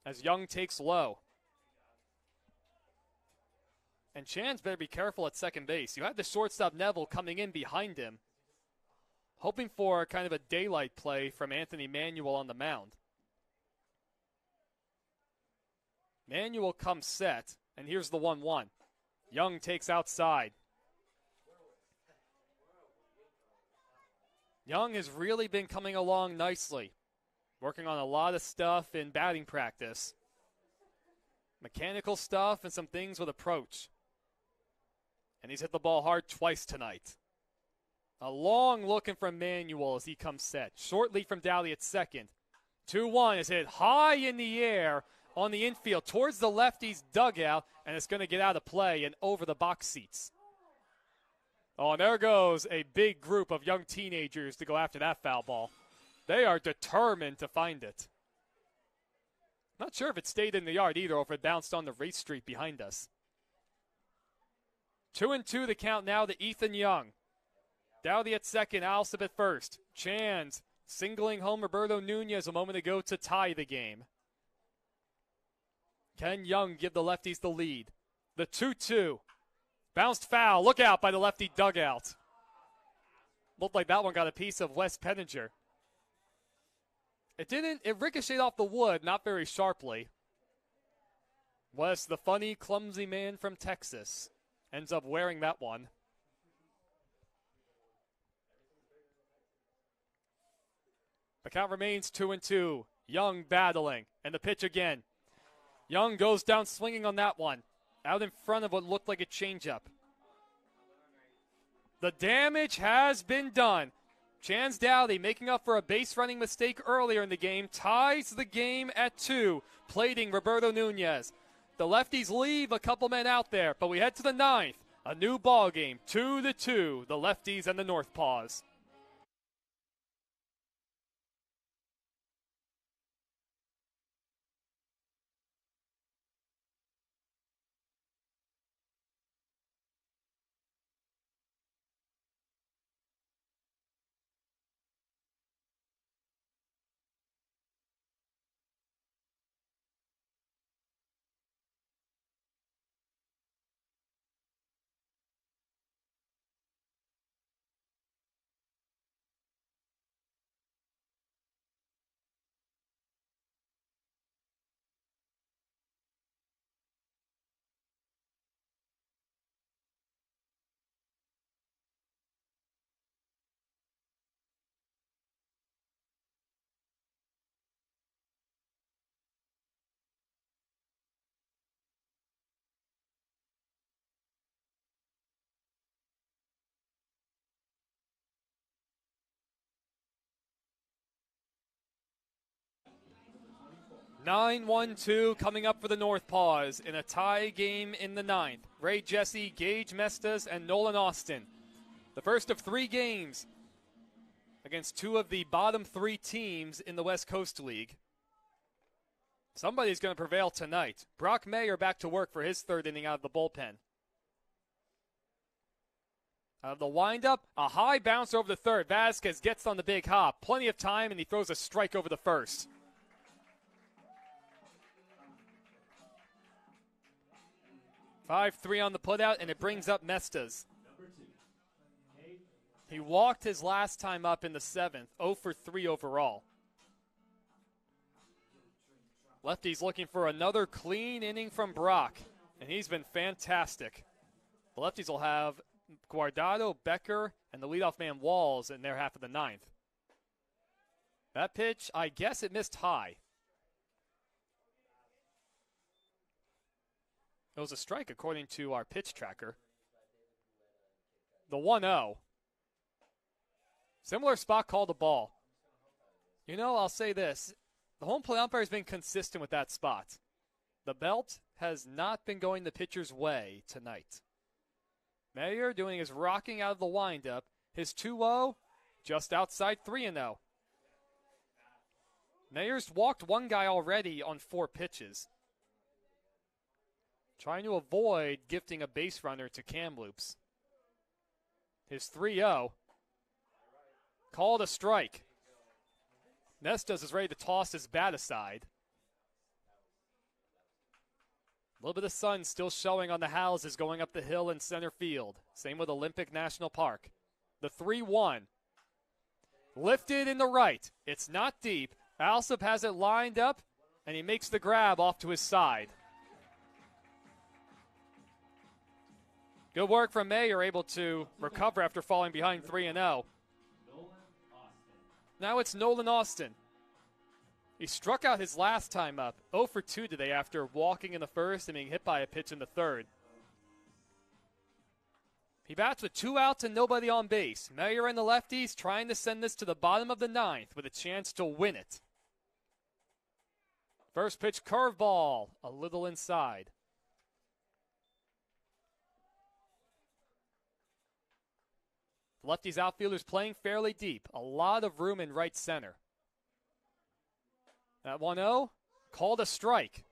as Young takes low. And Chance better be careful at second base. You had the shortstop Neville coming in behind him, hoping for kind of a daylight play from Anthony Manuel on the mound. Manuel comes set, and here's the 1-1. Young takes outside. Young has really been coming along nicely, working on a lot of stuff in batting practice. Mechanical stuff and some things with approach. And he's hit the ball hard twice tonight. A long looking from Manuel as he comes set. Short lead from Dowdy at second. 2-1 is hit high in the air on the infield towards the Lefties' dugout, and it's going to get out of play and over the box seats. Oh, and there goes a big group of young teenagers to go after that foul ball. They are determined to find it. Not sure if it stayed in the yard either or if it bounced on the race street behind us. 2-2 the count now to Ethan Young. Dowdy at second, Alsop at first. Chans singling home Roberto Nunez a moment ago to tie the game. Can Young give the Lefties the lead? The 2-2. Bounced foul. Look out by the lefty dugout. Looked like that one got a piece of Wes Penninger. It didn't. It ricocheted off the wood, not very sharply. Wes, the funny, clumsy man from Texas, ends up wearing that one. The count remains 2-2. Young battling, and the pitch again. Young goes down swinging on that one, out in front of what looked like a changeup. The damage has been done. Chance Dowdy, making up for a base running mistake earlier in the game, ties the game at 2, plating Roberto Nunez. The Lefties leave a couple men out there, but we head to the 9th. A new ball game, 2-2, the Lefties and the Northpaws. (9-1-2) coming up for the Northpaws in a tie game in the 9th. Ray Jesse, Gage Mestas, and Nolan Austin. The first of 3 games against 2 of the bottom 3 teams in the West Coast League. Somebody's going to prevail tonight. Brock Mayer back to work for his 3rd inning out of the bullpen. Out of the windup, a high bounce over the 3rd. Vasquez gets on the big hop. Plenty of time, and he throws a strike over the 1st. 5-3 on the putout, and it brings up Mestas. He walked his last time up in the 7th, 0 for 3 overall. Lefties looking for another clean inning from Brock, and he's been fantastic. The Lefties will have Guardado, Becker, and the leadoff man Walls in their half of the 9th. That pitch, I guess it missed high. It was a strike according to our pitch tracker. The 1-0. Similar spot called a ball. You know, I'll say this. The home plate umpire has been consistent with that spot. The belt has not been going the pitcher's way tonight. Mayer doing his rocking out of the windup. His 2-0 just outside 3-0. Mayer's walked one guy already on 4 pitches. Trying to avoid gifting a base runner to Kamloops. His 3-0. Called a strike. Mestas is ready to toss his bat aside. A little bit of sun still showing on the houses going up the hill in center field. Same with Olympic National Park. The 3-1. Lifted in the right. It's not deep. Alsop has it lined up, and he makes the grab off to his side. Good work from Mayer, able to recover after falling behind 3-0. Now it's Nolan Austin. He struck out his last time up, 0 for 2 today after walking in the 1st and being hit by a pitch in the 3rd. He bats with 2 outs and nobody on base. Mayer and the Lefties trying to send this to the bottom of the 9th with a chance to win it. First pitch curveball, a little inside. Lefties outfielders playing fairly deep. A lot of room in right center. That 1-0, called a strike.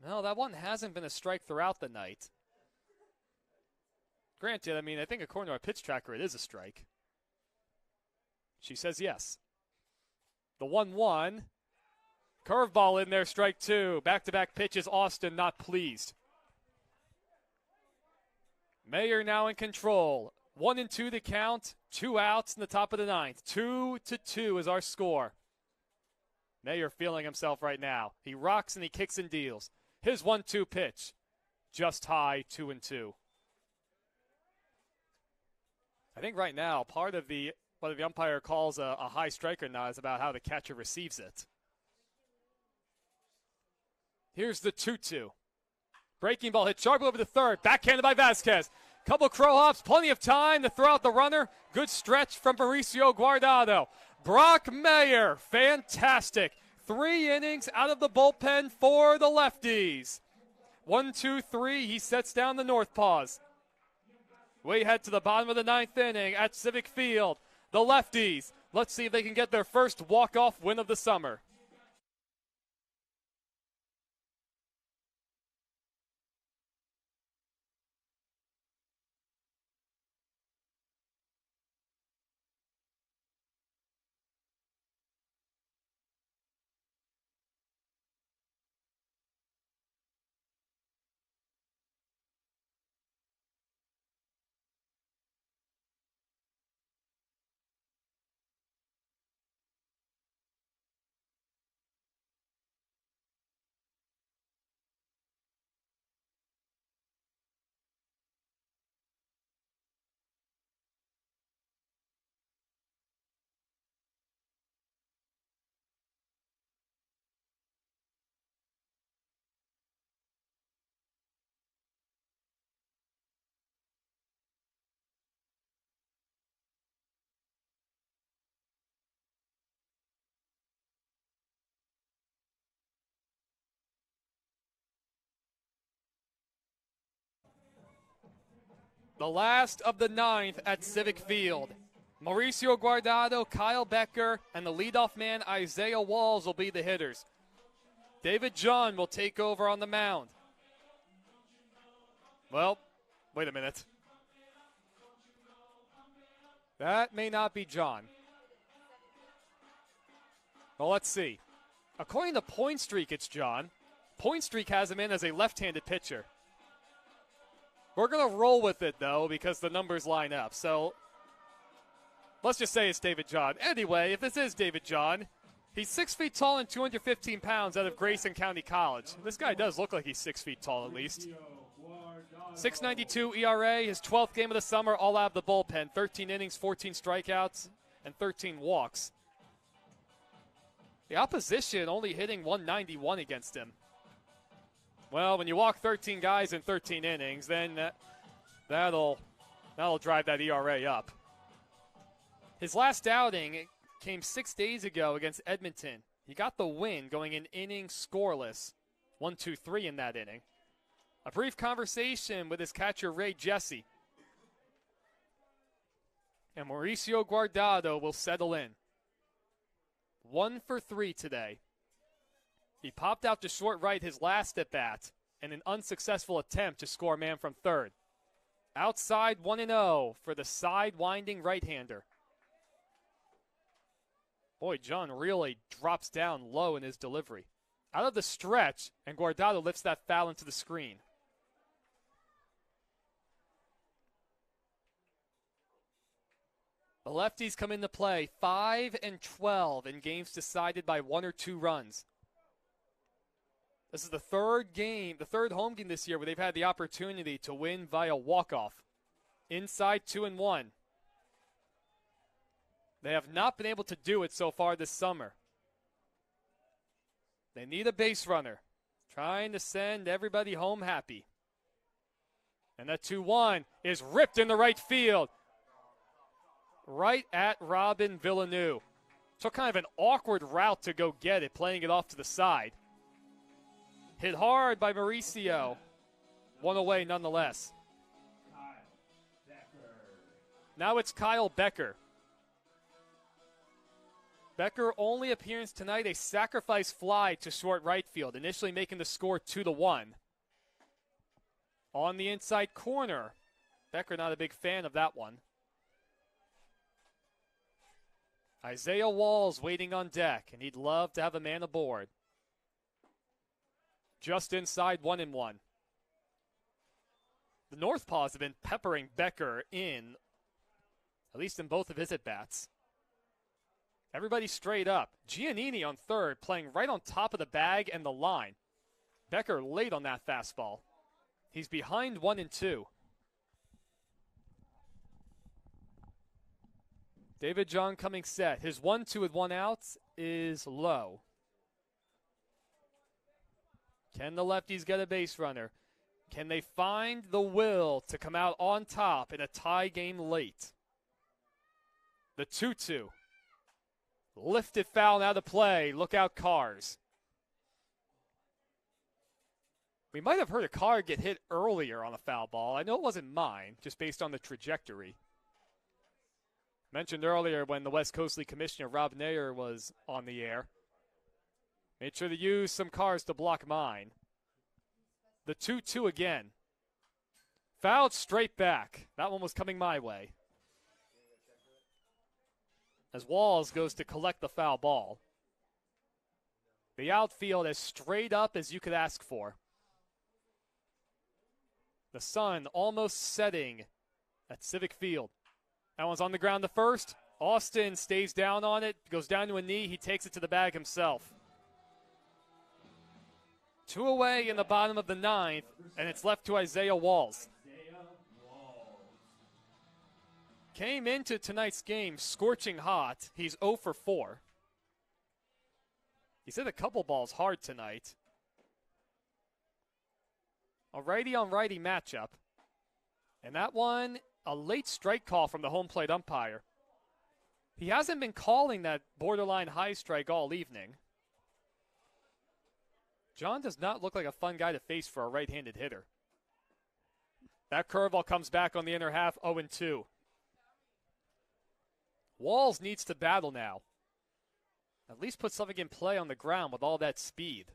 No, that one hasn't been a strike throughout the night. Granted, I mean, I think according to our pitch tracker, it is a strike. She says yes. The 1-1, curveball in there, strike 2. Back-to-back pitches, Austin not pleased. Mayer now in control. 1-2 the count. 2 outs in the top of the 9th. 2-2 is our score. Mayer feeling himself right now. He rocks and he kicks and deals. His 1-2 pitch. Just high, 2-2. I think right now, part of what the umpire calls a high strike or not is about how the catcher receives it. Here's the 2-2. Breaking ball hit sharply over the 3rd. Backhanded by Vasquez. Couple crow hops, plenty of time to throw out the runner. Good stretch from Mauricio Guardado. Brock Mayer, fantastic. 3 innings out of the bullpen for the Lefties. 1, 2, 3, he sets down the North Paws. We head to the bottom of the 9th inning at Civic Field. The Lefties, let's see if they can get their first walk-off win of the summer. The last of the 9th at Civic Field. Mauricio Guardado, Kyle Becker, and the leadoff man Isaiah Walls will be the hitters. David John will take over on the mound. Well, wait a minute. That may not be John. Well, let's see. According to Point Streak, it's John. Point Streak has him in as a left-handed pitcher. We're going to roll with it, though, because the numbers line up. So let's just say it's David John. Anyway, if this is David John, he's 6 feet tall and 215 pounds out of Grayson County College. This guy does look like he's 6 feet tall, at least. 6.92 ERA, his 12th game of the summer, all out of the bullpen. 13 innings, 14 strikeouts, and 13 walks. The opposition only hitting 191 against him. Well, when you walk 13 guys in 13 innings, then that'll drive that ERA up. His last outing came 6 days ago against Edmonton. He got the win going an inning scoreless. 1-2-3 in that inning. A brief conversation with his catcher, Ray Jesse. And Mauricio Guardado will settle in. 1 for 3 today. He popped out to short right his last at-bat in an unsuccessful attempt to score a man from third. Outside 1-0 for the side-winding right-hander. Boy, John really drops down low in his delivery. Out of the stretch, and Guardado lifts that foul into the screen. The Lefties come into play 5-12 in games decided by 1 or 2 runs. This is the third home game this year where they've had the opportunity to win via walk-off. Inside 2-1. They have not been able to do it so far this summer. They need a base runner. Trying to send everybody home happy. And that 2-1 is ripped into right field. Right at Robin Villeneuve. Took kind of an awkward route to go get it, playing it off to the side. Hit hard by Mauricio. 1 away nonetheless. Now it's Kyle Becker. Becker only appearance tonight, a sacrifice fly to short right field, initially making the score 2-1. On the inside corner. Becker not a big fan of that one. Isaiah Walls waiting on deck, and he'd love to have a man aboard. Just inside 1-1. The North Paws have been peppering Becker in, at least in both of his at-bats. Everybody straight up. Giannini on third, playing right on top of the bag and the line. Becker late on that fastball. He's behind 1-2. David John coming set. His 1-2 with 1 out is low. Can the Lefties get a base runner? Can they find the will to come out on top in a tie game late? The 2-2. Lifted foul out of play. Look out, cars. We might have heard a car get hit earlier on a foul ball. I know it wasn't mine, just based on the trajectory. Mentioned earlier when the West Coast League Commissioner Rob Nair was on the air. Made sure to use some cars to block mine. The 2-2 again. Fouled straight back. That one was coming my way. As Walls goes to collect the foul ball. The outfield as straight up as you could ask for. The sun almost setting at Civic Field. That one's on the ground to first. Austin stays down on it, goes down to a knee. He takes it to the bag himself. 2 away in the bottom of the 9th, and it's left to Isaiah Walls. Came into tonight's game scorching hot. He's 0 for 4. He's hit a couple balls hard tonight. A righty-on-righty matchup. And that one, a late strike call from the home plate umpire. He hasn't been calling that borderline high strike all evening. John does not look like a fun guy to face for a right-handed hitter. That curveball comes back on the inner half, 0-2. Walls needs to battle now. At least put something in play on the ground with all that speed.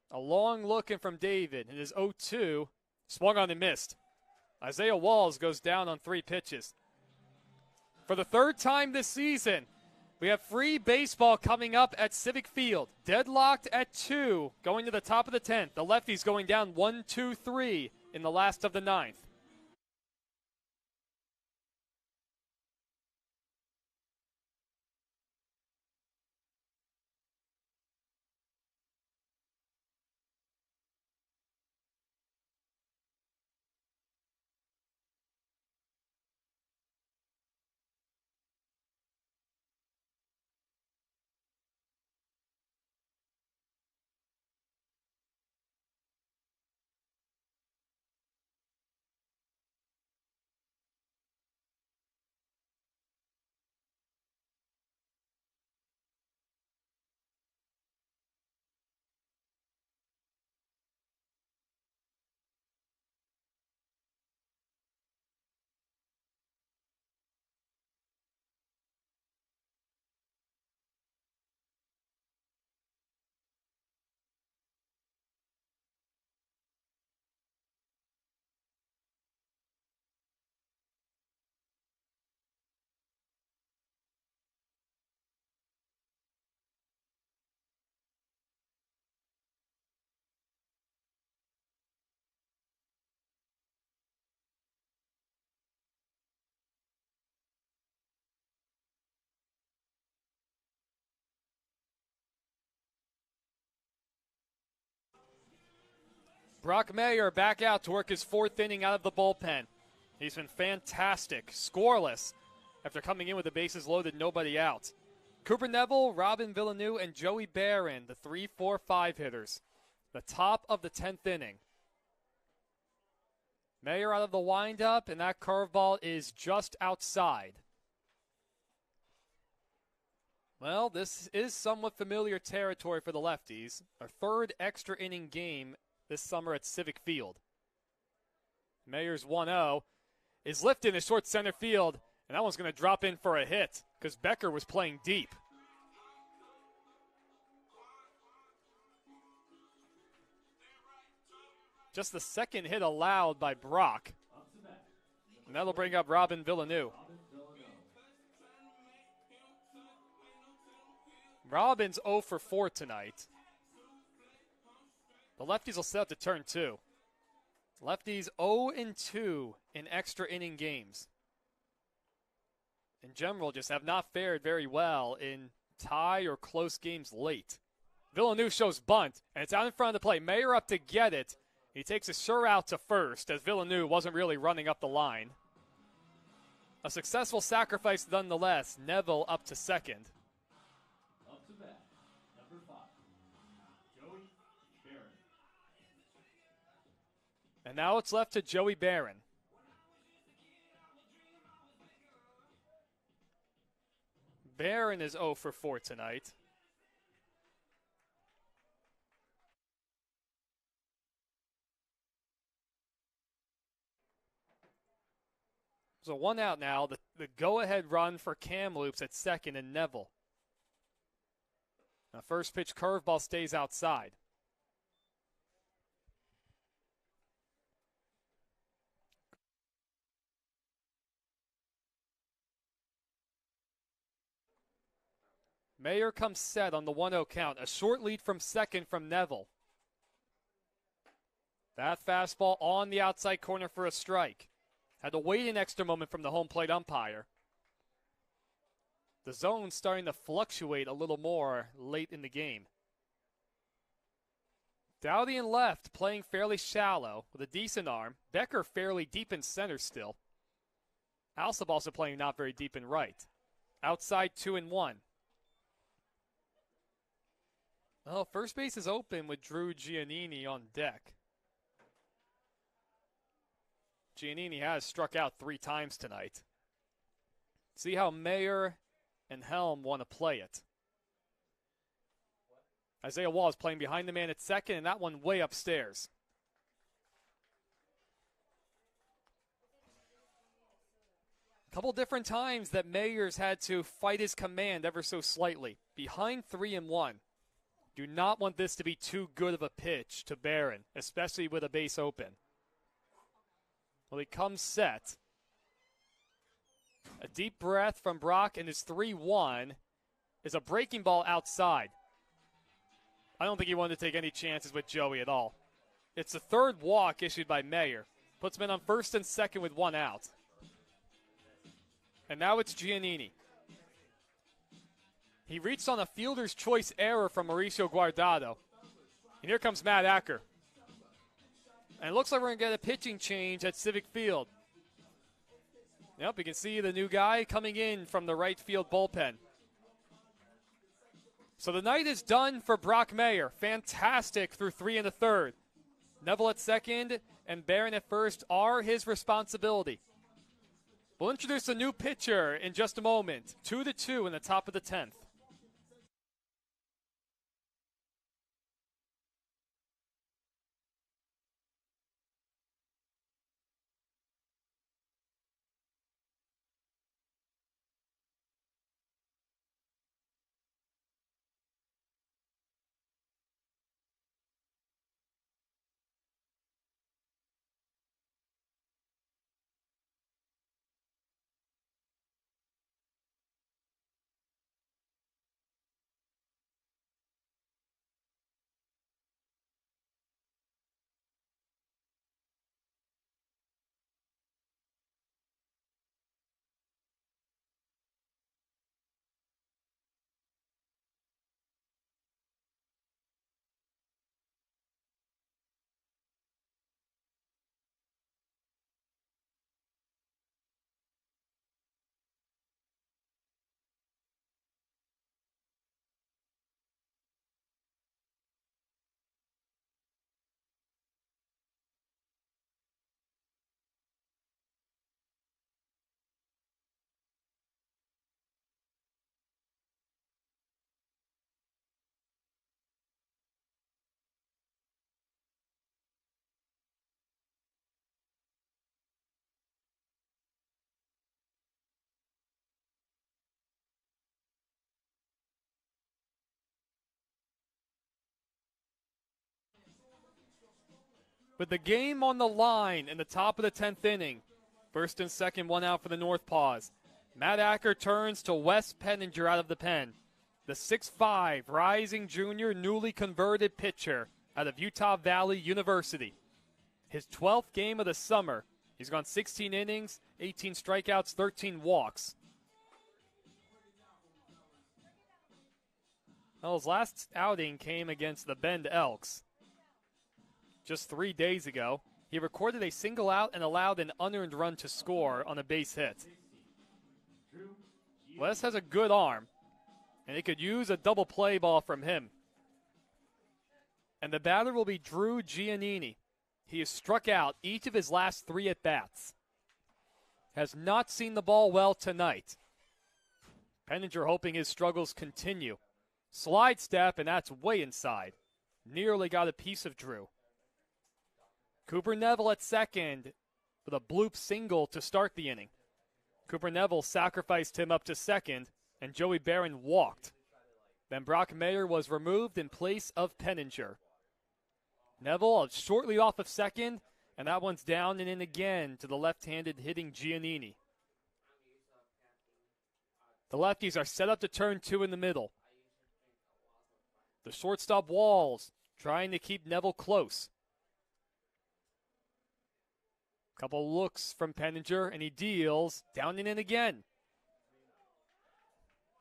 A long looking from David. It is 0-2. Swung on and missed. Isaiah Walls goes down on 3 pitches. For the 3rd time this season, we have free baseball coming up at Civic Field. Deadlocked at 2, going to the top of the 10th. The Lefties going down 1-2-3 in the last of the 9th. Brock Mayer back out to work his 4th inning out of the bullpen. He's been fantastic, scoreless, after coming in with the bases loaded, nobody out. Cooper Neville, Robin Villeneuve, and Joey Barron, the 3-4-5 hitters. The top of the 10th inning. Mayer out of the windup, and that curveball is just outside. Well, this is somewhat familiar territory for the Lefties. Our 3rd extra inning game this summer at Civic Field. Mayer's 1-0 is lifted in short center field, and that one's going to drop in for a hit because Becker was playing deep. Just the 2nd hit allowed by Brock, and that'll bring up Robin Villeneuve. Robin's 0 for 4 tonight. The Lefties will set up to turn 2. Lefties 0-2 in extra inning games. In general, just have not fared very well in tie or close games late. Villeneuve shows bunt, and it's out in front of the plate. Mayer up to get it. He takes a sure out to first, as Villeneuve wasn't really running up the line. A successful sacrifice nonetheless. Neville up to second. Up to bat, And now it's left to Joey Barron. Barron is 0 for 4 tonight. So 1 out now. The go-ahead run for Kamloops at second and Neville. The first pitch curveball stays outside. Mayer comes set on the 1-0 count. A short lead from second from Neville. That fastball on the outside corner for a strike. Had to wait an extra moment from the home plate umpire. The zone's starting to fluctuate a little more late in the game. Dowdy in left, playing fairly shallow with a decent arm. Becker fairly deep in center still. Alsop also playing not very deep in right. Outside 2-1. Well, first base is open with Drew Giannini on deck. Giannini has struck out 3 times tonight. See how Mayer and Helm want to play it. Isaiah Wall is playing behind the man at second, and that one way upstairs. A couple different times that Mayer's had to fight his command ever so slightly. Behind 3-1. Do not want this to be too good of a pitch to Barron, especially with a base open. Well, he comes set. A deep breath from Brock, and his 3-1 is a breaking ball outside. I don't think he wanted to take any chances with Joey at all. It's the third walk issued by Mayer. Puts men on first and second with 1 out. And now it's Giannini. He reached on a fielder's choice error from Mauricio Guardado. And here comes Matt Acker. And it looks like we're going to get a pitching change at Civic Field. Yep, you can see the new guy coming in from the right field bullpen. So the night is done for Brock Mayer. Fantastic through 3 1/3. Neville at second and Barron at first are his responsibility. We'll introduce a new pitcher in just a moment. 2-2 in the top of the 10th. With the game on the line in the top of the 10th inning, first and second, 1 out for the North Paws. Matt Acker turns to Wes Penninger out of the pen. The 6'5", rising junior, newly converted pitcher out of Utah Valley University. His 12th game of the summer. He's gone 16 innings, 18 strikeouts, 13 walks. Well, his last outing came against the Bend Elks just 3 days ago. He recorded a single out and allowed an unearned run to score on a base hit. Wes has a good arm, and he could use a double play ball from him. And the batter will be Drew Giannini. He has struck out each of his last 3 at-bats. Has not seen the ball well tonight. Penninger hoping his struggles continue. Slide step, and that's way inside. Nearly got a piece of Drew. Cooper Neville at second with a bloop single to start the inning. Cooper Neville sacrificed him up to second, and Joey Barron walked. Then Brock Mayer was removed in place of Penninger. Neville shortly off of second, and that one's down and in again to the left-handed hitting Giannini. The lefties are set up to turn 2 in the middle. The shortstop Walls trying to keep Neville close. Couple looks from Penninger, and he deals down and in again.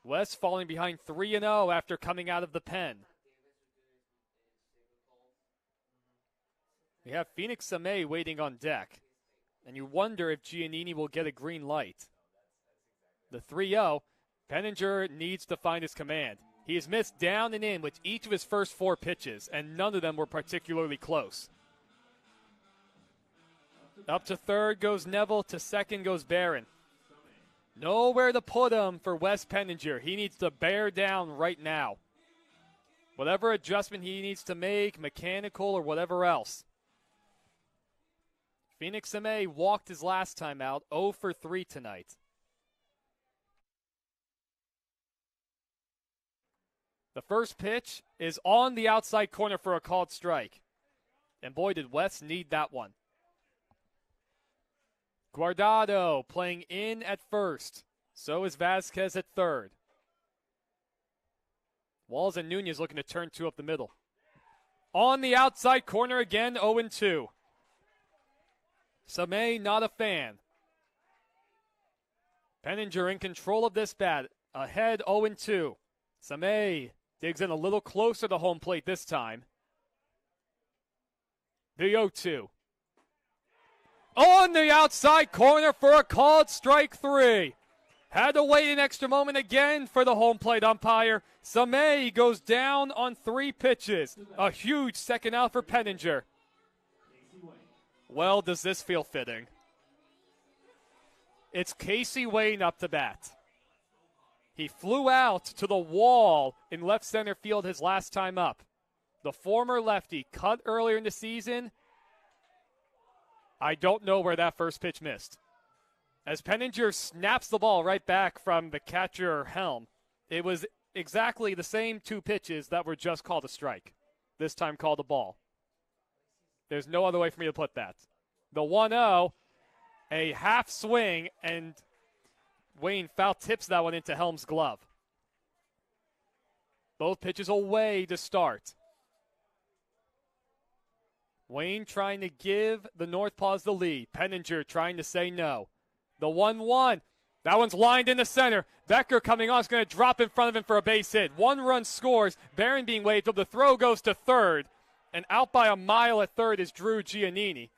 West falling behind 3-0 after coming out of the pen. We have Phoenix Samay waiting on deck, and you wonder if Giannini will get a green light. The 3-0, Penninger needs to find his command. He has missed down and in with each of his first 4 pitches, and none of them were particularly close. Up to third goes Neville, to second goes Barron. Nowhere to put him for Wes Penninger. He needs to bear down right now. Whatever adjustment he needs to make, mechanical or whatever else. Phoenix Samay walked his last time out, 0 for 3 tonight. The first pitch is on the outside corner for a called strike. And boy, did Wes need that one. Guardado playing in at first. So is Vasquez at third. Walls and Nunez looking to turn 2 up the middle. On the outside corner again, 0-2. Samay not a fan. Penninger in control of this bat. Ahead 0-2. Samay digs in a little closer to home plate this time. The 0-2. On the outside corner for a called strike 3. Had to wait an extra moment again for the home plate umpire. Samay goes down on 3 pitches. A huge second out for Penninger. Well, does this feel fitting? It's Casey Wayne up to bat. He flew out to the wall in left center field his last time up. The former lefty cut earlier in the season. I don't know where that first pitch missed. As Penninger snaps the ball right back from the catcher Helm, it was exactly the same 2 pitches that were just called a strike. This time called a ball. There's no other way for me to put that. The 1-0, a half swing, and Wayne foul tips that one into Helm's glove. Both pitches away to start. Wayne trying to give the Northpaws the lead. Penninger trying to say no. The 1-1. That one's lined in the center. Becker coming on is going to drop in front of him for a base hit. 1 run scores. Barron being waved up. The throw goes to third. And out by a mile at third is Drew Giannini.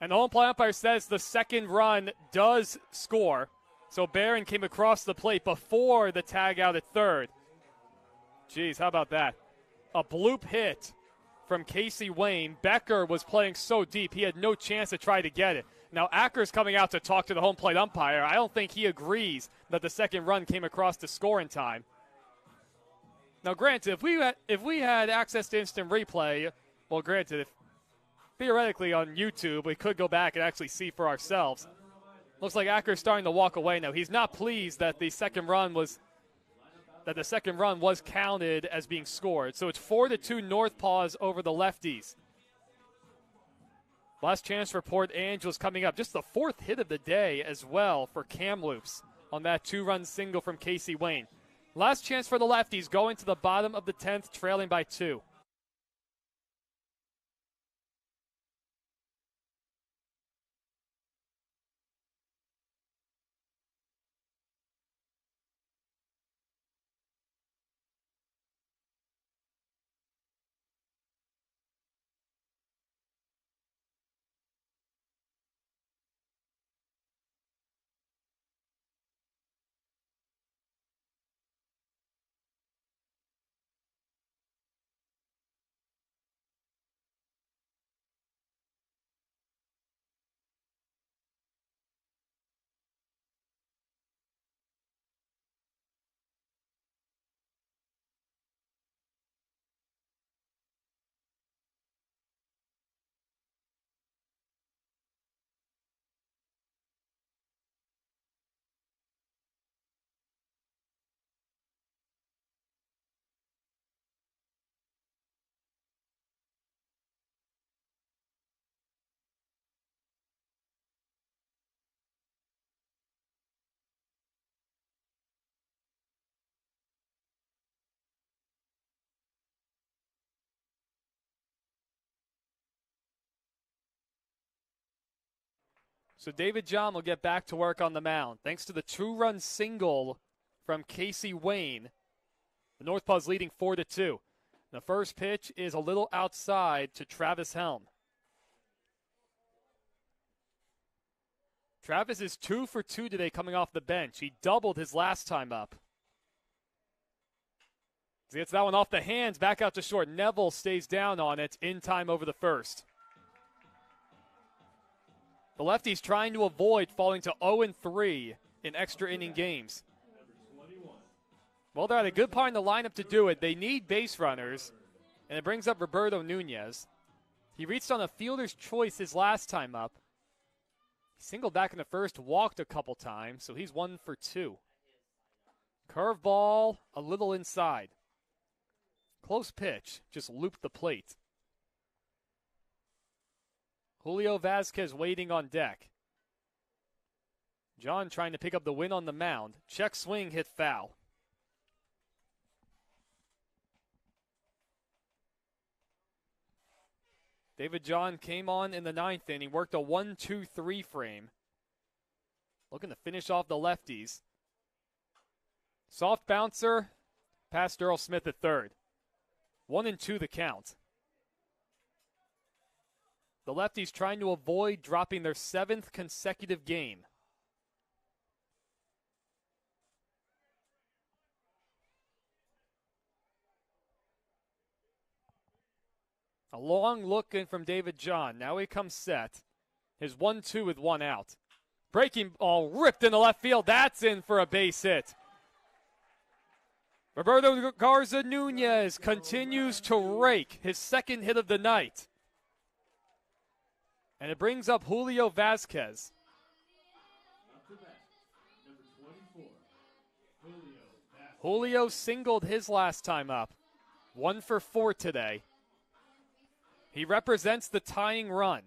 And the home plate umpire says the second run does score. So Barron came across the plate before the tag out at third. Jeez, how about that? A bloop hit from Casey Wayne. Becker was playing so deep he had no chance to try to get it. Now Acker's coming out to talk to the home plate umpire. I don't think he agrees that the second run came across to score in time. Now granted, if we had access to instant replay, well granted, if theoretically on YouTube we could go back and actually see for ourselves. Looks like Acker's starting to walk away now. He's not pleased that the second run was counted as being scored. So it's 4-2 Northpaws over the Lefties. Last chance for Port Angeles coming up. Just the 4th hit of the day as well for Kamloops on that 2-run single from Casey Wayne. Last chance for the Lefties going to the bottom of the 10th, trailing by 2. So David John will get back to work on the mound. Thanks to the 2-run single from Casey Wayne, the North Paws leading 4-2. The first pitch is a little outside to Travis Helm. Travis is 2 for 2 today coming off the bench. He doubled his last time up. He gets that one off the hands, back out to short. Neville stays down on it in time over the first. The lefties trying to avoid falling to 0-3 in extra inning games. Well, they're at a good part in the lineup to do it. They need base runners, and it brings up Roberto Nunez. He reached on a fielder's choice his last time up. He singled back in the first, walked a couple times, so he's 1 for 2. Curveball a little inside. Close pitch, just looped the plate. Julio Vasquez waiting on deck. John trying to pick up the win on the mound. Check swing, hit foul. David John came on in the 9th inning. He worked a 1-2-3 frame. Looking to finish off the lefties. Soft bouncer, past Earl Smith at third. 1-2 the count. The lefties trying to avoid dropping their 7th consecutive game. A long look in from David John. Now he comes set. His 1-2 with 1 out. Breaking ball ripped into left field. That's in for a base hit. Roberto Garza Nunez continues to rake, his 2nd hit of the night. And it brings up Julio Vasquez. Julio singled his last time up. 1 for 4 today. He represents the tying run.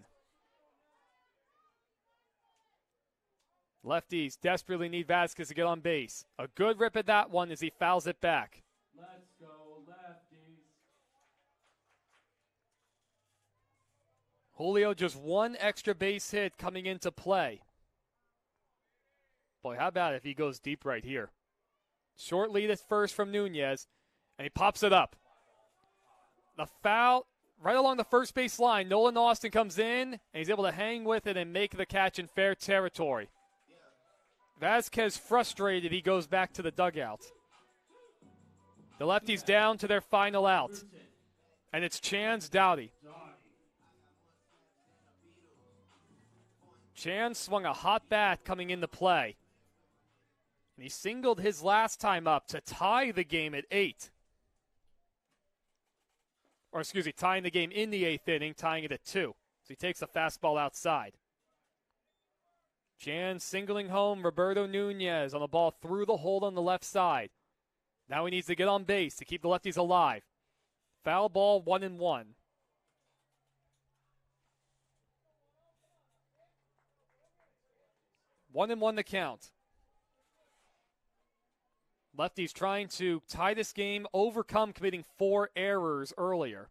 Lefties desperately need Vasquez to get on base. A good rip at that one as he fouls it back. Let's go, lefties. Julio just 1 extra base hit coming into play. Boy, how about if he goes deep right here? Short lead at first from Nunez, and he pops it up. The foul right along the first base line. Nolan Austin comes in, and he's able to hang with it and make the catch in fair territory. Vasquez frustrated, he goes back to the dugout. The lefties down to their final out. And it's Chance Doughty. Chance swung a hot bat coming into play. And he singled his last time up to tie the game at 8. Or excuse me, tying the game in the 8th inning, tying it at 2. So he takes a fastball outside. Jan singling home Roberto Nunez on the ball through the hole on the left side. Now he needs to get on base to keep the lefties alive. Foul ball, 1-1. 1-1 the count. Lefties trying to tie this game, overcome committing 4 errors earlier.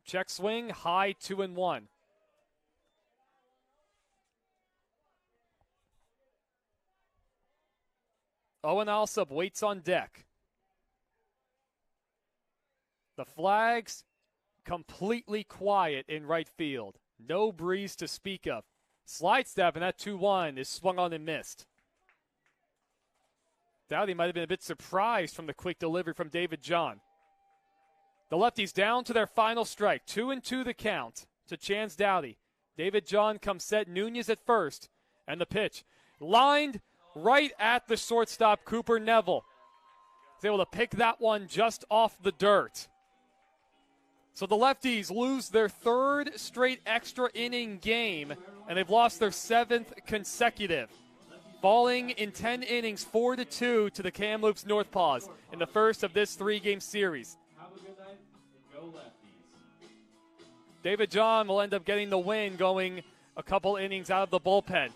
Check swing, high, 2-1. Owen Alsop waits on deck. The flags completely quiet in right field. No breeze to speak of. Slide step, and that 2-1 is swung on and missed. Doughty might have been a bit surprised from the quick delivery from David John. The lefties down to their final strike. 2-2 the count to Chance Doughty. David John comes set, Nunez at first, and the pitch lined right at the shortstop, Cooper Neville. He's able to pick that one just off the dirt. So the lefties lose their 3rd straight extra inning game, and they've lost their 7th consecutive. Falling in 10 innings, 4-2 to the Kamloops North Paws in the first of this 3-game series. Have a good night and go lefties. David John will end up getting the win, going a couple innings out of the bullpen.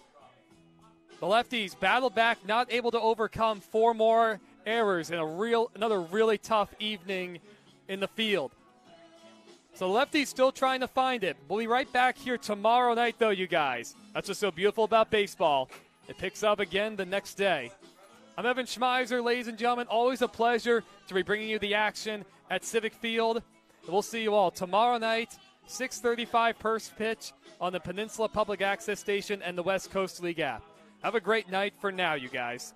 The lefties battle back, not able to overcome 4 more errors in another really tough evening in the field. So Lefty's still trying to find it. We'll be right back here tomorrow night, though, you guys. That's what's so beautiful about baseball. It picks up again the next day. I'm Evan Schmeiser, ladies and gentlemen. Always a pleasure to be bringing you the action at Civic Field. We'll see you all tomorrow night, 6:35 first pitch on the Peninsula Public Access Station and the West Coast League app. Have a great night for now, you guys.